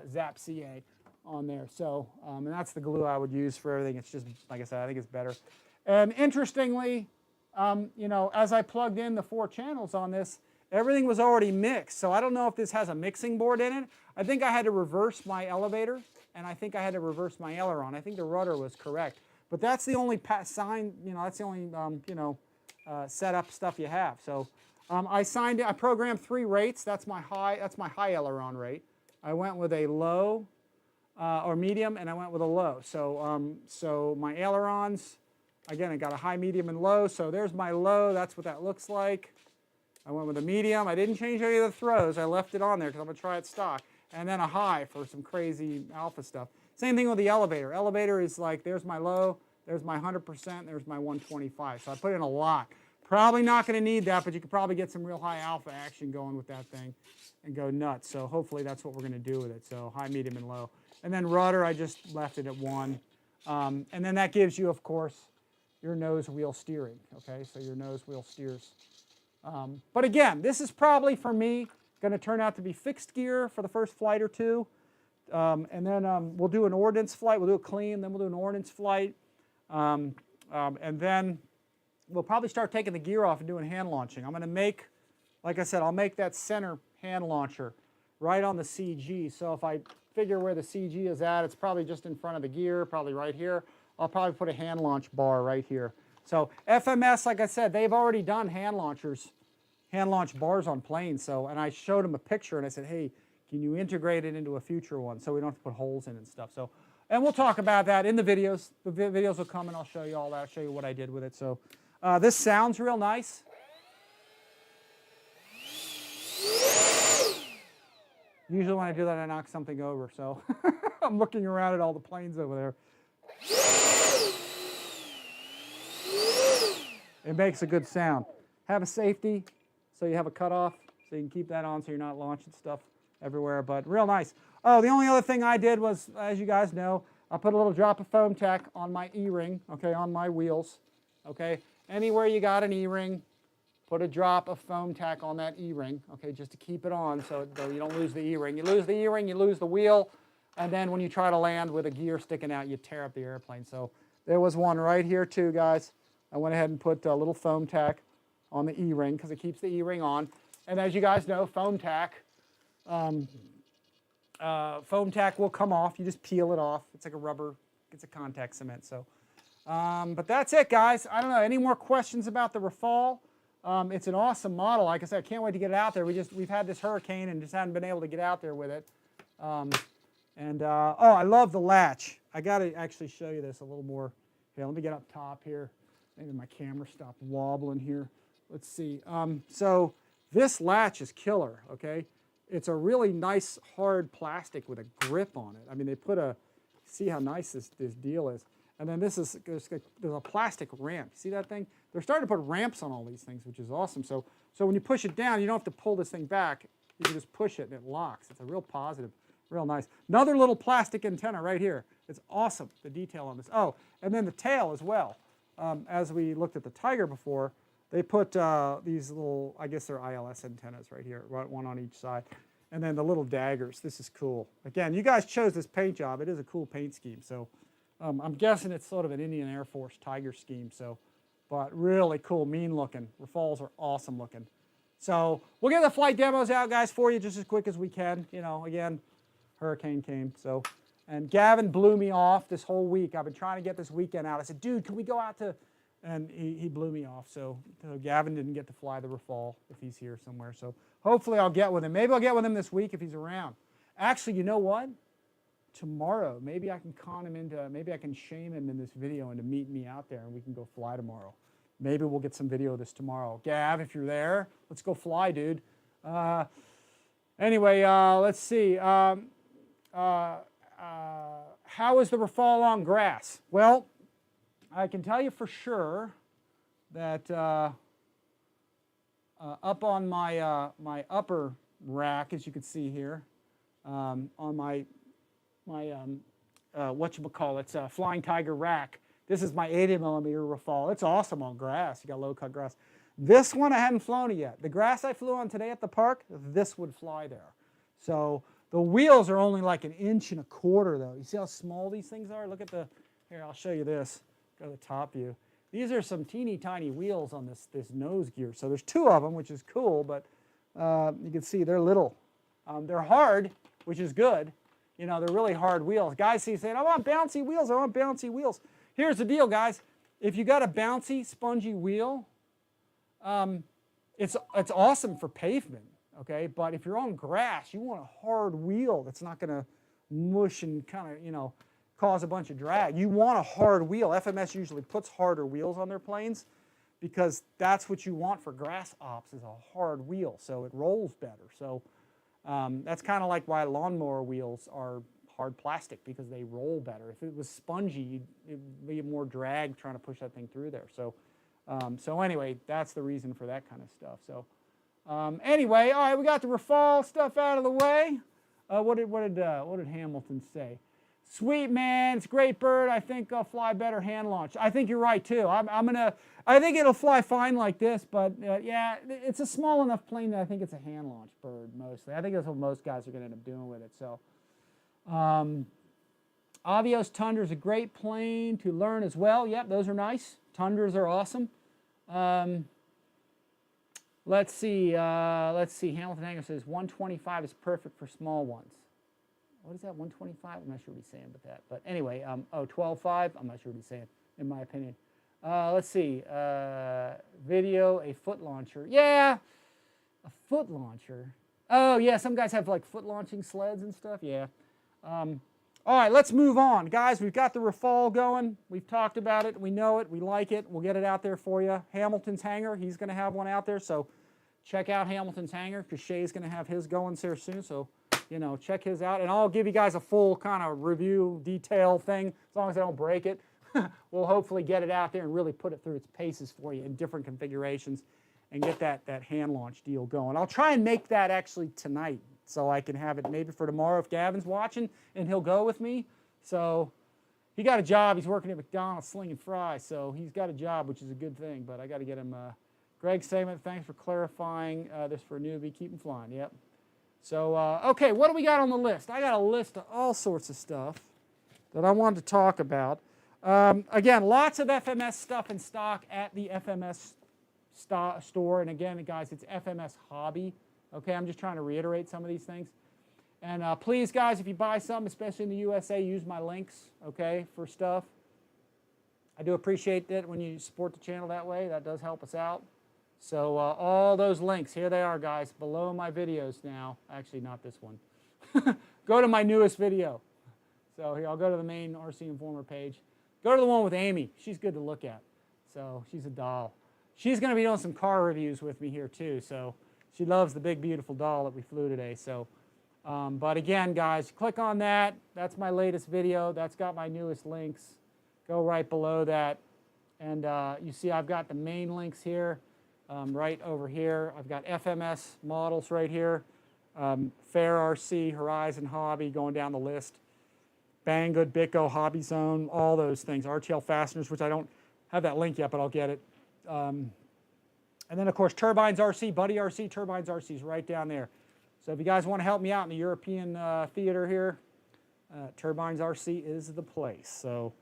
zap CA on there. So, and that's the glue I would use for everything. It's just, like I said, I think it's better. And interestingly, you know, as I plugged in the 4 channels on this, everything was already mixed. So I don't know if this has a mixing board in it. I think I had to reverse my elevator, and I think I had to reverse my aileron. I think the rudder was correct. But that's the only that's the only, setup stuff you have. So I programmed 3 rates. That's my high aileron rate. I went with a low or medium, and I went with a low. So, so my ailerons, again, I got a high, medium, and low. So there's my low. That's what that looks like. I went with a medium. I didn't change any of the throws. I left it on there because I'm going to try it stock. And then a high for some crazy alpha stuff. Same thing with the elevator. Elevator is like, there's my low, there's my 100%, there's my 125. So I put in a lot. Probably not going to need that, but you could probably get some real high alpha action going with that thing and go nuts. So hopefully that's what we're going to do with it. So high, medium, and low. And then rudder, I just left it at 1. And then that gives you, of course, your nose wheel steering. Okay, so your nose wheel steers. But again, this is probably, for me, going to turn out to be fixed gear for the first flight or two. And then we'll do an ordnance flight. We'll do a clean, then we'll do an ordnance flight. And then we'll probably start taking the gear off and doing hand launching. I'm going to make, like I said, I'll make that center hand launcher right on the CG. So if I figure where the CG is at, it's probably just in front of the gear, probably right here. I'll probably put a hand launch bar right here. So FMS, like I said, they've already done hand launch bars on planes. So, and I showed them a picture and I said, hey, can you integrate it into a future one so we don't have to put holes in and stuff. So, and we'll talk about that in the videos. The videos will come and I'll show you all that. I'll show you what I did with it. So this sounds real nice. Usually when I do that, I knock something over. So I'm looking around at all the planes over there. It makes a good sound. Have a safety, so you have a cutoff, so you can keep that on so you're not launching stuff everywhere, but real nice. Oh, the only other thing I did was, as you guys know, I put a little drop of foam tack on my E-ring, okay, on my wheels, okay. Anywhere you got an E-ring, put a drop of foam tack on that E-ring, okay, just to keep it on so you don't lose the E-ring. You lose the E-ring, you lose the wheel, and then when you try to land with a gear sticking out, you tear up the airplane. So there was one right here too, guys. I went ahead and put a little foam tack on the E-ring because it keeps the E-ring on. And as you guys know, foam tack will come off. You just peel it off. It's like a rubber, it's a contact cement. So, but that's it, guys. I don't know. Any more questions about the Rafale? It's an awesome model. Like I said, I can't wait to get it out there. We've had this hurricane and just haven't been able to get out there with it. Oh, I love the latch. I got to actually show you this a little more. Here, let me get up top here. Maybe my camera stopped wobbling here. Let's see. So this latch is killer, okay? It's a really nice hard plastic with a grip on it. I mean, they put a, see how nice this deal is. And then this is, there's a plastic ramp. See that thing? They're starting to put ramps on all these things, which is awesome. So when you push it down, you don't have to pull this thing back. You can just push it and it locks. It's a real positive, real nice. Another little plastic antenna right here. It's awesome, the detail on this. Oh, and then the tail as well. As we looked at the Tiger before, they put these little, I guess they're ILS antennas right here, one on each side. And then the little daggers. This is cool. Again, you guys chose this paint job. It is a cool paint scheme. So I'm guessing it's sort of an Indian Air Force Tiger scheme. So, but really cool, mean looking. Rafales are awesome looking. So we'll get the flight demos out, guys, for you just as quick as we can. You know, again, hurricane came. So, and Gavin blew me off this whole week. I've been trying to get this weekend out. I said, dude, can we go out to, and he blew me off. So Gavin didn't get to fly the Rafale if he's here somewhere. So hopefully I'll get with him. Maybe I'll get with him this week if he's around. Actually, you know what? Tomorrow, maybe I can con him into, maybe I can shame him in this video into meeting me out there and we can go fly tomorrow. Maybe we'll get some video of this tomorrow. Gav, if you're there, let's go fly, dude. Anyway, let's see. How is the Rafale on grass? Well, I can tell you for sure that up on my my upper rack, as you can see here, on my whatchamacallit's Flying Tiger rack, this is my 80mm Rafale. It's awesome on grass. You got low-cut grass. This one I hadn't flown it yet. The grass I flew on today at the park, this would fly there. So the wheels are only like 1.25 inches though. You see how small these things are? Look at the, here, I'll show you this. Go to the top view. These are some teeny tiny wheels on this nose gear. So there's 2 of them, which is cool, but you can see they're little. They're hard, which is good. You know, they're really hard wheels. Guys see saying, I want bouncy wheels, I want bouncy wheels. Here's the deal, guys. If you got a bouncy, spongy wheel, it's awesome for pavement. Okay, but if you're on grass, you want a hard wheel that's not going to mush and kind of, you know, cause a bunch of drag. You want a hard wheel. FMS usually puts harder wheels on their planes because that's what you want for grass ops is a hard wheel, so it rolls better. So that's kind of like why lawnmower wheels are hard plastic because they roll better. If it was spongy, it'd be more drag trying to push that thing through there. So, so anyway, that's the reason for that kind of stuff. So. Anyway, all right, we got the Rafale stuff out of the way. What did Hamilton say? Sweet, man, it's a great bird. I think I'll fly better hand launch. I think you're right too. I think it'll fly fine like this, but yeah, it's a small enough plane that I think it's a hand launch bird mostly. I think that's what most guys are going to end up doing with it. So, Avios Tundra is a great plane to learn as well. Yep, those are nice. Tundras are awesome. Let's see. Hamilton Hanger says 125 is perfect for small ones. What is that, 125? I'm not sure what he's saying about that. But anyway, 12.5, I'm not sure what he's saying, in my opinion. Let's see. Video, a foot launcher. Yeah, a foot launcher. Oh, yeah, some guys have like foot launching sleds and stuff. Yeah. All right, let's move on. Guys, we've got the RAFALE going. We've talked about it. We know it. We like it. We'll get it out there for you. Hamilton's hangar, he's going to have one out there. So check out Hamilton's hangar because Shay's going to have his going here soon. So, you know, check his out. And I'll give you guys a full kind of review, detail thing as long as I don't break it. We'll hopefully get it out there and really put it through its paces for you in different configurations and get that hand launch deal going. I'll try and make that actually tonight so I can have it maybe for tomorrow if Gavin's watching and he'll go with me. So he got a job. He's working at McDonald's slinging fries, so he's got a job, which is a good thing, but I got to get him. Greg Saman, thanks for clarifying this for a newbie. Keep him flying. Yep. So, okay, what do we got on the list? I got a list of all sorts of stuff that I wanted to talk about. Again, lots of FMS stuff in stock at the FMS store. And again, guys, it's FMS Hobby. Okay, I'm just trying to reiterate some of these things. And please, guys, if you buy something, especially in the USA, use my links, okay, for stuff. I do appreciate it when you support the channel that way. That does help us out. So all those links, here they are, guys, below my videos now. Actually, not this one. Go to my newest video. So here, I'll go to the main RCINFORMER page. Go to the one with Amy. She's good to look at. So she's a doll. She's going to be doing some car reviews with me here, too. So she loves the big, beautiful doll that we flew today. So, but again, guys, click on that. That's my latest video. That's got my newest links. Go right below that. And you see I've got the main links here, right over here. I've got FMS Models right here. Fair RC, Horizon Hobby, going down the list. Banggood, Bitco, Hobby Zone, all those things. RTL Fasteners, which I don't have that link yet, but I'll get it. And then, of course, TurbinesRC, Buddy RC, TurbinesRC is right down there. So if you guys want to help me out in the European theater here, TurbinesRC is the place. So,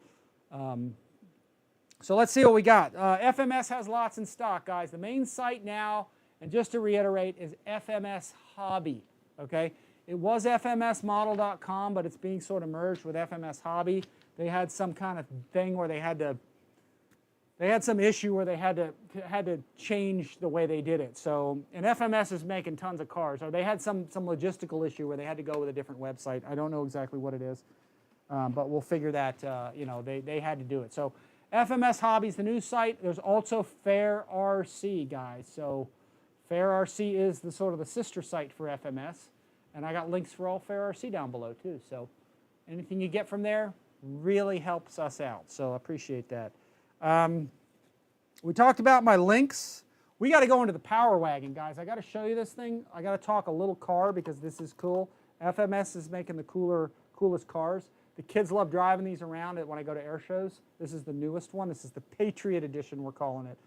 so let's see what we got. FMS has lots in stock, guys. The main site now, and just to reiterate, is FMS Hobby, okay? It was FMSmodel.com, but it's being sort of merged with FMS Hobby. They had some kind of thing where they had some issue where they had to change the way they did it. So, and FMS is making tons of cars. Or they had some logistical issue where they had to go with a different website. I don't know exactly what it is, but we'll figure that. You know, they had to do it. So, FMS Hobby is the new site. There's also Fair RC, guys. So, Fair RC is the sort of the sister site for FMS. And I got links for all Fair RC down below, too. So anything you get from there really helps us out. So I appreciate that. We talked about my links. We got to go into the Power Wagon, guys. I got to show you this thing. I got to talk a little car because this is cool. FMS is making the coolest cars. The kids love driving these around when I go to air shows. This is the newest one. This is the Patriot Edition, we're calling it.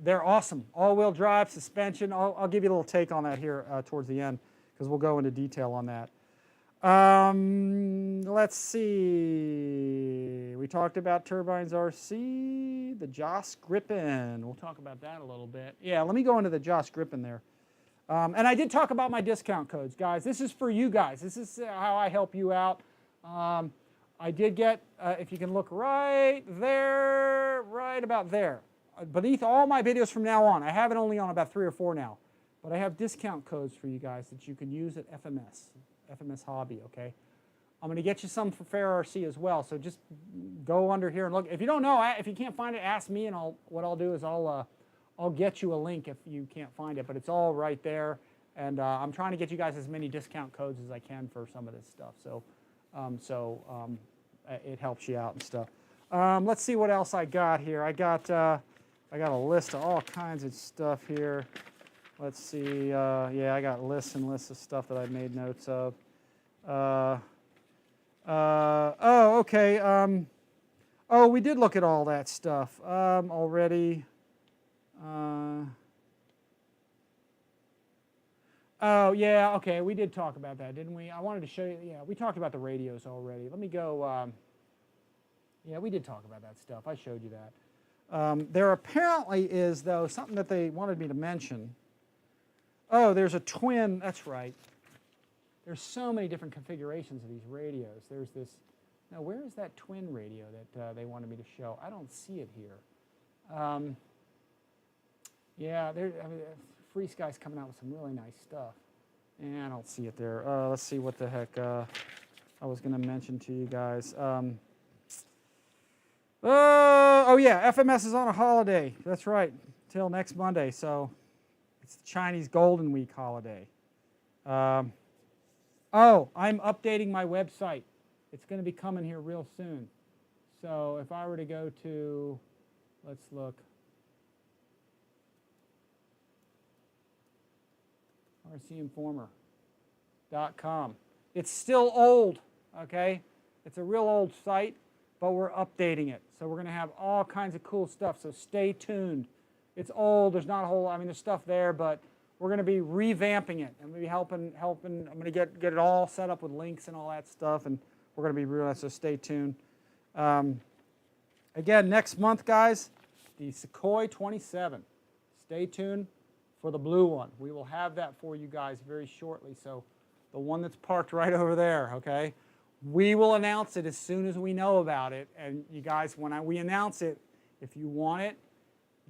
They're awesome. All-wheel drive, suspension. I'll give you a little take on that here towards the end because we'll go into detail on that. Let's see. We talked about TurbinesRC, the JAS-gripen. We'll talk about that a little bit. Yeah, let me go into the JAS-gripen there. And I did talk about my discount codes, guys. This is for you guys. This is how I help you out. I did get, if you can look right there, right about there. Beneath all my videos from now on, I have it only on about 3 or 4 now, but I have discount codes for you guys that you can use at FMS Hobby, okay? I'm going to get you some for Fair RC as well, so just go under here and look. If you don't know, if you can't find it, ask me, and what I'll do is I'll get you a link if you can't find it, but it's all right there, and I'm trying to get you guys as many discount codes as I can for some of this stuff, so it helps you out and stuff. Let's see what else I got here. I got a list of all kinds of stuff here. Let's see. Yeah, I got lists and lists of stuff that I made notes of. Oh, okay. Oh, we did look at all that stuff already. Oh, yeah, okay, we did talk about that, didn't we? I wanted to show you, yeah, we talked about the radios already. Let me go, yeah, we did talk about that stuff. I showed you that. There apparently is, though, something that they wanted me to mention. Oh, there's a twin, that's right. There's so many different configurations of these radios. There's this, now where is that twin radio that they wanted me to show? I don't see it here. Yeah, I mean, Free Sky's coming out with some really nice stuff. And I don't see it there. Let's see what the heck I was going to mention to you guys. Oh yeah, FMS is on a holiday. That's right, till next Monday. So it's the Chinese Golden Week holiday. Oh, I'm updating my website. It's going to be coming here real soon. So if I were to go to, let's look. RCINFORMER.com. It's still old, okay? It's a real old site, but we're updating it. So we're going to have all kinds of cool stuff, so stay tuned. It's old, there's not a whole lot, I mean, there's stuff there, but we're going to be revamping it. And we'll be helping, I'm going to get it all set up with links and all that stuff, and we're going to be real, so stay tuned. Again, next month, guys, the Sukhoi 27. Stay tuned for the blue one. We will have that for you guys very shortly. So the one that's parked right over there, okay? We will announce it as soon as we know about it. And you guys, when we announce it, if you want it,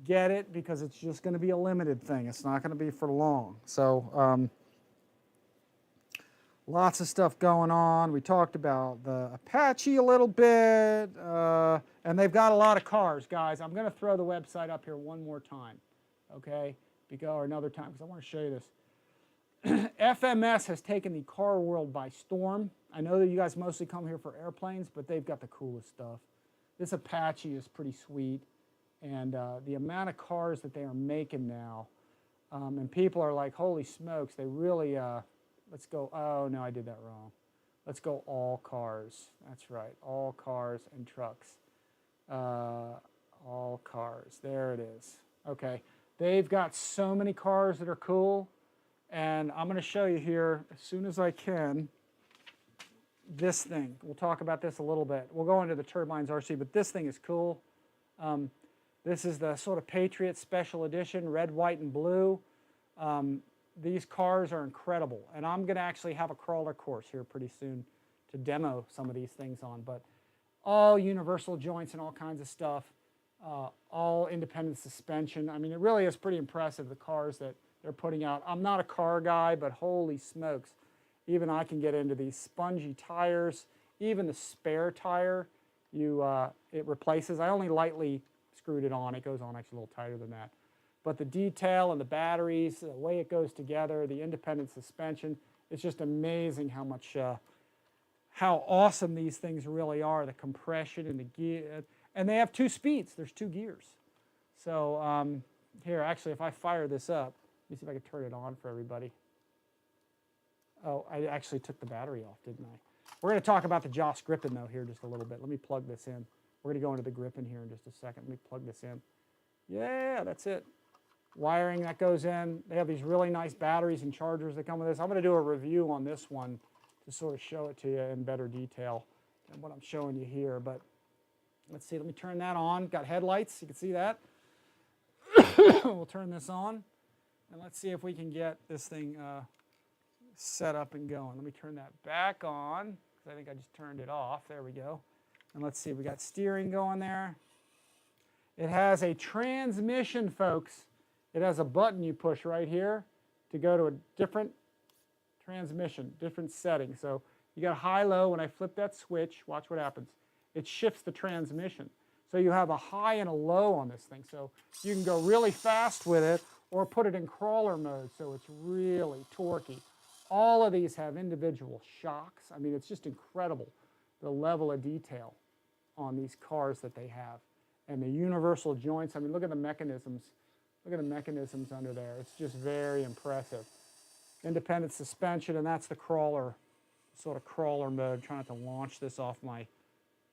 get it, because it's just going to be a limited thing. It's not going to be for long. So lots of stuff going on. We talked about the Apache a little bit. And they've got a lot of cars, guys. I'm going to throw the website up here one more time, okay? Or another time, because I want to show you this. FMS has taken the car world by storm. I know that you guys mostly come here for airplanes, but they've got the coolest stuff. This Apache is pretty sweet, and the amount of cars that they are making now, and people are like, holy smokes, they really, let's go, oh no, I did that wrong. Let's go all cars. That's right, all cars and trucks. All cars, there it is. Okay. They've got so many cars that are cool, and I'm going to show you here as soon as I can this thing. We'll talk about this a little bit. We'll go into the TurbinesRC, but this thing is cool. This is the sort of Patriot Special Edition, red, white, and blue. These cars are incredible, and I'm going to actually have a crawler course here pretty soon to demo some of these things on, but all universal joints and all kinds of stuff. All independent suspension. I mean, it really is pretty impressive, the cars that they're putting out. I'm not a car guy, but holy smokes, even I can get into these spongy tires. Even the spare tire, it replaces. I only lightly screwed it on. It goes on actually a little tighter than that. But the detail and the batteries, the way it goes together, the independent suspension, it's just amazing how much, how awesome these things really are. The compression and the gear. And they have 2 speeds. There's 2 gears. So here, actually, if I fire this up, let me see if I can turn it on for everybody. Oh, I actually took the battery off, didn't I? We're going to talk about the JAS GRIPEN, though, here just a little bit. Let me plug this in. We're going to go into the GRIPEN here in just a second. Let me plug this in. Yeah, that's it. Wiring that goes in. They have these really nice batteries and chargers that come with this. I'm going to do a review on this one to sort of show it to you in better detail than what I'm showing you here. But let's see, let me turn that on. Got headlights, you can see that. We'll turn this on, and let's see if we can get this thing set up and going. Let me turn that back on, because I think I just turned it off. There we go. And let's see, we got steering going there. It has a transmission, folks. It has a button you push right here to go to a different transmission, different setting. So you got high-low. When I flip that switch, watch what happens. It shifts the transmission. So you have a high and a low on this thing. So you can go really fast with it or put it in crawler mode, so it's really torquey. All of these have individual shocks. I mean, it's just incredible, the level of detail on these cars that they have. And the universal joints, I mean, look at the mechanisms. Look at the mechanisms under there. It's just very impressive. Independent suspension, and that's the crawler, sort of crawler mode. Trying not to launch this off my,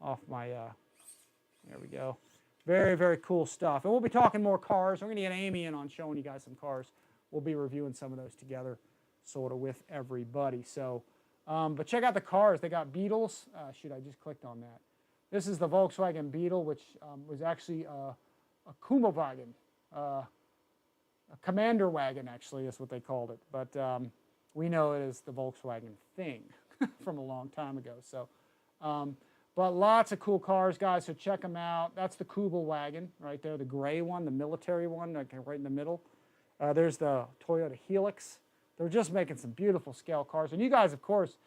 there we go. Very, very cool stuff. And we'll be talking more cars. We're going to get Amy in on showing you guys some cars. We'll be reviewing some of those together sort of with everybody. So, but check out the cars. They got Beetles. Shoot, I just clicked on that. This is the Volkswagen Beetle, which was actually a Kuma wagon, a commander wagon, actually, is what they called it. But we know it as the Volkswagen thing from a long time ago. So, but lots of cool cars, guys, so check them out. That's the Kubel wagon right there, the gray one, the military one, like right in the middle. There's the Toyota Helix. They're just making some beautiful scale cars. And you guys, of course,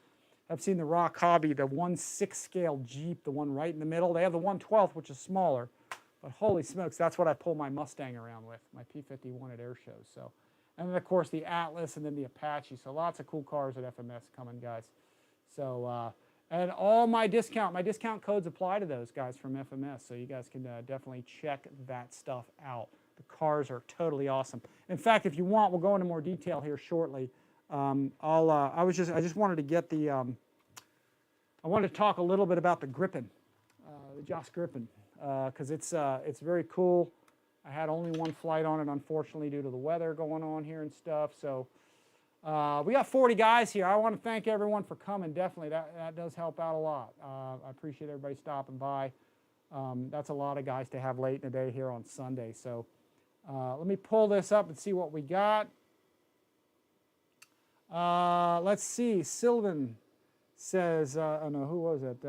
have seen the Rock Hobby, the 1/6 scale Jeep, the one right in the middle. They have the 1/12, which is smaller. But holy smokes, that's what I pull my Mustang around with, my P-51 at air shows. So, and then, of course, the Atlas and then the Apache. So lots of cool cars at FMS coming, guys. So, and all my discount codes apply to those guys from FMS. So you guys can definitely check that stuff out. The cars are totally awesome. In fact, if you want, we'll go into more detail here shortly. I just wanted to get the, I wanted to talk a little bit about the GRIPEN, the JAS GRIPEN, because it's very cool. I had only one flight on it, unfortunately, due to the weather going on here and stuff. So we got 40 guys here. I want to thank everyone for coming. Definitely, that does help out a lot. I appreciate everybody stopping by. That's a lot of guys to have late in the day here on Sunday. So let me pull this up and see what we got. Let's see. Sylvan says, oh no, who was it?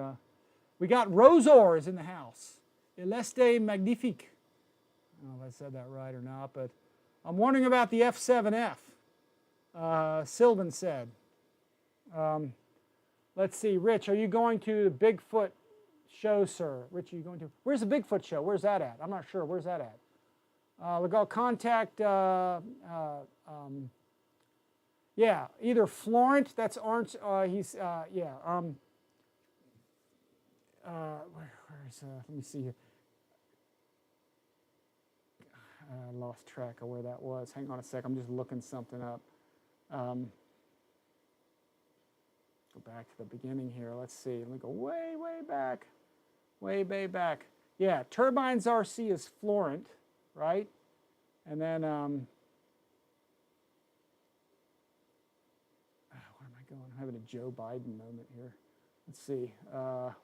We got Rosor is in the house. Il este magnifique. I don't know if I said that right or not, but I'm wondering about the F7F. Sylvan said. Let's see. Rich, are you going to the Bigfoot show, sir? Rich, are you going to? Where's the Bigfoot show? Where's that at? I'm not sure. Where's that at? We'll go contact, yeah, either Florent, that's Orange, he's, yeah, where's, let me see here. I lost track of where that was. Hang on a sec, I'm just looking something up. Go back to the beginning here, let's see. Let me go way, way back. Way, way back. Yeah, TurbinesRC is Florent, right? And then, where am I going? I'm having a Joe Biden moment here. Let's see. Let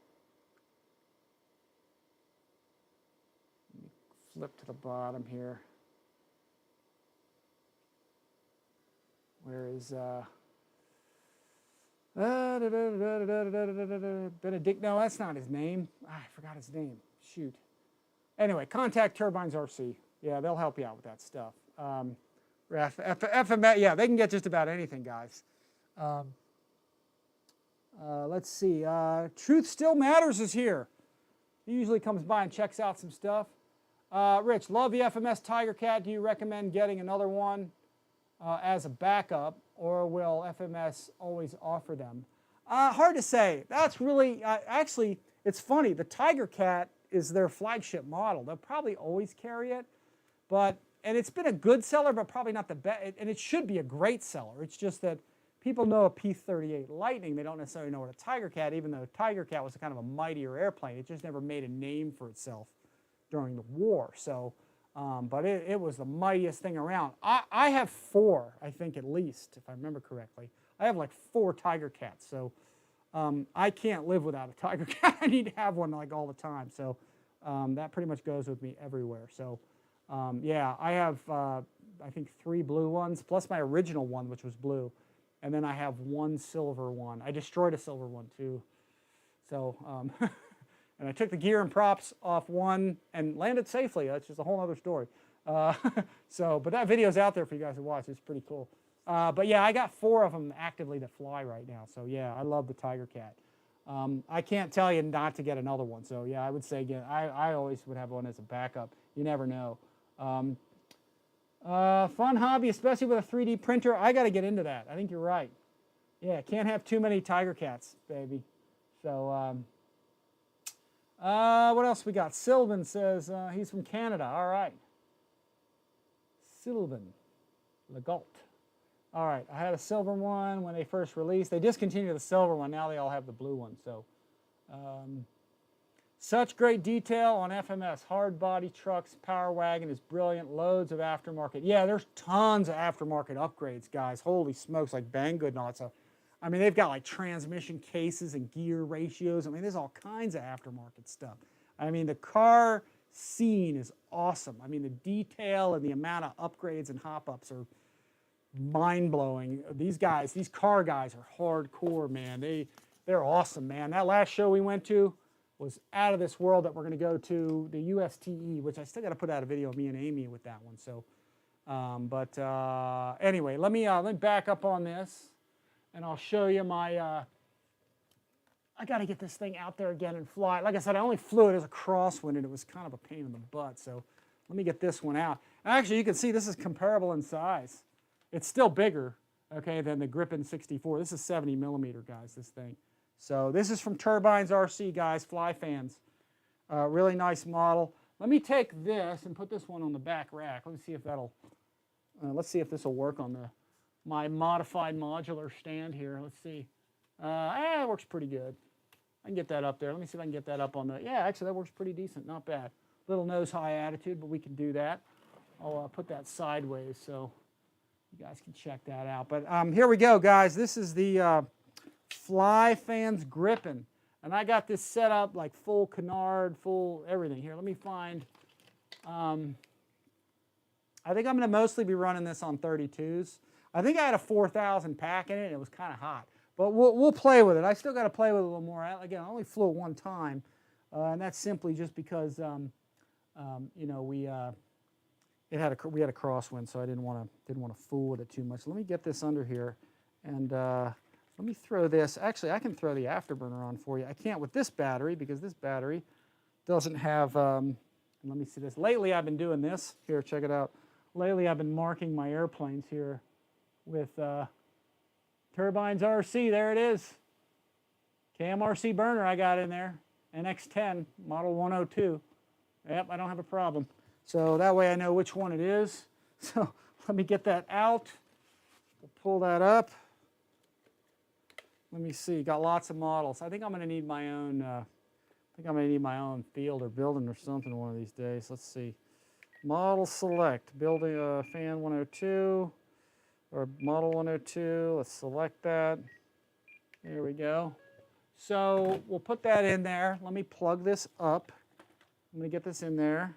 me flip to the bottom here. Where is Benedict? No, that's not his name. I forgot his name. Shoot. Anyway, contact TurbinesRC. Yeah, they'll help you out with that stuff. FMS, yeah, they can get just about anything, guys. Let's see. Truth Still Matters is here. He usually comes by and checks out some stuff. Rich, love the FMS Tiger Cat. Do you recommend getting another one as a backup, or will FMS always offer them? Hard to say. That's really, actually, it's funny. The Tiger Cat is their flagship model. They'll probably always carry it, but, and it's been a good seller, but probably not the best, and it should be a great seller. It's just that people know a P-38 Lightning. They don't necessarily know what a Tiger Cat, even though Tiger Cat was kind of a mightier airplane. It just never made a name for itself during the war. So, but it was the mightiest thing around. I have 4, I think at least, if I remember correctly. I have like 4 Tiger Cats. So I can't live without a Tiger Cat. I need to have one like all the time. So that pretty much goes with me everywhere. So yeah, I have I think 3 blue ones, plus my original one, which was blue. And then I have 1 silver one. I destroyed a silver one too. So, and I took the gear and props off one and landed safely. That's just a whole other story. So, but that video's out there for you guys to watch. It's pretty cool. But yeah, I got 4 of them actively that fly right now. So yeah, I love the Tiger Cat. I can't tell you not to get another one. So yeah, I would say again, I always would have one as a backup. You never know. Fun hobby, especially with a 3D printer. I got to get into that. I think you're right. Yeah, can't have too many Tiger Cats, baby. So, what else we got? Sylvan says he's from Canada. All right. Sylvan Legault. All right, I had a silver one when they first released. They discontinued the silver one. Now they all have the blue one. So, Such great detail on FMS. Hard body trucks, Power Wagon is brilliant. Loads of aftermarket. Yeah, there's tons of aftermarket upgrades, guys. Holy smokes, like Banggood and all that stuff. I mean, they've got like transmission cases and gear ratios. I mean, there's all kinds of aftermarket stuff. I mean, the car scene is awesome. I mean, the detail and the amount of upgrades and hop-ups are mind-blowing. These guys, these car guys are hardcore, man. They're awesome, man. That last show we went to was out of this world. That we're going to go to the USTE, which I still got to put out a video of me and Amy with that one. So, anyway, let me back up on this, and I'll show you my. I got to get this thing out there again and fly. Like I said, I only flew it as a crosswind, and it was kind of a pain in the butt. So, let me get this one out. Actually, you can see this is comparable in size. It's still bigger, okay, than the GRIPEN 64. This is 70mm, guys. This thing. So this is from TurbinesRC, guys, fly fans. Really nice model. Let me take this and put this one on the back rack. Let me see if that'll. Let's see if this will work on my modified modular stand here. Let's see. It works pretty good. I can get that up there. Let me see if I can get that up on the. Yeah, actually that works pretty decent. Not bad. Little nose high attitude, but we can do that. I'll put that sideways so you guys can check that out. But here we go, guys. This is the. Fly fans GRIPEN, and I got this set up like full canard, full everything. Here, let me find. I think I'm going to mostly be running this on 32s. I think I had a 4,000 pack in it, and it was kind of hot. But we'll play with it. I still got to play with it a little more. Again, I only flew it one time, and that's simply just because you know we had a crosswind, so I didn't want to fool with it too much. Let me get this under here, and. Let me throw this. Actually, I can throw the afterburner on for you. I can't with this battery because this battery doesn't have, let me see this. Lately, I've been doing this. Here, check it out. Lately, I've been marking my airplanes here with TurbinesRC. There it is. KMRC burner I got in there. NX10, model 102. Yep, I don't have a problem. So that way I know which one it is. So let me get that out. We'll pull that up. Let me see. Got lots of models. I think I'm going to need my own. I think I'm going to need my own field or building or something one of these days. Let's see. Model select. Building a fan 102 or model 102. Let's select that. There we go. So we'll put that in there. Let me plug this up. I'm going to get this in there.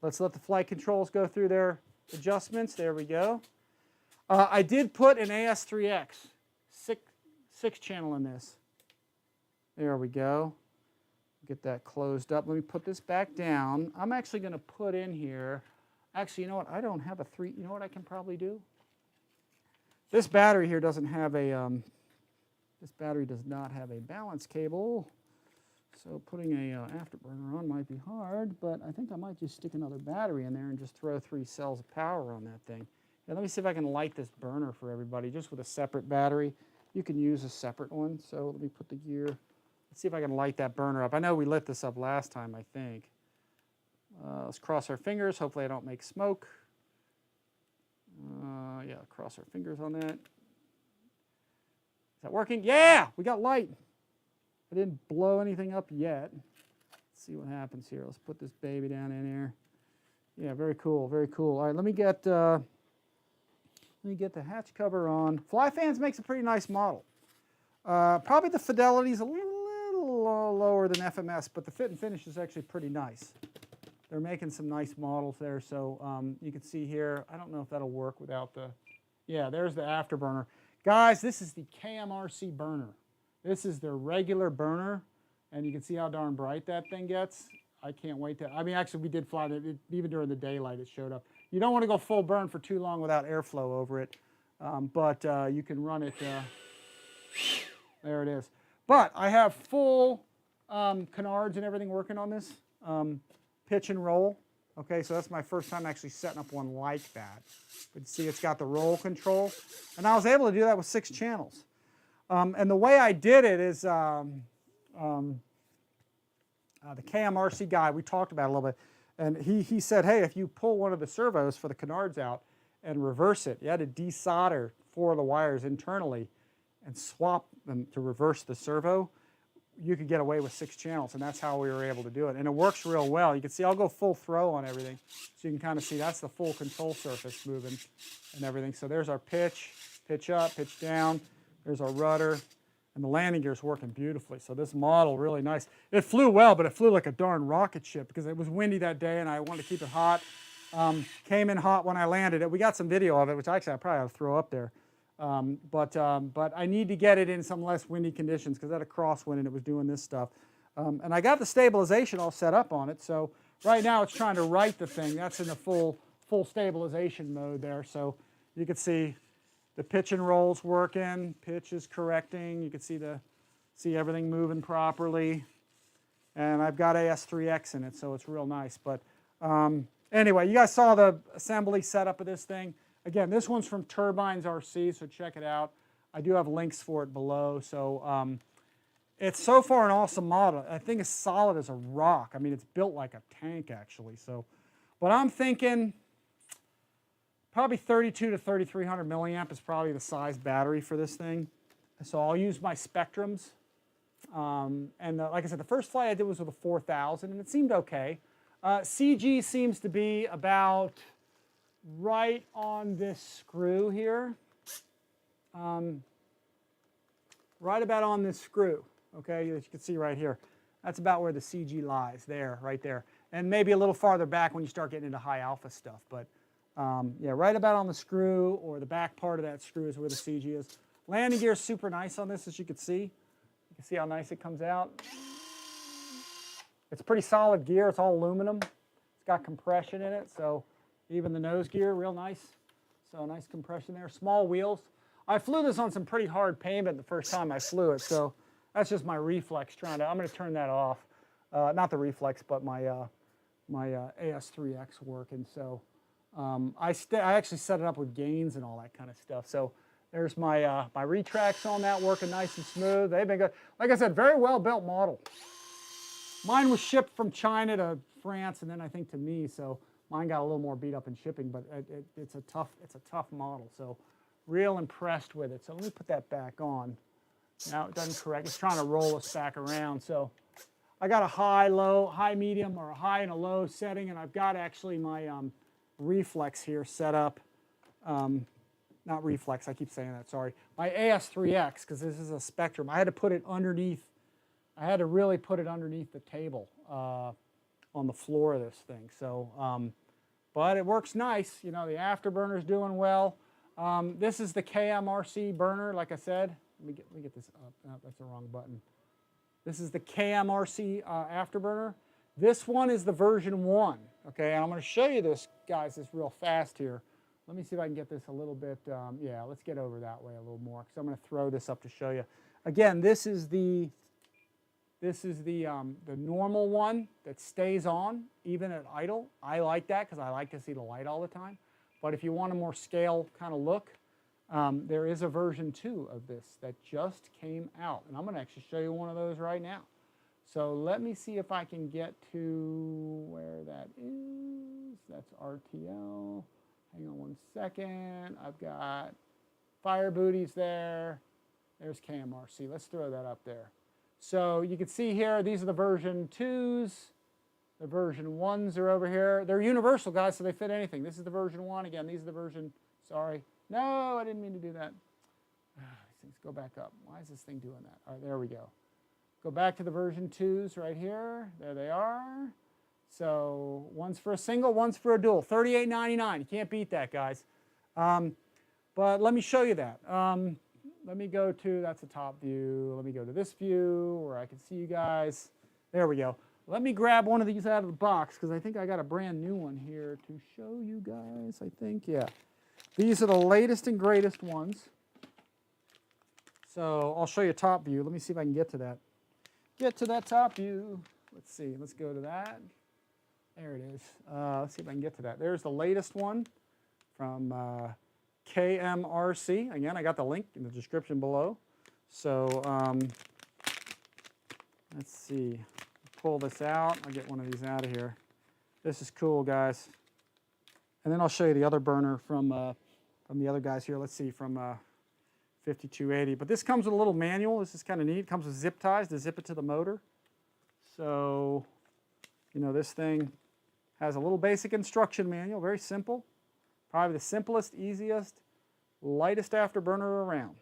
Let's let the flight controls go through their adjustments. There we go. I did put an AS3X, six channel in this. There we go. Get that closed up. Let me put this back down. I'm actually going to put in here, actually, you know what? I don't have a 3, you know what I can probably do? This battery here doesn't have a, this battery does not have a balance cable. So putting a afterburner on might be hard, but I think I might just stick another battery in there and just throw 3 cells of power on that thing. And let me see if I can light this burner for everybody, just with a separate battery. You can use a separate one. So let me put the gear. Let's see if I can light that burner up. I know we lit this up last time, I think. Let's cross our fingers. Hopefully I don't make smoke. Yeah, cross our fingers on that. Is that working? Yeah, we got light. I didn't blow anything up yet. Let's see what happens here. Let's put this baby down in here. Yeah, very cool, very cool. All right, let me get the hatch cover on. Fly Fans makes a pretty nice model. Probably the fidelity is a little lower than FMS, but the fit and finish is actually pretty nice. They're making some nice models there, so you can see here. I don't know if that'll work without the, yeah, there's the afterburner. Guys, this is the KMRC burner. This is their regular burner, and you can see how darn bright that thing gets. I can't wait to, I mean, actually we did fly it, even during the daylight it showed up. You don't want to go full burn for too long without airflow over it, but you can run it, there it is. But I have full canards and everything working on this, pitch and roll. Okay, so that's my first time actually setting up one like that. But see, it's got the roll control, and I was able to do that with 6 channels. And the way I did it is the KMRC guy, we talked about it a little bit, and he said, hey, if you pull one of the servos for the canards out and reverse it, you had to desolder 4 of the wires internally, and swap them to reverse the servo, you could get away with 6 channels, and that's how we were able to do it. And it works real well. You can see I'll go full throw on everything, so you can kind of see that's the full control surface moving and everything. So there's our pitch up, pitch down. There's our rudder, and the landing gear is working beautifully. So this model, really nice. It flew well, but it flew like a darn rocket ship because it was windy that day, and I wanted to keep it hot. Came in hot when I landed it. We got some video of it, which actually I probably ought to throw up there. But I need to get it in some less windy conditions because I had a crosswind and it was doing this stuff. And I got the stabilization all set up on it. So right now it's trying to right the thing. That's in the full stabilization mode there. So you can see the pitch and roll's working. Pitch is correcting. You can see everything moving properly. And I've got AS3X in it, so it's real nice. But anyway, you guys saw the assembly setup of this thing. Again, this one's from TurbinesRC, so check it out. I do have links for it below. So it's so far an awesome model. I think it's solid as a rock. I mean, it's built like a tank, actually. So, but I'm thinking probably 32 to 3300 milliamp is probably the size battery for this thing. So I'll use my Spectrums. Like I said, the first flight I did was with a 4000, and it seemed okay. CG seems to be about right on this screw here. Right about on this screw, okay, as you can see right here. That's about where the CG lies, there, right there. And maybe a little farther back when you start getting into high alpha stuff. But yeah, right about on the screw, or the back part of that screw is where the CG is. Landing gear is super nice on this, as you can see. You can see how nice it comes out. It's pretty solid gear. It's all aluminum. It's got compression in it, so even the nose gear, real nice. So nice compression there. Small wheels. I flew this on some pretty hard pavement the first time I flew it, so that's just my reflex trying to, I'm going to turn that off. Not the reflex, but my AS3X working. So I actually set it up with gains and all that kind of stuff. So there's my my retracts on that working nice and smooth. They've been good. Like I said, very well built model. Mine was shipped from China to France and then I think to me, so mine got a little more beat up in shipping, but it's a tough model. So real impressed with it. So let me put that back on. Now it doesn't correct. It's trying to roll us back around. So I got a high, low, high, medium, or a high and a low setting, and I've got actually my reflex here set up. Not reflex, I keep saying that, sorry. My AS3X, because this is a Spectrum. I had to put it underneath, I had to really put it underneath the table on the floor of this thing. So, but it works nice. You know, the afterburner's doing well. This is the KMRC burner, like I said. Let me get this up. Oh, that's the wrong button. This is the KMRC afterburner. This one is the version 1. Okay, and I'm going to show you this, guys, this real fast here. Let me see if I can get this a little bit, yeah, let's get over that way a little more, because I'm going to throw this up to show you. Again, this is the normal one that stays on, even at idle. I like that, because I like to see the light all the time. But if you want a more scale kind of look, there is a version 2 of this that just came out. And I'm going to actually show you one of those right now. So let me see if I can get to where that is. That's RTL. Hang on one second. I've got fire booties there. There's KMRC. Let's throw that up there. So you can see here, these are the version 2s. The version 1s are over here. They're universal, guys, so they fit anything. This is the version 1. Again, these are the version, sorry. No, I didn't mean to do that. These things go back up. Why is this thing doing that? All right, there we go. Go back to the version 2s right here. There they are. So one's for a single, one's for a dual. $38.99. You can't beat that, guys. But let me show you that. Let me go to, that's the top view. Let me go to this view where I can see you guys. There we go. Let me grab one of these out of the box because I think I got a brand new one here to show you guys, I think. Yeah. These are the latest and greatest ones. So I'll show you top view. Let me see if I can get to that. Get to that top view. Let's see. Let's go to that. There it is. Let's see if I can get to that. There's the latest one from KMRC. Again, I got the link in the description below. So let's see. Pull this out. I'll get one of these out of here. This is cool, guys. And then I'll show you the other burner from the other guys here. Let's see, from 5280. But this comes with a little manual. This is kind of neat. It comes with zip ties to zip it to the motor. So, you know, this thing has a little basic instruction manual, very simple. Probably the simplest, easiest, lightest afterburner around.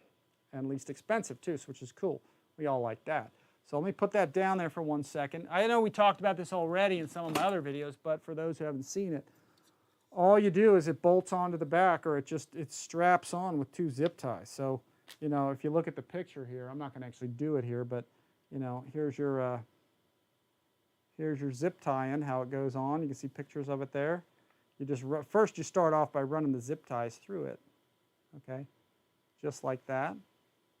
And least expensive too, which is cool. We all like that. So let me put that down there for 1 second. I know we talked about this already in some of my other videos, but for those who haven't seen it, all you do is it bolts onto the back, or it straps on with 2 zip ties. So, you know, if you look at the picture here, I'm not going to actually do it here, but, you know, here's your zip tie-in, how it goes on. You can see pictures of it there. You just first you start off by running the zip ties through it, okay, just like that.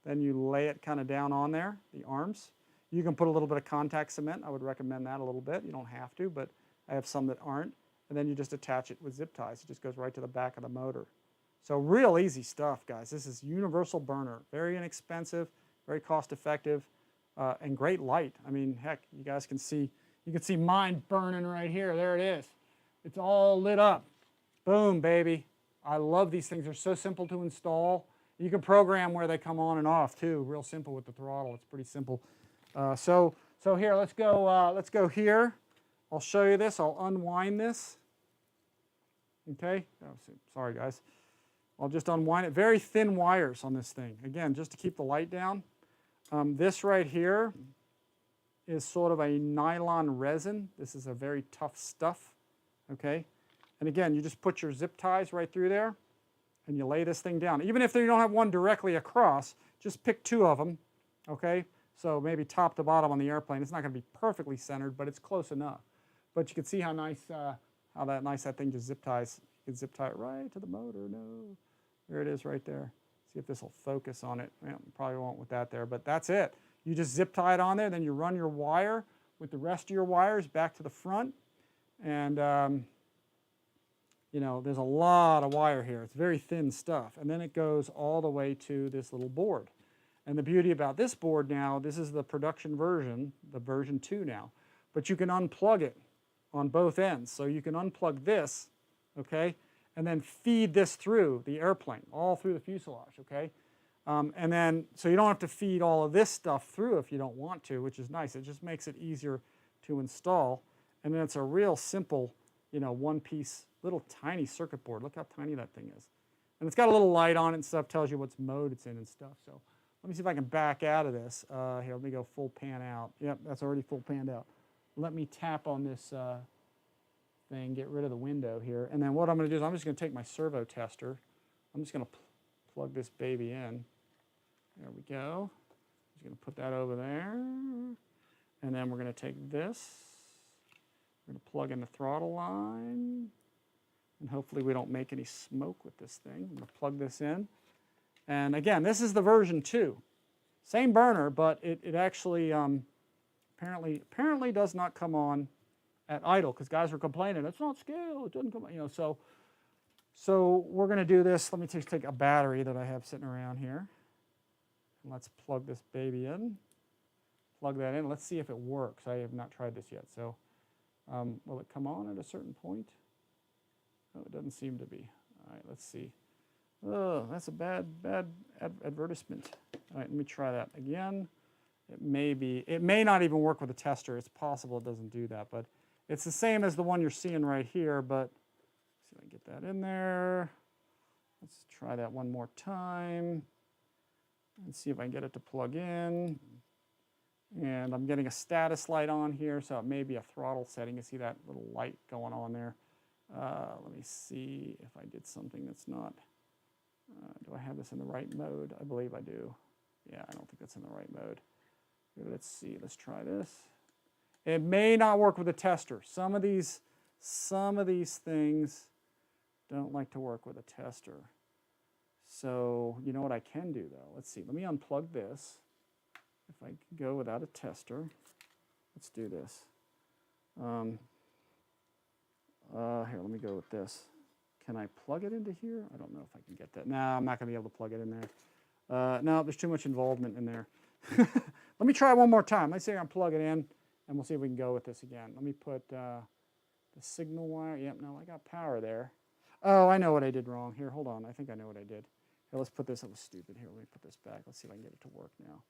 Then you lay it kind of down on there, the arms. You can put a little bit of contact cement. I would recommend that a little bit. You don't have to, but I have some that aren't. And then you just attach it with zip ties. It just goes right to the back of the motor. So real easy stuff, guys. This is universal burner. Very inexpensive, very cost effective, and great light. I mean, heck, you guys can see, mine burning right here. There it is. It's all lit up. Boom, baby. I love these things. They're so simple to install. You can program where they come on and off too. Real simple with the throttle. It's pretty simple. So here, let's go here. I'll show you this. I'll unwind this. Okay. Oh, sorry, guys. I'll just unwind it. Very thin wires on this thing. Again, just to keep the light down. This right here is sort of a nylon resin. This is a very tough stuff. Okay. And again, you just put your zip ties right through there, and you lay this thing down. Even if you don't have one directly across, just pick 2 of them. Okay. So maybe top to bottom on the airplane. It's not going to be perfectly centered, but it's close enough. But you can see how nice, that thing just zip ties. You can zip tie it right to the motor. No, there it is right there. See if this will focus on it. Well, probably won't with that there, but that's it. You just zip tie it on there, then you run your wire with the rest of your wires back to the front. And, you know, there's a lot of wire here. It's very thin stuff. And then it goes all the way to this little board. And the beauty about this board now, this is the production version, the version 2 now. But you can unplug it on both ends. So you can unplug this, okay, and then feed this through the airplane, all through the fuselage, okay? And then, so you don't have to feed all of this stuff through if you don't want to, which is nice. It just makes it easier to install. And then it's a real simple, you know, one-piece, little tiny circuit board. Look how tiny that thing is. And it's got a little light on it and stuff, tells you what mode it's in and stuff. So let me see if I can back out of this. Here, let me go full pan out. Yep, that's already full panned out. Let me tap on this thing, get rid of the window here. And then what I'm going to do is I'm just going to take my servo tester. I'm just going to plug this baby in. There we go. I'm just going to put that over there. And then we're going to take this. We're going to plug in the throttle line. And hopefully we don't make any smoke with this thing. I'm going to plug this in. And again, this is the version 2. Same burner, but it actually apparently does not come on at idle, because guys were complaining, it's not scale, it doesn't come on, you know, so we're going to do this. Let me just take a battery that I have sitting around here. And let's plug this baby in. Plug that in. Let's see if it works. I have not tried this yet. So will it come on at a certain point? Oh, it doesn't seem to be. All right, let's see. Oh, that's a bad advertisement. All right, let me try that again. It may not even work with a tester. It's possible it doesn't do that, but it's the same as the one you're seeing right here, but let's see if I can get that in there. Let's try that one more time and see if I can get it to plug in. And I'm getting a status light on here, so it may be a throttle setting. You see that little light going on there. Let me see if I did something that's not. Do I have this in the right mode? I believe I do. Yeah, I don't think that's in the right mode. Let's see, let's try this. It may not work with a tester. Some of these things don't like to work with a tester. So you know what I can do though? Let's see, let me unplug this. If I can go without a tester, let's do this. Here, let me go with this. Can I plug it into here? I don't know if I can get that. No, I'm not going to be able to plug it in there. No, there's too much involvement in there. Let me try one more time. Let's say I plug it in, and we'll see if we can go with this again. Let me put the signal wire. Yep, no, I got power there. Oh, I know what I did wrong. Here, hold on. I think I know what I did. Here, let's put this, that was stupid. Here, let me put this back. Let's see if I can get it to work now.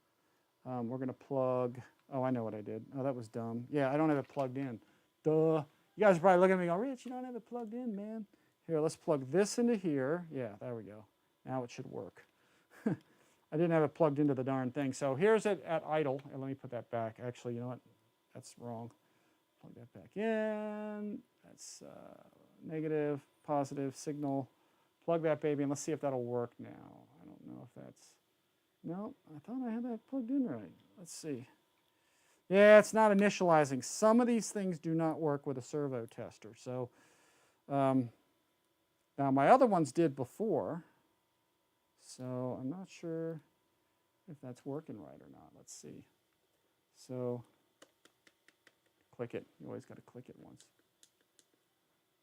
We're going to plug, oh, I know what I did. Oh, that was dumb. Yeah, I don't have it plugged in. Duh. You guys are probably looking at me going, Rich, you don't have it plugged in, man. Here, let's plug this into here. Yeah, there we go. Now it should work. I didn't have it plugged into the darn thing. So here's it at idle. And let me put that back. Actually, you know what? That's wrong. Plug that back in. That's negative, positive signal. Plug that baby in. Let's see if that'll work now. I don't know if that's... No, I thought I had that plugged in right. Let's see. Yeah, it's not initializing. Some of these things do not work with a servo tester. So now my other ones did before. So I'm not sure if that's working right or not. Let's see. So click it. You always got to click it once.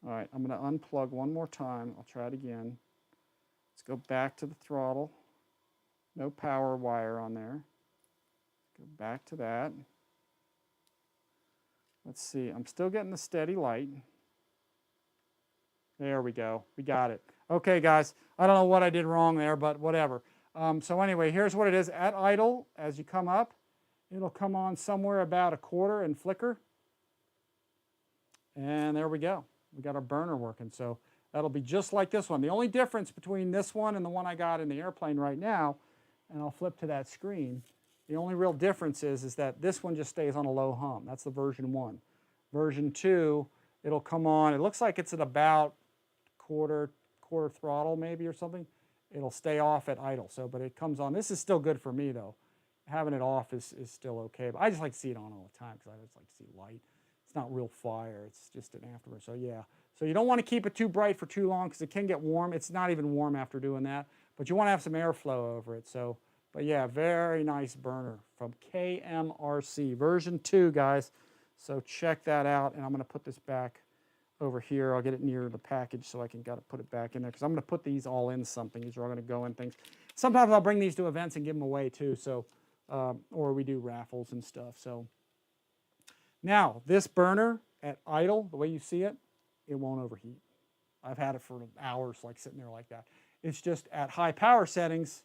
All right, I'm going to unplug one more time. I'll try it again. Let's go back to the throttle. No power wire on there. Go back to that. Let's see. I'm still getting the steady light. There we go. We got it. Okay, guys. I don't know what I did wrong there, but whatever. So anyway, here's what it is. At idle, as you come up, it'll come on somewhere about a quarter and flicker. And there we go. We got our burner working. So that'll be just like this one. The only difference between this one and the one I got in the airplane right now, and I'll flip to that screen, the only real difference is that this one just stays on a low hum. That's the version 1. Version 2, it'll come on. It looks like it's at about quarter throttle maybe or something. It'll stay off at idle. So, but it comes on. This is still good for me though. Having it off is still okay. But I just like to see it on all the time because I just like to see light. It's not real fire. It's just an afterburner. So yeah. So you don't want to keep it too bright for too long because it can get warm. It's not even warm after doing that. But you want to have some airflow over it. So, but yeah, very nice burner from KMRC version 2, guys. So check that out. And I'm going to put this back over here. I'll get it near the package so I can put it back in there because I'm going to put these all in something. These are all going to go in things. Sometimes I'll bring these to events and give them away too. So, or we do raffles and stuff. So now this burner at idle, the way you see it, it won't overheat. I've had it for hours, like sitting there like that. It's just at high power settings,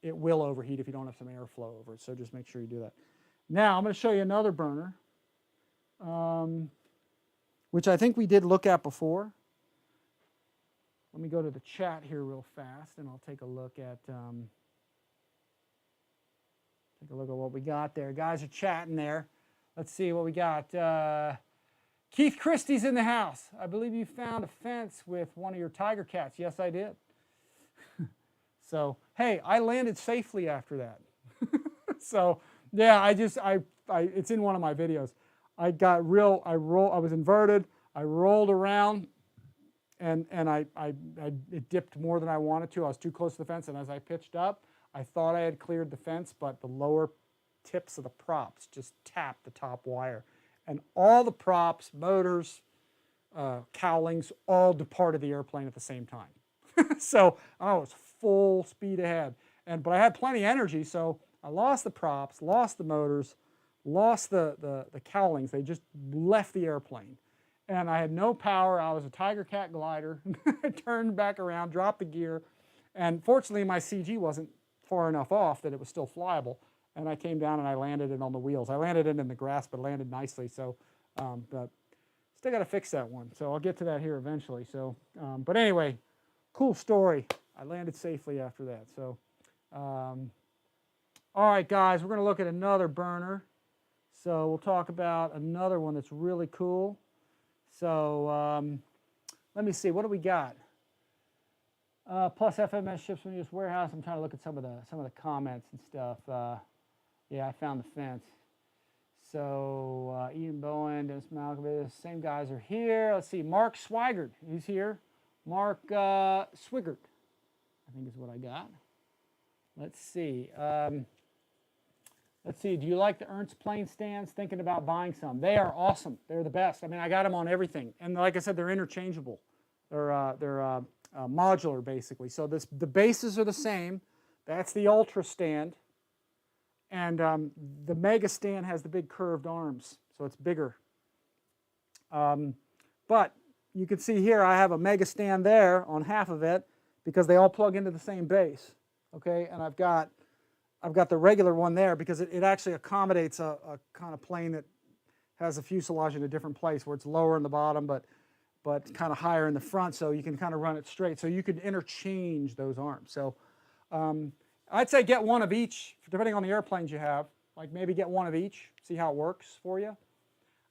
it will overheat if you don't have some airflow over it. So just make sure you do that. Now I'm going to show you another burner, which I think we did look at before. Let me go to the chat here real fast, and I'll take a look at what we got there. Guys are chatting there. Let's see what we got. Keith Christie's in the house. I believe you found a fence with one of your tiger cats. Yes, I did. So, hey, I landed safely after that. So, yeah, it's in one of my videos. I was inverted, I rolled around, and it dipped more than I wanted to. I was too close to the fence, and as I pitched up, I thought I had cleared the fence, but the lower tips of the props just tapped the top wire. And all the props, motors, cowlings, all departed the airplane at the same time. So I was full speed ahead. But I had plenty of energy, so I lost the props, lost the motors, lost the cowlings. They just left the airplane. And I had no power. I was a Tiger Cat glider. I turned back around, dropped the gear. And fortunately, my CG wasn't far enough off that it was still flyable. And I came down and I landed it on the wheels. I landed it in the grass, but landed nicely. So, but still got to fix that one. So I'll get to that here eventually. So, but anyway, cool story. I landed safely after that. So, all right, guys, we're going to look at another burner. So we'll talk about another one that's really cool. So let me see. What do we got? Plus FMS ships from U.S. warehouse. I'm trying to look at some of the comments and stuff. Yeah, I found the fence. So Ian Bowen, Dennis Malkovich, same guys are here. Let's see, Mark Swigert, he's here. Mark Swigert, I think is what I got. Let's see. Let's see, do you like the Ernst plane stands? Thinking about buying some. They are awesome. They're the best. I mean, I got them on everything. And like I said, they're interchangeable. They're modular, basically. So the bases are the same. That's the Ultra stand. And the Mega stand has the big curved arms, so it's bigger. But you can see here I have a Mega stand there on half of it. because they all plug into the same base, okay? And I've got the regular one there because it actually accommodates a kind of plane that has a fuselage in a different place where it's lower in the bottom but kind of higher in the front, so you can kind of run it straight. So you could interchange those arms. So I'd say get one of each, depending on the airplanes you have. Like maybe get one of each, see how it works for you.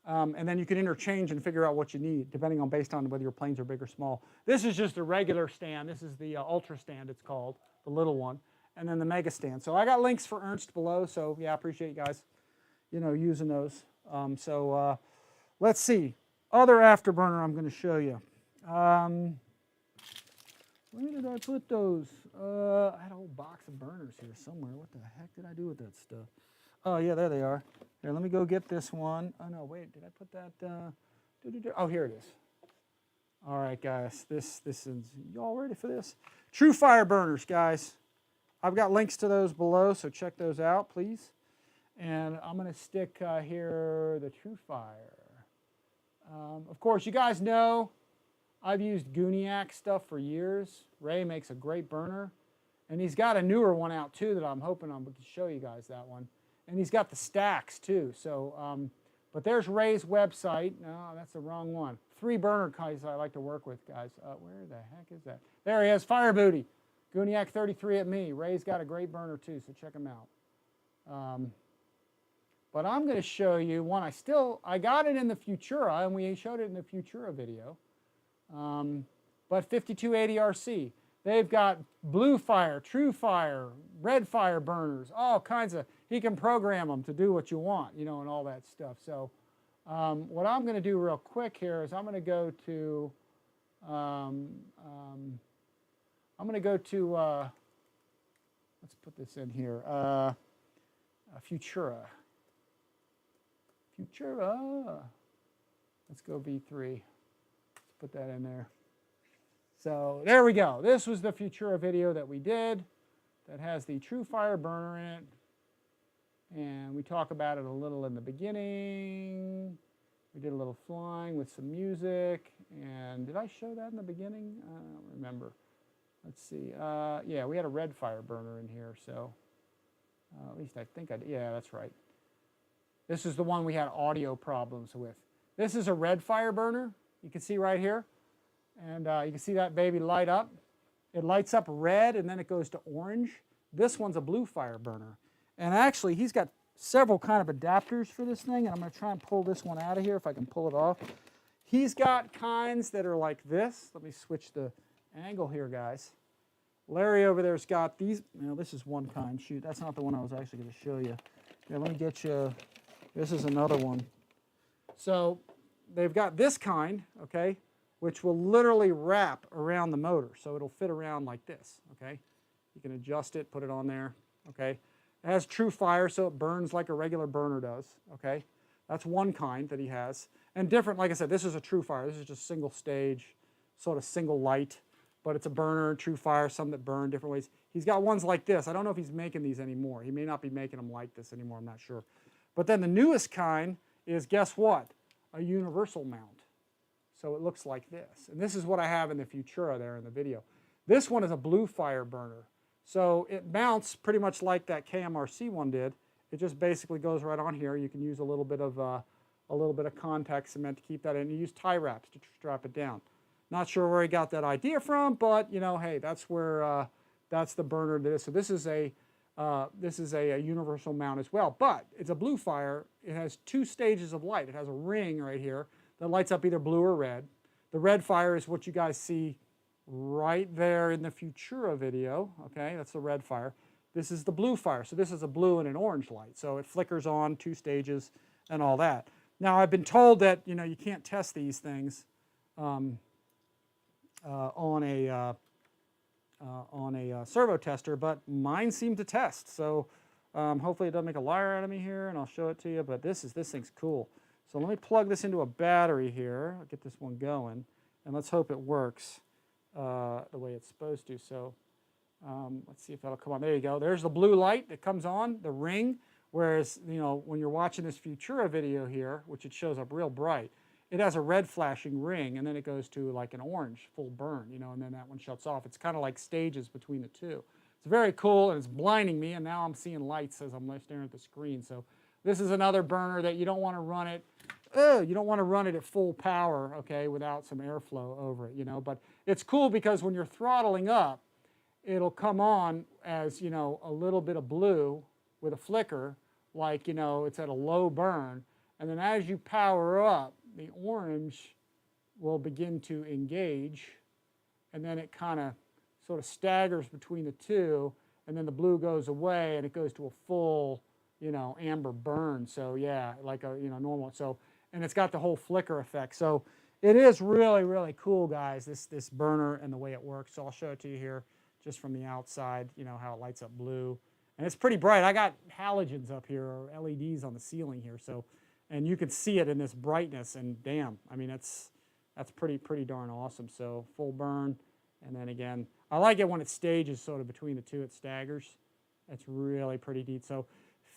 And then you can interchange and figure out what you need, depending on based on whether your planes are big or small. This is just a regular stand. This is the Ultra stand, it's called, the little one. And then the Mega stand. So I got links for Ernst below, so yeah, I appreciate you guys, using those. Let's see. Other afterburner I'm going to show you. Where did I put those? I had a whole box of burners here somewhere. What the heck did I do with that stuff? Oh, yeah, there they are. Here, let me go get this one. Oh, no, wait, did I put that? Oh, here it is. All right, guys, this is, y'all ready for this? True fire burners, guys. I've got links to those below, so check those out, please. And I'm going to stick here the True Fire. Of course, you guys know I've used Guniac stuff for years. Ray makes a great burner. And he's got a newer one out, too, that I'm hoping I can show you guys that one. And he's got the stacks, too. So, but there's Ray's website. No, that's the wrong one. 3 burner guys I like to work with, guys. Where the heck is that? There he is, Fire Booty. Guniac 33 at me. Ray's got a great burner, too, so check him out. But I'm going to show you one. I got it in the Futura, and we showed it in the Futura video. But 5280 RC. They've got blue fire, true fire, red fire burners, all kinds of, he can program them to do what you want, and all that stuff. So what I'm going to do real quick here is I'm going to go to, let's put this in here, Futura. Let's go V3. Let's put that in there. So there we go. This was the Futura video that we did that has the True Fire burner in it. And we talk about it a little in the beginning. We did a little flying with some music. And did I show that in the beginning? I don't remember. Let's see. Yeah, we had a red fire burner in here. So at least I think I did. Yeah, that's right. This is the one we had audio problems with. This is a red fire burner. You can see right here. And you can see that baby light up. It lights up red and then it goes to orange. This one's a blue fire burner. And actually, he's got several kind of adapters for this thing. And I'm going to try and pull this one out of here if I can pull it off. He's got kinds that are like this. Let me switch the angle here, guys. Larry over there's got these. Now, this is one kind. Shoot, that's not the one I was actually going to show you. Here, let me get you. This is another one. So they've got this kind, okay, which will literally wrap around the motor. So it'll fit around like this, okay? You can adjust it, put it on there, okay? It has true fire, so it burns like a regular burner does, okay? That's one kind that he has. And different, like I said, this is a true fire. This is just single stage, sort of single light, but it's a burner, true fire, some that burn different ways. He's got ones like this. I don't know if he's making these anymore. He may not be making them like this anymore, I'm not sure. But then the newest kind is, guess what? A universal mount. So it looks like this. And this is what I have in the Futura there in the video. This one is a blue fire burner. So it mounts pretty much like that KMRC one did. It just basically goes right on here. You can use a little bit of contact cement to keep that in. You use tie wraps to strap it down. Not sure where he got that idea from, but hey, that's where that's the burner that is. So this is a universal mount as well, but it's a blue fire. It has 2 stages of light. It has a ring right here that lights up either blue or red. The red fire is what you guys see right there in the Futura video, okay? That's the red fire. This is the blue fire. So this is a blue and an orange light. So it flickers on 2 stages and all that. Now I've been told that, you can't test these things on a servo tester, but mine seem to test. So hopefully it doesn't make a liar out of me here, and I'll show it to you. But this thing's cool. So let me plug this into a battery here. I'll get this one going, and let's hope it works the way it's supposed to. So let's see if that'll come on. There you go. There's the blue light that comes on, the ring. Whereas when you're watching this Futura video here, which it shows up real bright, it has a red flashing ring, and then it goes to like an orange full burn, you know, and then that one shuts off. It's kind of like stages between the two. It's very cool, and it's blinding me, and now I'm seeing lights as I'm staring at the screen. So this is another burner that you don't want to run it. You don't want to run it at full power, okay, without some airflow over it, you know. But it's cool because when you're throttling up, it'll come on as, you know, a little bit of blue with a flicker, like, you know, it's at a low burn. And then as you power up, the orange will begin to engage, and then it kind of sort of staggers between the two, and then the blue goes away, and it goes to a full, you know, amber burn. So yeah, like a, you know, normal. So, and it's got the whole flicker effect. So it is really, really cool, guys, this burner and the way it works. So I'll show it to you here just from the outside, you know, how it lights up blue. And it's pretty bright. I got halogens up here, or LEDs on the ceiling here. So, and you can see it in this brightness, and damn, I mean, that's pretty darn awesome. So full burn, and then again, I like it when it stages sort of between the two, it staggers. It's really pretty neat. So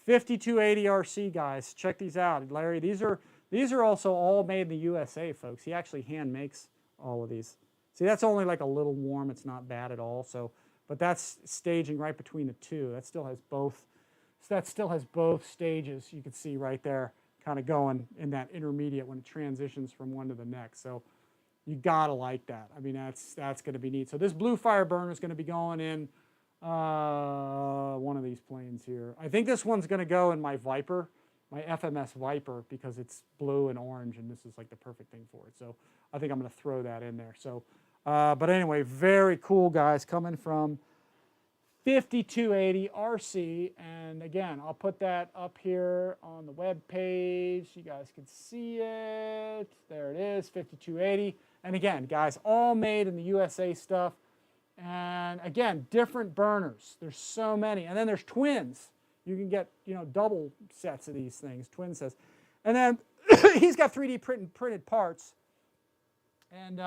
5280 RC, guys, check these out. Larry, these are also all made in the USA, folks. He actually hand makes all of these. See, that's only like a little warm. It's not bad at all. So, but that's staging right between the two. That still has both. So that still has both stages. You can see right there, kind of going in that intermediate when it transitions from one to the next. So you gotta like that. I mean, that's going to be neat. So this blue fire burner is going to be going in one of these planes here. I think this one's going to go in my Viper, my FMS Viper, because it's blue and orange, and this is like the perfect thing for it. So I think I'm going to throw that in there. So, but anyway, very cool, guys, coming from 5280 RC. And again, I'll put that up here on the web page. You guys can see it. There it is, 5280. And again, guys, all made in the USA stuff. And again, different burners. There's so many. And then there's twins. You can get, you know, double sets of these things, twin sets. And then he's got 3D printed parts. And,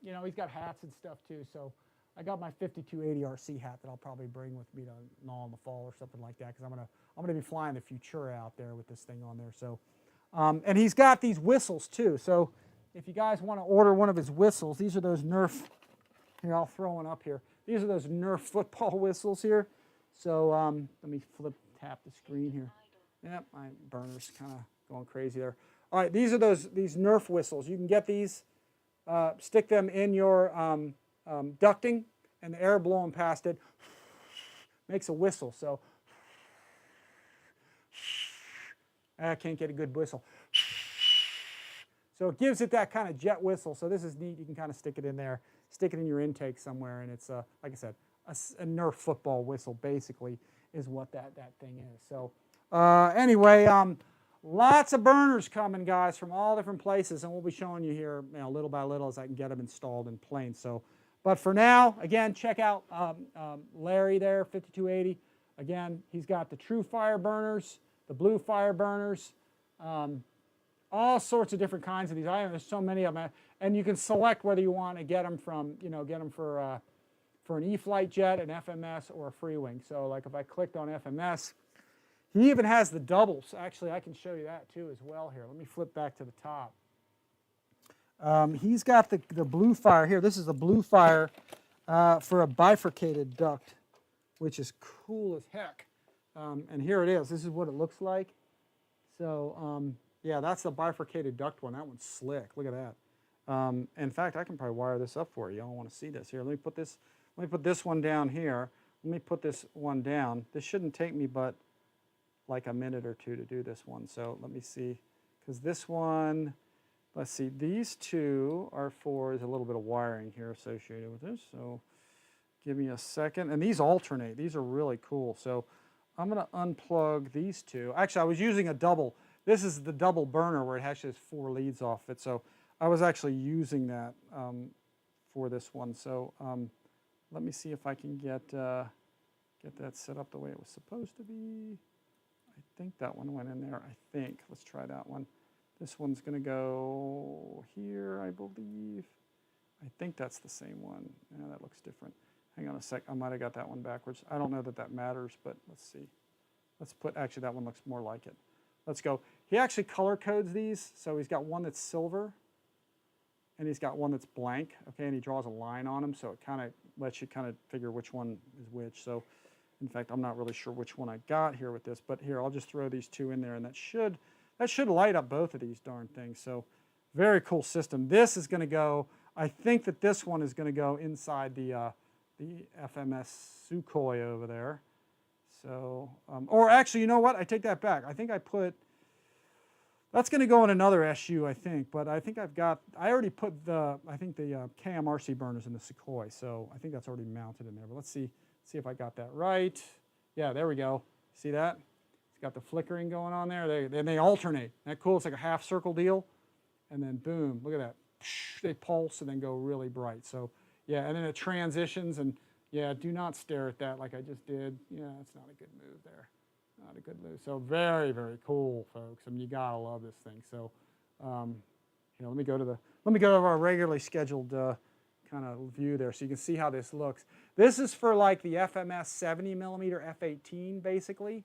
you know, he's got hats and stuff too. So I got my 5280 RC hat that I'll probably bring with me to gnaw in the fall or something like that, because I'm gonna be flying the Futura out there with this thing on there. So, and he's got these whistles too. So if you guys want to order one of his whistles, these are those Nerf. Here, I'll throw one up here. These are those Nerf football whistles here. So let me tap the screen here. Yep, my burner's kind of going crazy there. All right, these are these Nerf whistles. You can get these, stick them in your ducting, and the air blowing past it makes a whistle. So I can't get a good whistle. So it gives it that kind of jet whistle. So this is neat. You can kind of stick it in there, stick it in your intake somewhere, and it's, like I said, a Nerf football whistle basically is what that thing is. So anyway, lots of burners coming, guys, from all different places, and we'll be showing you here, you know, little by little as I can get them installed in planes. So, but for now, again, check out Larry there, 5280. Again, he's got the true fire burners, the blue fire burners, all sorts of different kinds of these items. There's so many of them, and you can select whether you want to get them from, you know, get them for an E-flite jet, an FMS, or a free wing. So like if I clicked on FMS, he even has the doubles. Actually, I can show you that too as well here. Let me flip back to the top. He's got the blue fire here. This is the blue fire for a bifurcated duct, which is cool as heck. And here it is. This is what it looks like. So yeah, that's the bifurcated duct one. That one's slick. Look at that. In fact, I can probably wire this up for you. Y'all want to see this here? Let me put this one down here. Let me put this one down. This shouldn't take me but like a minute or two to do this one. So let me see, because this one, let's see, these two are for, there's a little bit of wiring here associated with this. So give me a second. And these alternate. These are really cool. So I'm going to unplug these two. Actually, I was using a double. This is the double burner where it actually has 4 leads off it. So I was actually using that for this one. So let me see if I can get that set up the way it was supposed to be. I think that one went in there. I think. Let's try that one. This one's going to go here, I believe. I think that's the same one. Yeah, that looks different. Hang on a sec. I might have got that one backwards. I don't know that that matters, but let's see. Let's put, actually, that one looks more like it. Let's go. He actually color codes these. So he's got one that's silver. and he's got one that's blank, okay, and he draws a line on them, so it kind of lets you kind of figure which one is which. So, in fact, I'm not really sure which one I got here with this, but here, I'll just throw these two in there, and that should light up both of these darn things. So, very cool system. This is going to go, I think that this one is going to go inside the FMS Sukhoi over there. So, or actually, you know what? I take that back. I think I put, that's going to go in another SU, I think. But I think I already put I think the KMRC burners in the Sukhoi. So I think that's already mounted in there. But let's see if I got that right. Yeah, there we go. See that? It's got the flickering going on there. They alternate. Isn't that cool? It's like a half circle deal. And then boom, look at that. They pulse and then go really bright. So yeah, and then it transitions, and yeah, do not stare at that like I just did. Yeah, it's not a good move there. Not a good move. So very, very cool, folks. I mean, you gotta love this thing. So, you know, let me go to our regularly scheduled kind of view there, so you can see how this looks. This is for like the FMS 70mm F18, basically,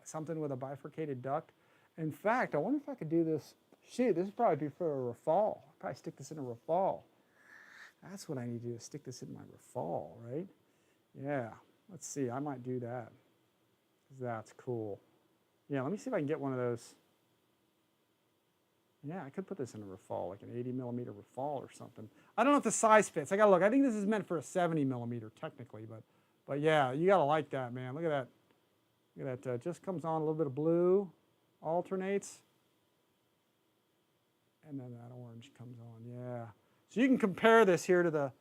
something with a bifurcated duct. In fact, I wonder if I could do this. Shoot, this would probably be for a Rafale. I'll probably stick this in a Rafale. That's what I need to do, is stick this in my Rafale, right? Yeah, let's see, I might do that. That's cool. Yeah, let me see if I can get one of those. Yeah, I could put this in a Rafale, like an 80mm Rafale or something. I don't know if the size fits. I gotta look. I think this is meant for a 70mm technically, but yeah, you gotta like that, man. Look at that. Look at that. Just comes on a little bit of blue, alternates, and then that orange comes on. Yeah. So you can compare this here to the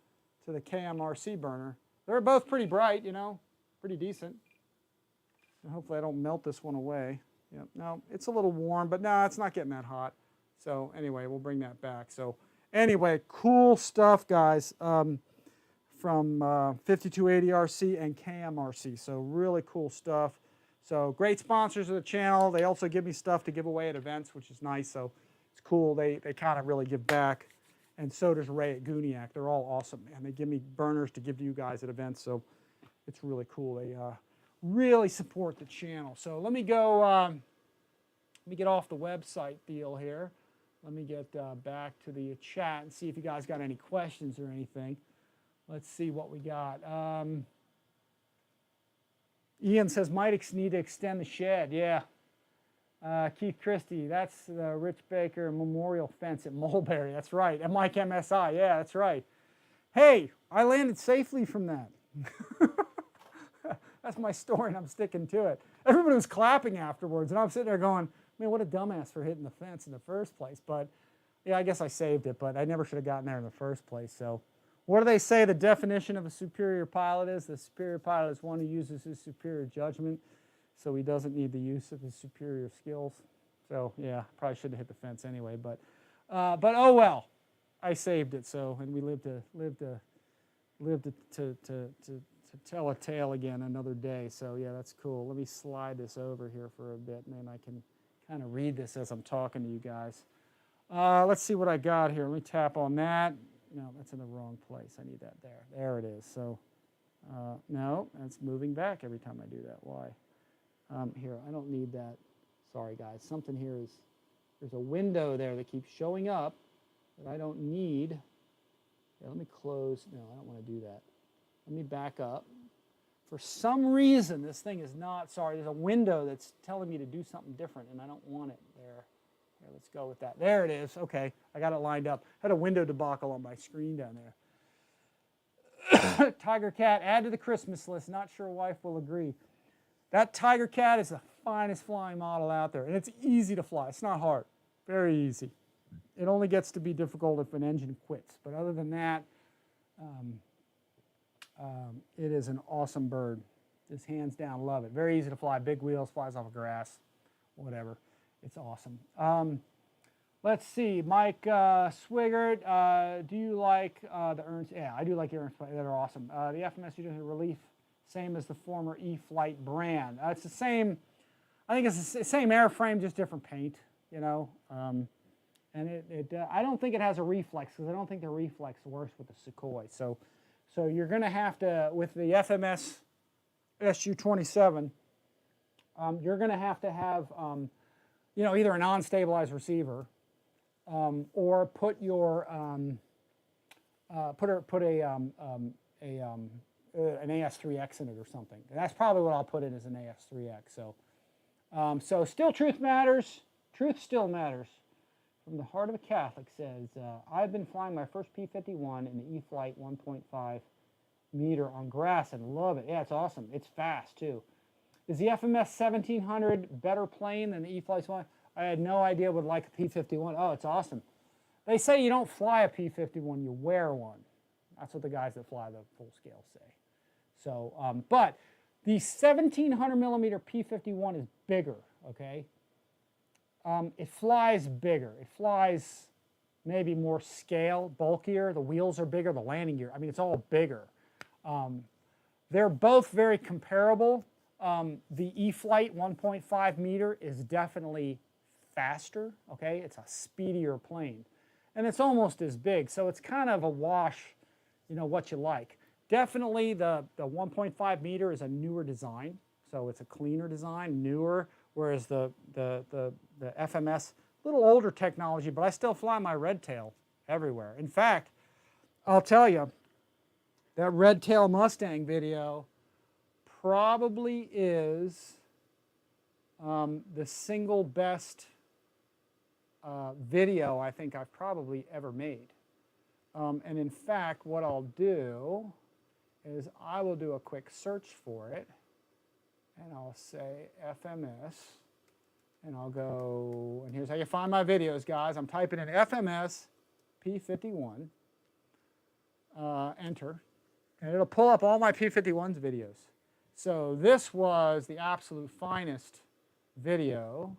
KMRC burner. They're both pretty bright, you know, pretty decent. And hopefully I don't melt this one away. Yep. No, it's a little warm, but no, it's not getting that hot. So anyway, we'll bring that back. So anyway, cool stuff, guys, from 5280 RC and KMRC. So really cool stuff. So great sponsors of the channel. They also give me stuff to give away at events, which is nice. So it's cool. They kind of really give back. And so does Ray at Guniac. They're all awesome, man. They give me burners to give to you guys at events. So it's really cool. They really support the channel. So let me go, let me get off the website deal here. Let me get back to the chat and see if you guys got any questions or anything. Let's see what we got. Ian says, might need to extend the shed. Yeah. Keith Christie, that's the Rich Baker Memorial Fence at Mulberry. That's right. And Mike MSI. Yeah, that's right. Hey, I landed safely from that. That's my story, and I'm sticking to it. Everybody was clapping afterwards, and I'm sitting there going, man, what a dumbass for hitting the fence in the first place. But yeah, I guess I saved it, but I never should have gotten there in the first place. So what do they say the definition of a superior pilot is? The superior pilot is one who uses his superior judgment, so he doesn't need the use of his superior skills. So yeah, probably shouldn't have hit the fence anyway. But oh well, I saved it. So, and we lived to tell a tale again another day. So yeah, that's cool. Let me slide this over here for a bit, and then I can kind of read this as I'm talking to you guys. Let's see what I got here. Let me tap on that. No, that's in the wrong place. I need that there. There it is. So no, that's moving back every time I do that. Why? Here, I don't need that. Sorry, guys. Something here is, there's a window there that keeps showing up that I don't need. Yeah, let me close. No, I don't want to do that. Let me back up. For some reason, this thing is not, sorry, there's a window that's telling me to do something different, and I don't want it there. Here, let's go with that. There it is. Okay, I got it lined up. I had a window debacle on my screen down there. Tiger Cat, add to the Christmas list. Not sure wife will agree. That Tiger Cat is the finest flying model out there, and it's easy to fly. It's not hard. Very easy. It only gets to be difficult if an engine quits. But other than that, it is an awesome bird. Just hands down, love it. Very easy to fly. Big wheels, flies off of grass, whatever. It's awesome. Let's see. Mike Swigert, do you like the Ernst? Yeah, I do like the Ernst. They're awesome. The FMS unit relief, same as the former E-Flight brand. It's the same. I think it's the same airframe, just different paint. You know. And I don't think it has a reflex, because I don't think the reflex works with the Sukhoi. So you're going to have to, with the FMS SU-27, you're going to have you know, either a non-stabilized receiver, or put your put an AS3X in it or something. And that's probably what I'll put in as an AS3X. So, so still truth matters. Truth still matters. From the Heart of a Catholic says, I've been flying my first P-51 in the E-Flight 1.5 meter on grass and love it. Yeah, it's awesome. It's fast too. Is the FMS 1700 better plane than the E-Flight 1? I had no idea would like a P-51. Oh, it's awesome. They say you don't fly a P-51, you wear one. That's what the guys that fly the full scale say. So, but the 1700 millimeter P-51 is bigger, okay? It flies bigger. It flies maybe more scale, bulkier. The wheels are bigger, the landing gear. I mean, it's all bigger. They're both very comparable. The E-Flight 1.5 meter is definitely faster, okay? It's a speedier plane. And it's almost as big, so it's kind of a wash, you know, what you like. Definitely the 1.5 meter is a newer design, so it's a cleaner design, newer, whereas the FMS, a little older technology, but I still fly my red tail everywhere. In fact, I'll tell you, that red tail Mustang video probably is the single best video I think I've probably ever made. And in fact, what I'll do is I will do a quick search for it, and I'll say FMS, and I'll go, and here's how you find my videos, guys. I'm typing in FMS P-51, enter, and it'll pull up all my P-51's videos. So this was the absolute finest video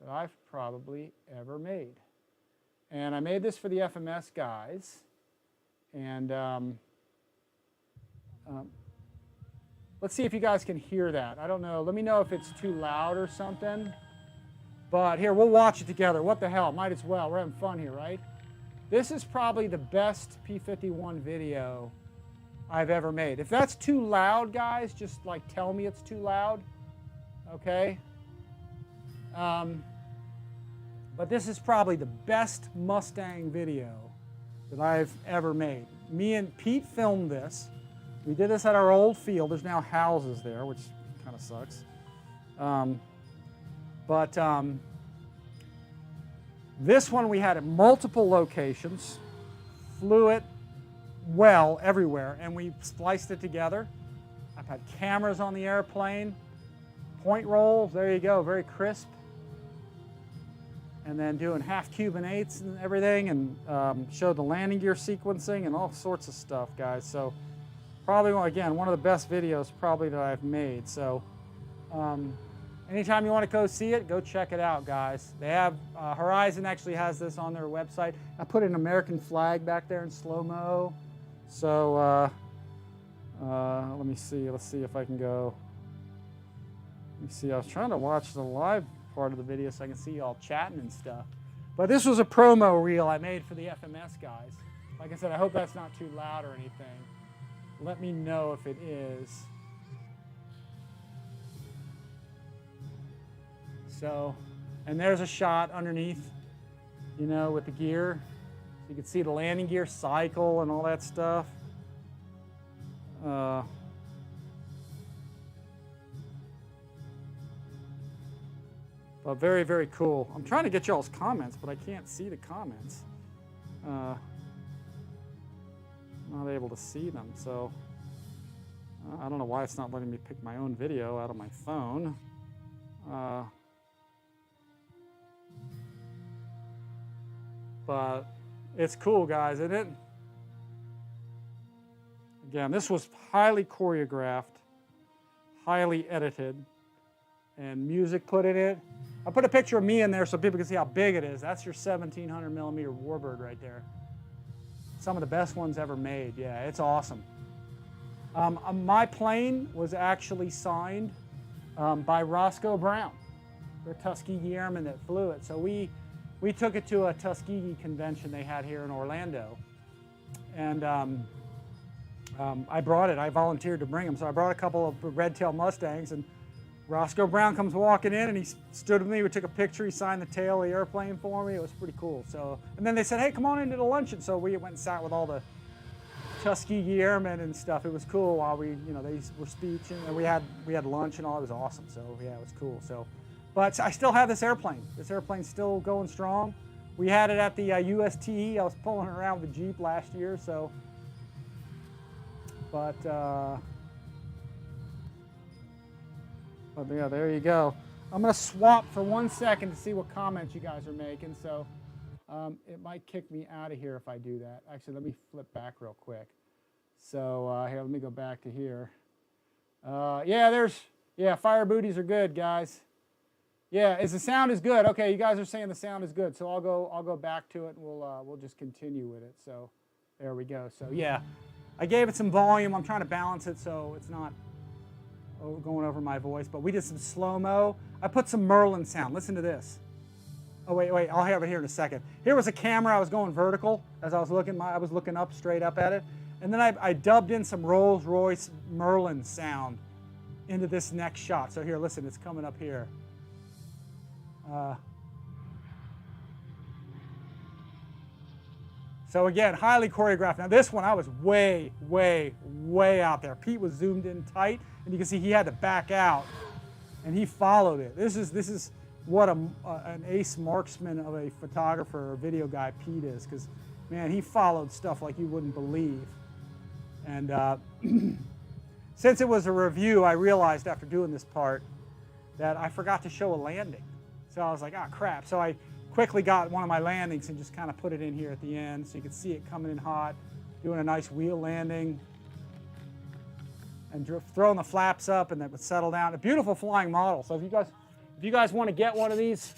that I've probably ever made. And I made this for the FMS guys. And let's see if you guys can hear that. I don't know. Let me know if it's too loud or something. But here, we'll watch it together. What the hell? Might as well. We're having fun here, right? This is probably the best P-51 video I've ever made. If that's too loud, guys, just like tell me it's too loud. Okay? But this is probably the best Mustang video that I've ever made. Me and Pete filmed this. We did this at our old field. There's now houses there, which kind of sucks. This one we had at multiple locations, flew it well everywhere, and we spliced it together. I've had cameras on the airplane, point rolls, there you go, very crisp. And then doing half Cuban 8s and everything, and showed the landing gear sequencing and all sorts of stuff, guys. So probably, again, one of the best videos probably that I've made. So anytime you want to go see it, go check it out, guys. They have, Horizon actually has this on their website. I put an American flag back there in slow-mo. So let me see, let's see if I can go. Let me see, I was trying to watch the live part of the video so I can see you all chatting and stuff. But this was a promo reel I made for the FMS guys. Like I said, I hope that's not too loud or anything. Let me know if it is. So, and there's a shot underneath, you know, with the gear. So you can see the landing gear cycle and all that stuff. But very, very cool. I'm trying to get y'all's comments, but I can't see the comments. Not able to see them, so I don't know why it's not letting me pick my own video out of my phone. But it's cool, guys, isn't it? Again, this was highly choreographed, highly edited, and music put in it. I put a picture of me in there so people can see how big it is. That's your 1700 millimeter Warbird right there. Some of the best ones ever made. Yeah, it's awesome. My plane was actually signed by Roscoe Brown, the Tuskegee Airman that flew it. So we took it to a Tuskegee convention they had here in Orlando. And I brought it. I volunteered to bring them. So I brought a couple of red tail Mustangs, and Roscoe Brown comes walking in, and he stood with me. We took a picture. He signed the tail of the airplane for me. It was pretty cool. So, and then they said, "Hey, come on into the luncheon." So we went and sat with all the Tuskegee Airmen and stuff. It was cool while we, you know, they were speaking, and we had lunch and all. It was awesome. So yeah, it was cool. So, but I still have this airplane. This airplane's still going strong. We had it at the USTE. I was pulling it around with the Jeep last year. So, but yeah, there you go. I'm going to swap for 1 second to see what comments you guys are making. So it might kick me out of here if I do that. Actually, let me flip back real quick. So here, let me go back to here. Yeah, fire booties are good, guys. Yeah, the sound is good. Okay, you guys are saying the sound is good. So I'll go back to it, and we'll just continue with it. So there we go. So yeah, I gave it some volume. I'm trying to balance it so it's not going over my voice, but we did some slow-mo. I put some Merlin sound. Listen to this. Oh, wait, I'll have it here in a second. Here was a camera. I was going vertical as I was looking. I was looking up, straight up at it. And then I dubbed in some Rolls-Royce Merlin sound into this next shot. So here, listen, it's coming up here. So again, highly choreographed. Now this one, I was way, way, way out there. Pete was zoomed in tight, and you can see he had to back out, and he followed it. This is what an ace marksman of a photographer or video guy Pete is, because man, he followed stuff like you wouldn't believe. And since it was a review, I realized after doing this part that I forgot to show a landing. So I was like, ah, crap. So I quickly got one of my landings and just kind of put it in here at the end so you could see it coming in hot, doing a nice wheel landing, and throwing the flaps up, and that would settle down. A beautiful flying model. So if you guys want to get one of these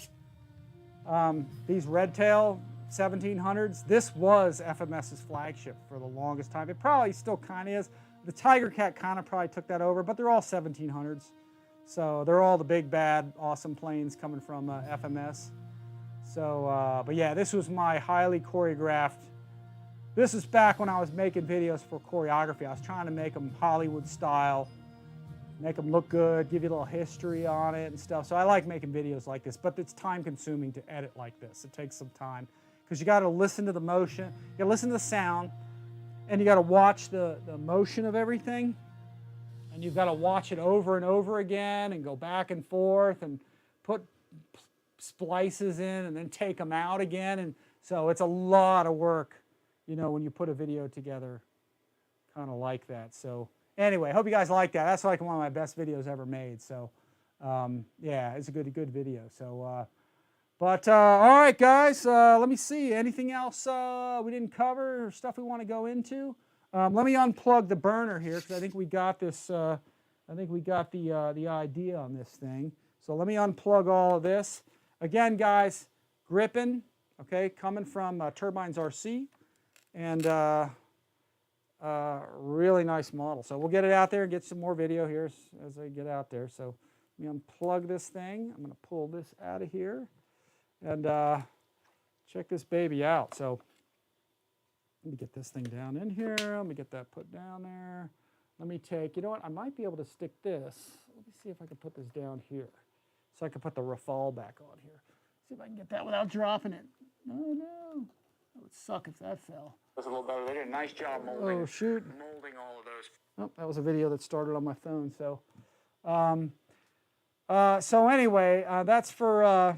red tail 1700s, this was FMS's flagship for the longest time. It probably still kind of is. The Tiger Cat kind of probably took that over, but they're all 1700s. So they're all the big, bad, awesome planes coming from FMS. So, but yeah, this was my highly choreographed. This is back when I was making videos for choreography. I was trying to make them Hollywood style, make them look good, give you a little history on it and stuff. So I like making videos like this, but it's time consuming to edit like this. It takes some time because you got to listen to the motion, you got to listen to the sound, and you got to watch the motion of everything. And you've got to watch it over and over again and go back and forth and put splices in and then take them out again. And so it's a lot of work, you know, when you put a video together kind of like that. So anyway, hope you guys like that. That's like one of my best videos ever made. So yeah, it's a good video. So all right, guys, let me see. Anything else we didn't cover or stuff we want to go into? Let me unplug the burner here because I think we got this. I think we got the idea on this thing. So let me unplug all of this. Again, guys, GRIPEN, okay, coming from TurbinesRC, and really nice model. So we'll get it out there and get some more video here as I get out there. So let me unplug this thing. I'm going to pull this out of here and check this baby out. So let me get this thing down in here. Let me get that put down there. Let me take, you know what, I might be able to stick this. Let me see if I can put this down here. So I can put the RAFALE back on here. See if I can get that without dropping it. Oh no, that would suck if that fell. That's a little better. They did a nice job molding. Oh shoot. Molding all of those. Oh, that was a video that started on my phone. So, so anyway, that's for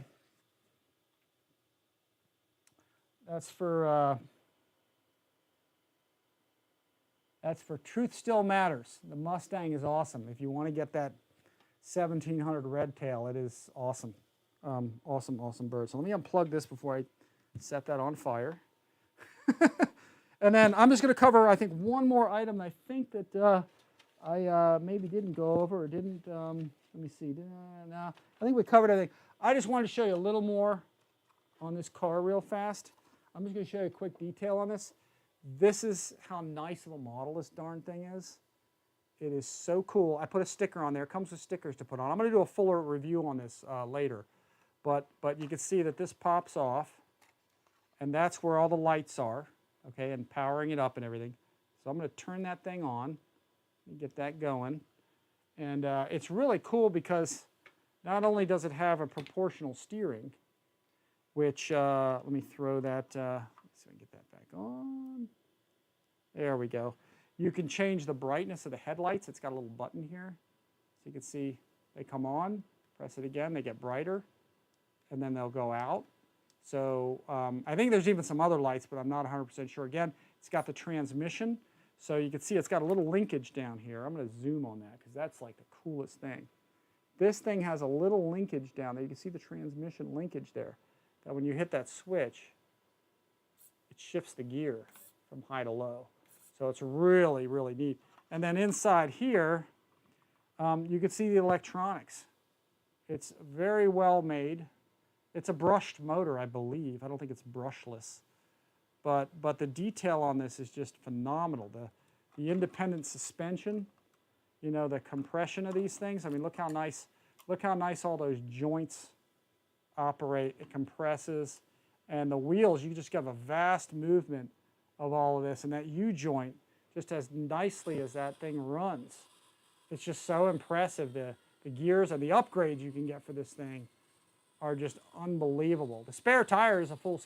Truth Still Matters. The Mustang is awesome. If you want to get that 1700 red tail, it is awesome. Awesome bird. So let me unplug this before I set that on fire. And then I'm just going to cover, I think, one more item I think that I maybe didn't go over or didn't. Let me see. No, I think we covered everything. I just wanted to show you a little more on this car real fast. I'm just going to show you a quick detail on this. This is how nice of a model this darn thing is. It is so cool. I put a sticker on there. It comes with stickers to put on. I'm going to do a fuller review on this later. But you can see that this pops off, and that's where all the lights are, okay, and powering it up and everything. So I'm going to turn that thing on and get that going. And it's really cool because not only does it have a proportional steering, which, let me throw that, let's see if I can get that back on. There we go. You can change the brightness of the headlights. It's got a little button here. So you can see they come on, press it again, they get brighter, and then they'll go out. So I think there's even some other lights, but I'm not 100% sure. Again, it's got the transmission. So you can see it's got a little linkage down here. I'm going to zoom on that because that's like the coolest thing. This thing has a little linkage down there. You can see the transmission linkage there. That when you hit that switch, it shifts the gear from high to low. So it's really, really neat. And then inside here, you can see the electronics. It's very well made. It's a brushed motor, I believe. I don't think it's brushless. But the detail on this is just phenomenal. The independent suspension, you know, the compression of these things. I mean, look how nice all those joints operate. It compresses. And the wheels, you just have a vast movement of all of this. And that U-joint, just as nicely as that thing runs. It's just so impressive. The gears and the upgrades you can get for this thing are just unbelievable. The spare tire is a full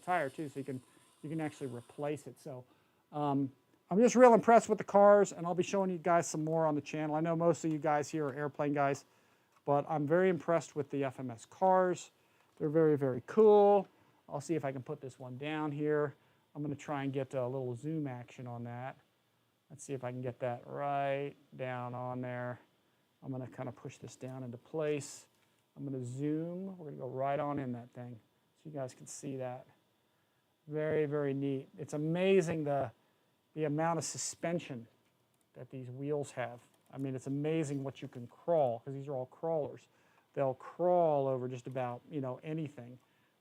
tire too, so you can actually replace it. So I'm just real impressed with the cars, and I'll be showing you guys some more on the channel. I know most of you guys here are airplane guys, but I'm very impressed with the FMS cars. They're very, very cool. I'll see if I can put this one down here. I'm going to try and get a little zoom action on that. Let's see if I can get that right down on there. I'm going to kind of push this down into place. I'm going to zoom. We're going to go right on in that thing so you guys can see that. Very, very neat. It's amazing the amount of suspension that these wheels have. I mean, it's amazing what you can crawl, because these are all crawlers. They'll crawl over just about, you know, anything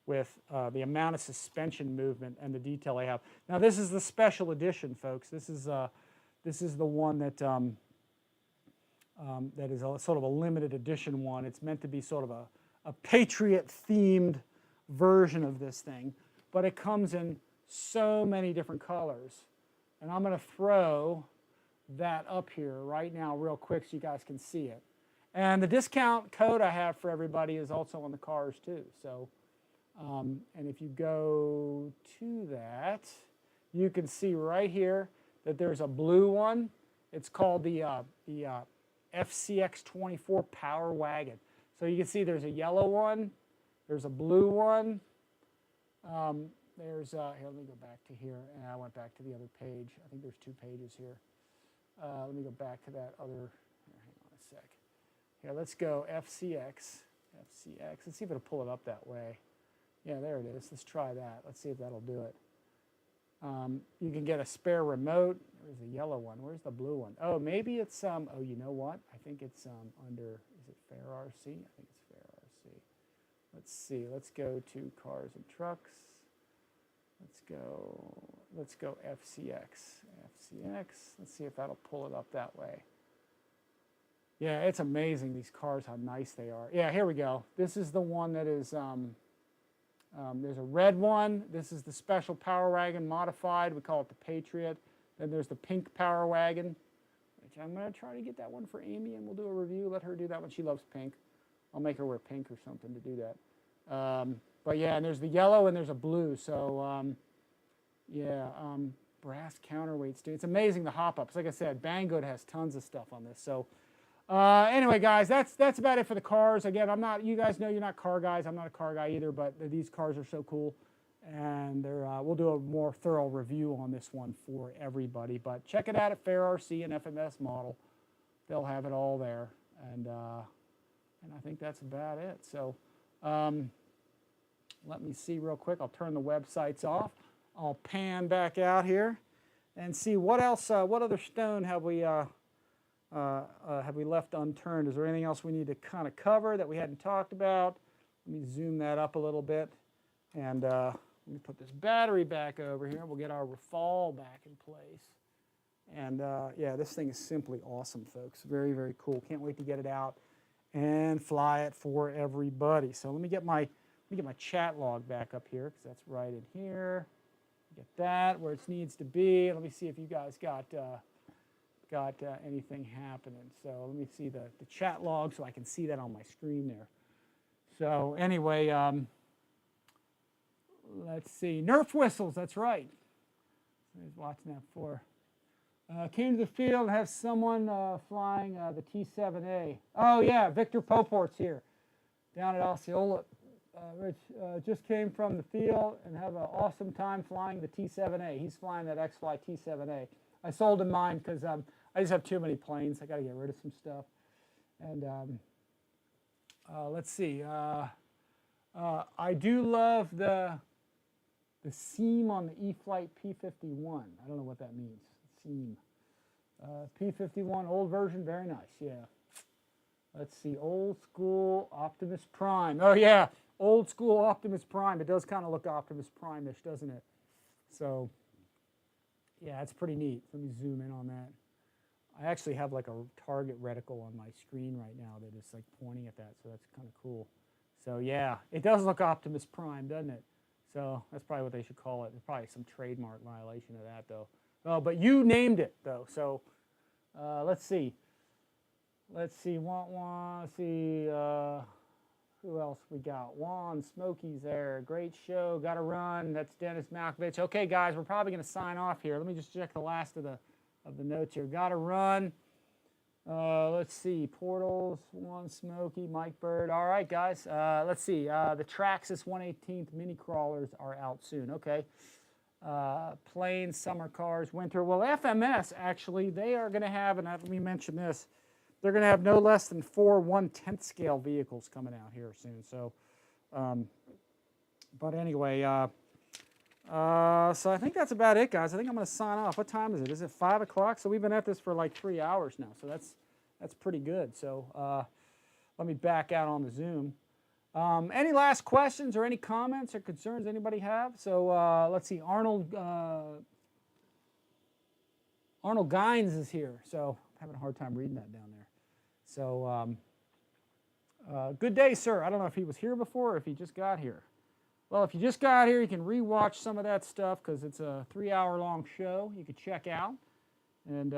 with the amount of suspension movement and the detail they have. Now, this is the special edition, folks. This is the one that that is a sort of a limited edition one. It's meant to be sort of a Patriot-themed version of this thing, but it comes in so many different colors. And I'm going to throw that up here right now real quick so you guys can see it. And the discount code I have for everybody is also on the cars too. So, and if you go to that, you can see right here that there's a blue one. It's called the FCX24 Power Wagon. So you can see there's a yellow one, there's a blue one. Here, let me go back to here, and I went back to the other page. I think there's 2 pages here. Let me go back to that other, here, hang on a sec. Here, let's go FCX. Let's see if it'll pull it up that way. Yeah, there it is. Let's try that. Let's see if that'll do it. You can get a spare remote. There's a yellow one. Where's the blue one? Oh, maybe it's, oh, you know what? I think it's under, is it Fair RC? I think it's Fair RC. Let's see. Let's go to Cars and Trucks. Let's go FCX. Let's see if that'll pull it up that way. Yeah, it's amazing, these cars, how nice they are. Yeah, here we go. This is the one that is, there's a red one. This is the special Power Wagon modified. We call it the Patriot. Then there's the pink Power Wagon, which I'm going to try to get that one for Amy, and we'll do a review. Let her do that one. She loves pink. I'll make her wear pink or something to do that. But yeah, and there's the yellow and there's a blue. So brass counterweights. It's amazing the hop-ups. Like I said, Banggood has tons of stuff on this. So anyway, guys, that's about it for the cars. Again, you guys know you're not car guys. I'm not a car guy either, but these cars are so cool. And we'll do a more thorough review on this one for everybody. But check it out at Fair RC and FMS Model. They'll have it all there. And I think that's about it. So let me see real quick. I'll turn the websites off. I'll pan back out here and see what else, what other stone have we left unturned? Is there anything else we need to kind of cover that we hadn't talked about? Let me zoom that up a little bit. And let me put this battery back over here. We'll get our RAFALE back in place. And yeah, this thing is simply awesome, folks. Very, very cool. Can't wait to get it out and fly it for everybody. So let me get my chat log back up here, because that's right in here. Get that where it needs to be. Let me see if you guys got got anything happening. So let me see the chat log so I can see that on my screen there. So anyway, let's see. Nerf whistles, that's right. I was watching that before. Came to the field and have someone flying the T-7A. Oh yeah, Victor Poport's here down at Osceola. Rich just came from the field and have an awesome time flying the T-7A. He's flying that X-Fly T-7A. I sold him mine because I just have too many planes. I got to get rid of some stuff. And let's see. I do love the seam on the E-Flight P-51. I don't know what that means. Seam. P-51, old version, very nice. Yeah. Let's see. Old school Optimus Prime. Oh yeah. Old school Optimus Prime. It does kind of look Optimus Prime-ish, doesn't it? So, yeah, it's pretty neat. Let me zoom in on that. I actually have like a target reticle on my screen right now that is like pointing at that, so that's kind of cool. So, yeah, it does look Optimus Prime, doesn't it? So that's probably what they should call it. There's probably some trademark violation of that, though. Oh, but you named it, though. So, let's see. Let's see. Let's see. Who else we got? Juan Smokey's there. Great show. Got to run. That's Dennis Malkovich. Okay, guys, we're probably going to sign off here. Let me just check the last of the notes here. Got to run. Let's see. Portals. Juan Smokey. Mike Bird. All right, guys. Let's see. The Traxxas 1/18 mini crawlers are out soon. Okay. Planes, summer cars, winter. Well, FMS actually, they are going to have, and let me mention this. They're going to have no less than 4 1/10 scale vehicles coming out here soon. So, but anyway, so I think that's about it, guys. I think I'm going to sign off. What time is it? Is it 5 o'clock? So we've been at this for like 3 hours now. So that's pretty good. So let me back out on the Zoom. Any last questions or any comments or concerns anybody have? So let's see. Arnold Gines is here. So I'm having a hard time reading that down there. So, good day, sir. I don't know if he was here before or if he just got here. Well, if you just got here, you can rewatch some of that stuff because it's a 3-hour-long show you could check out. And,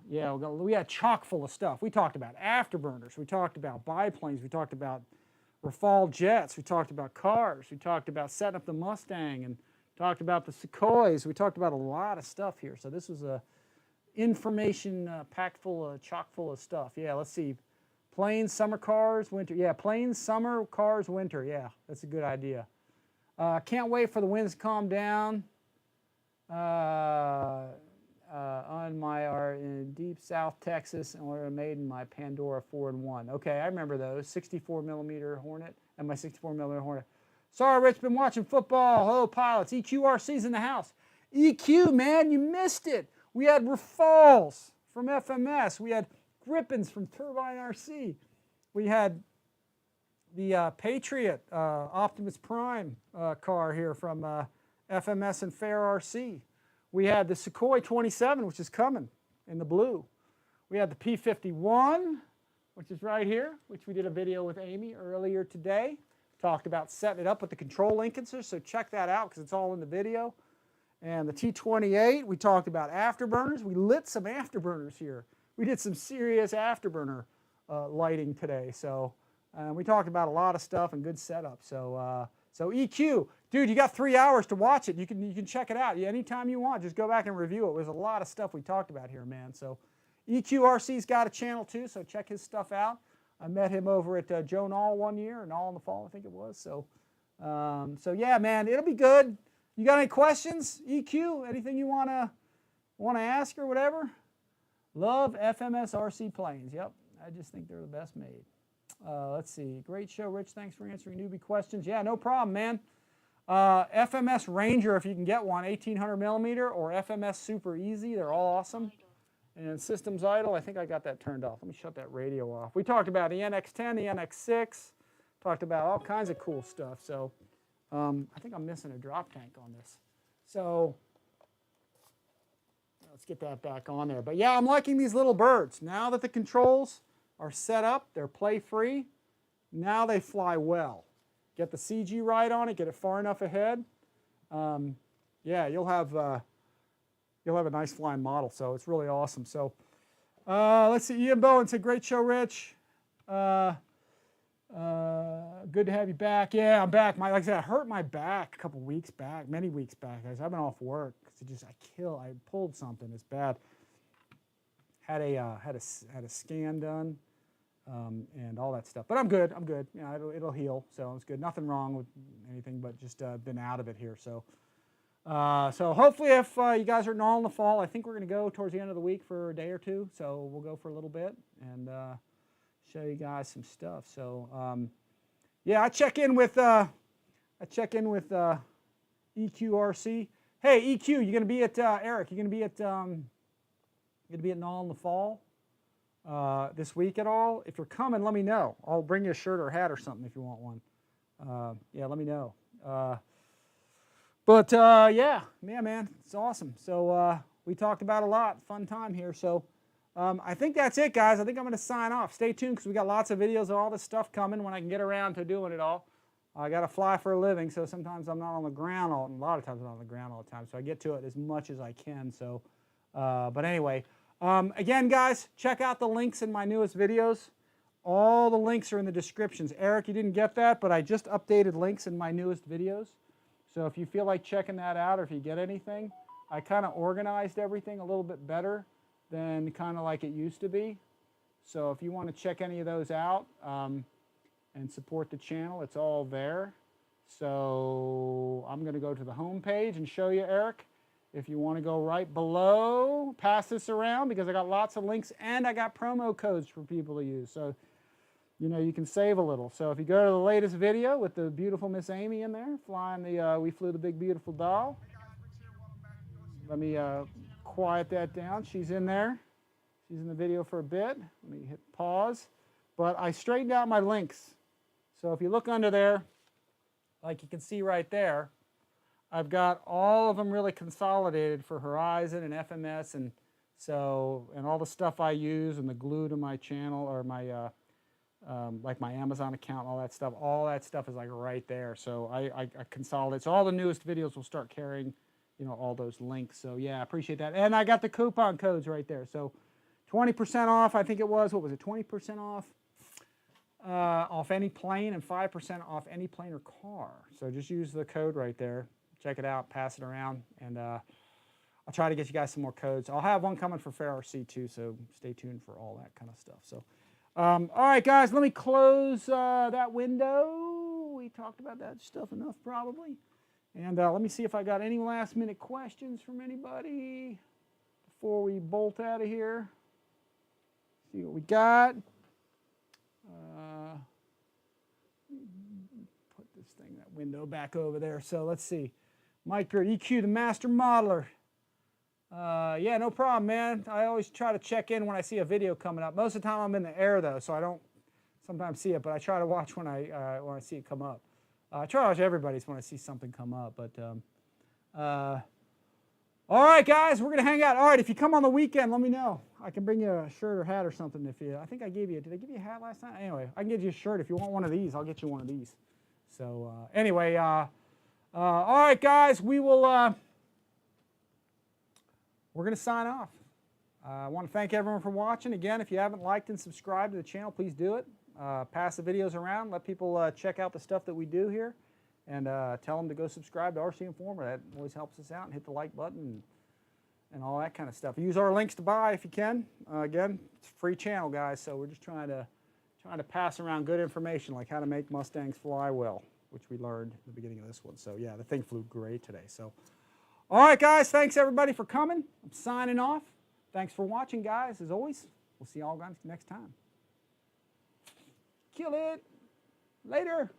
yeah, we had chock full of stuff. We talked about afterburners. We talked about biplanes. We talked about Rafale jets. We talked about cars. We talked about setting up the Mustang and talked about the Sukhois. We talked about a lot of stuff here. So this was a information packed full of, chock full of stuff. Yeah, let's see. Planes, summer cars, winter. Yeah, planes, summer, cars, winter. Yeah, that's a good idea. Can't wait for the winds to calm down. On my in deep South Texas, and we're made in my Pandora 4-in-1. Okay, I remember those. 64mm Hornet and my 64mm Hornet. Sorry, Rich, been watching football. Hello, pilots. EQRC's in the house. EQ, man, you missed it. We had Rafales from FMS. We had GRIPENs from TurbinesRC. We had the Patriot Optimus Prime car here from FMS and Fair RC. We had the Sukhoi 27, which is coming in the blue. We had the P-51, which is right here, which we did a video with Amy earlier today. Talked about setting it up with the control linkages, so check that out because it's all in the video. And the T-28, we talked about afterburners. We lit some afterburners here. We did some serious afterburner lighting today. So we talked about a lot of stuff and good setup. So EQ, dude, you got 3 hours to watch it. You can check it out anytime you want. Just go back and review it. There's a lot of stuff we talked about here, man. So EQRC's got a channel too, so check his stuff out. I met him over at Joe Nall one year, Nall in the Fall, I think it was. So yeah, man, it'll be good. You got any questions, EQ? Anything you wanna ask or whatever? Love FMS RC planes. Yep, I just think they're the best made. Let's see. Great show, Rich. Thanks for answering newbie questions. Yeah, no problem, man. FMS Ranger, if you can get one, 1800mm, or FMS Super Easy. They're all awesome. And Systems Idle, I think I got that turned off. Let me shut that radio off. We talked about the NX10, the NX6. Talked about all kinds of cool stuff. So I think I'm missing a drop tank on this. So let's get that back on there. But yeah, I'm liking these little birds. Now that the controls are set up, they're play free. Now they fly well. Get the CG right on it, get it far enough ahead. Yeah, you'll have a nice flying model. So it's really awesome. So Let's see. Ian Bowen said, great show, Rich. Good to have you back. Yeah, I'm back. Like I said, I hurt my back a couple weeks back, many weeks back. I've been off work because I pulled something. It's bad. Had a scan done and all that stuff. But I'm good. I'm good. You know, it'll heal. So it's good. Nothing wrong with anything, but just been out of it here. So hopefully, if you guys are all in the fall, I think we're going to go towards the end of the week for a day or two. So we'll go for a little bit and show you guys some stuff. So yeah, I check in with EQRC. Hey, EQ, you going to be at Eric? You going to be at Null in the fall this week at all? If you're coming, let me know. I'll bring you a shirt or a hat or something if you want one. Yeah, let me know. Yeah, man, it's awesome. So we talked about a lot. Fun time here. So I think that's it, guys. I think I'm going to sign off. Stay tuned because we got lots of videos of all this stuff coming when I can get around to doing it all. I got to fly for a living, so sometimes I'm not on the ground. A lot of times I'm not on the ground all the time. So I get to it as much as I can. So, but anyway, again, guys, check out the links in my newest videos. All the links are in the descriptions. Eric, you didn't get that, but I just updated links in my newest videos. So if you feel like checking that out or if you get anything, I kind of organized everything a little bit better than kind of like it used to be. So if you want to check any of those out and support the channel, it's all there. So I'm going to go to the home page and show you, Eric. If you want to go right below, pass this around because I got lots of links and I got promo codes for people to use. So, you know, you can save a little. So if you go to the latest video with the beautiful Miss Amy in there, flying the We Flew the Big Beautiful Doll. Let me quiet that down. She's in there. She's in the video for a bit. Let me hit pause. But I straightened out my links. So if you look under there, like you can see right there, I've got all of them really consolidated for Horizon and FMS and all the stuff I use and the glue to my channel or my like my Amazon account, all that stuff is like right there. So I consolidate. So all the newest videos will start carrying, you know, all those links. So yeah, I appreciate that. And I got the coupon codes right there. So 20% off, I think it was, what was it, 20% off any plane and 5% off any plane or car. So just use the code right there. Check it out, pass it around, and I'll try to get you guys some more codes. I'll have one coming for FairRC too, so stay tuned for all that kind of stuff. So, all right, guys, let me close that window. We talked about that stuff enough, probably. And let me see if I got any last-minute questions from anybody before we bolt out of here. See what we got. Put this thing, that window back over there. So let's see. Mike Beard, EQ, the master modeler. Yeah, no problem, man. I always try to check in when I see a video coming up. Most of the time I'm in the air, though, so I don't sometimes see it, but I try to watch when I see it come up. I try to watch everybody's when I see something come up. But all right, guys, we're going to hang out. All right, if you come on the weekend, let me know. I can bring you a shirt or hat or something. I think I gave you, did I give you a hat last time? Anyway, I can get you a shirt. If you want one of these, I'll get you one of these. So anyway, all right, guys, we're going to sign off. I want to thank everyone for watching. Again, if you haven't liked and subscribed to the channel, please do it. Pass the videos around. Let people check out the stuff that we do here. And tell them to go subscribe to RCINFORMER. That always helps us out. And hit the like button and all that kind of stuff. Use our links to buy if you can. Again, it's a free channel, guys. So we're just trying to pass around good information like how to make Mustangs fly well, which we learned at the beginning of this one. So yeah, the thing flew great today. So all right, guys. Thanks everybody for coming. I'm signing off. Thanks for watching, guys. As always, we'll see y'all guys next time. Kill it. Later.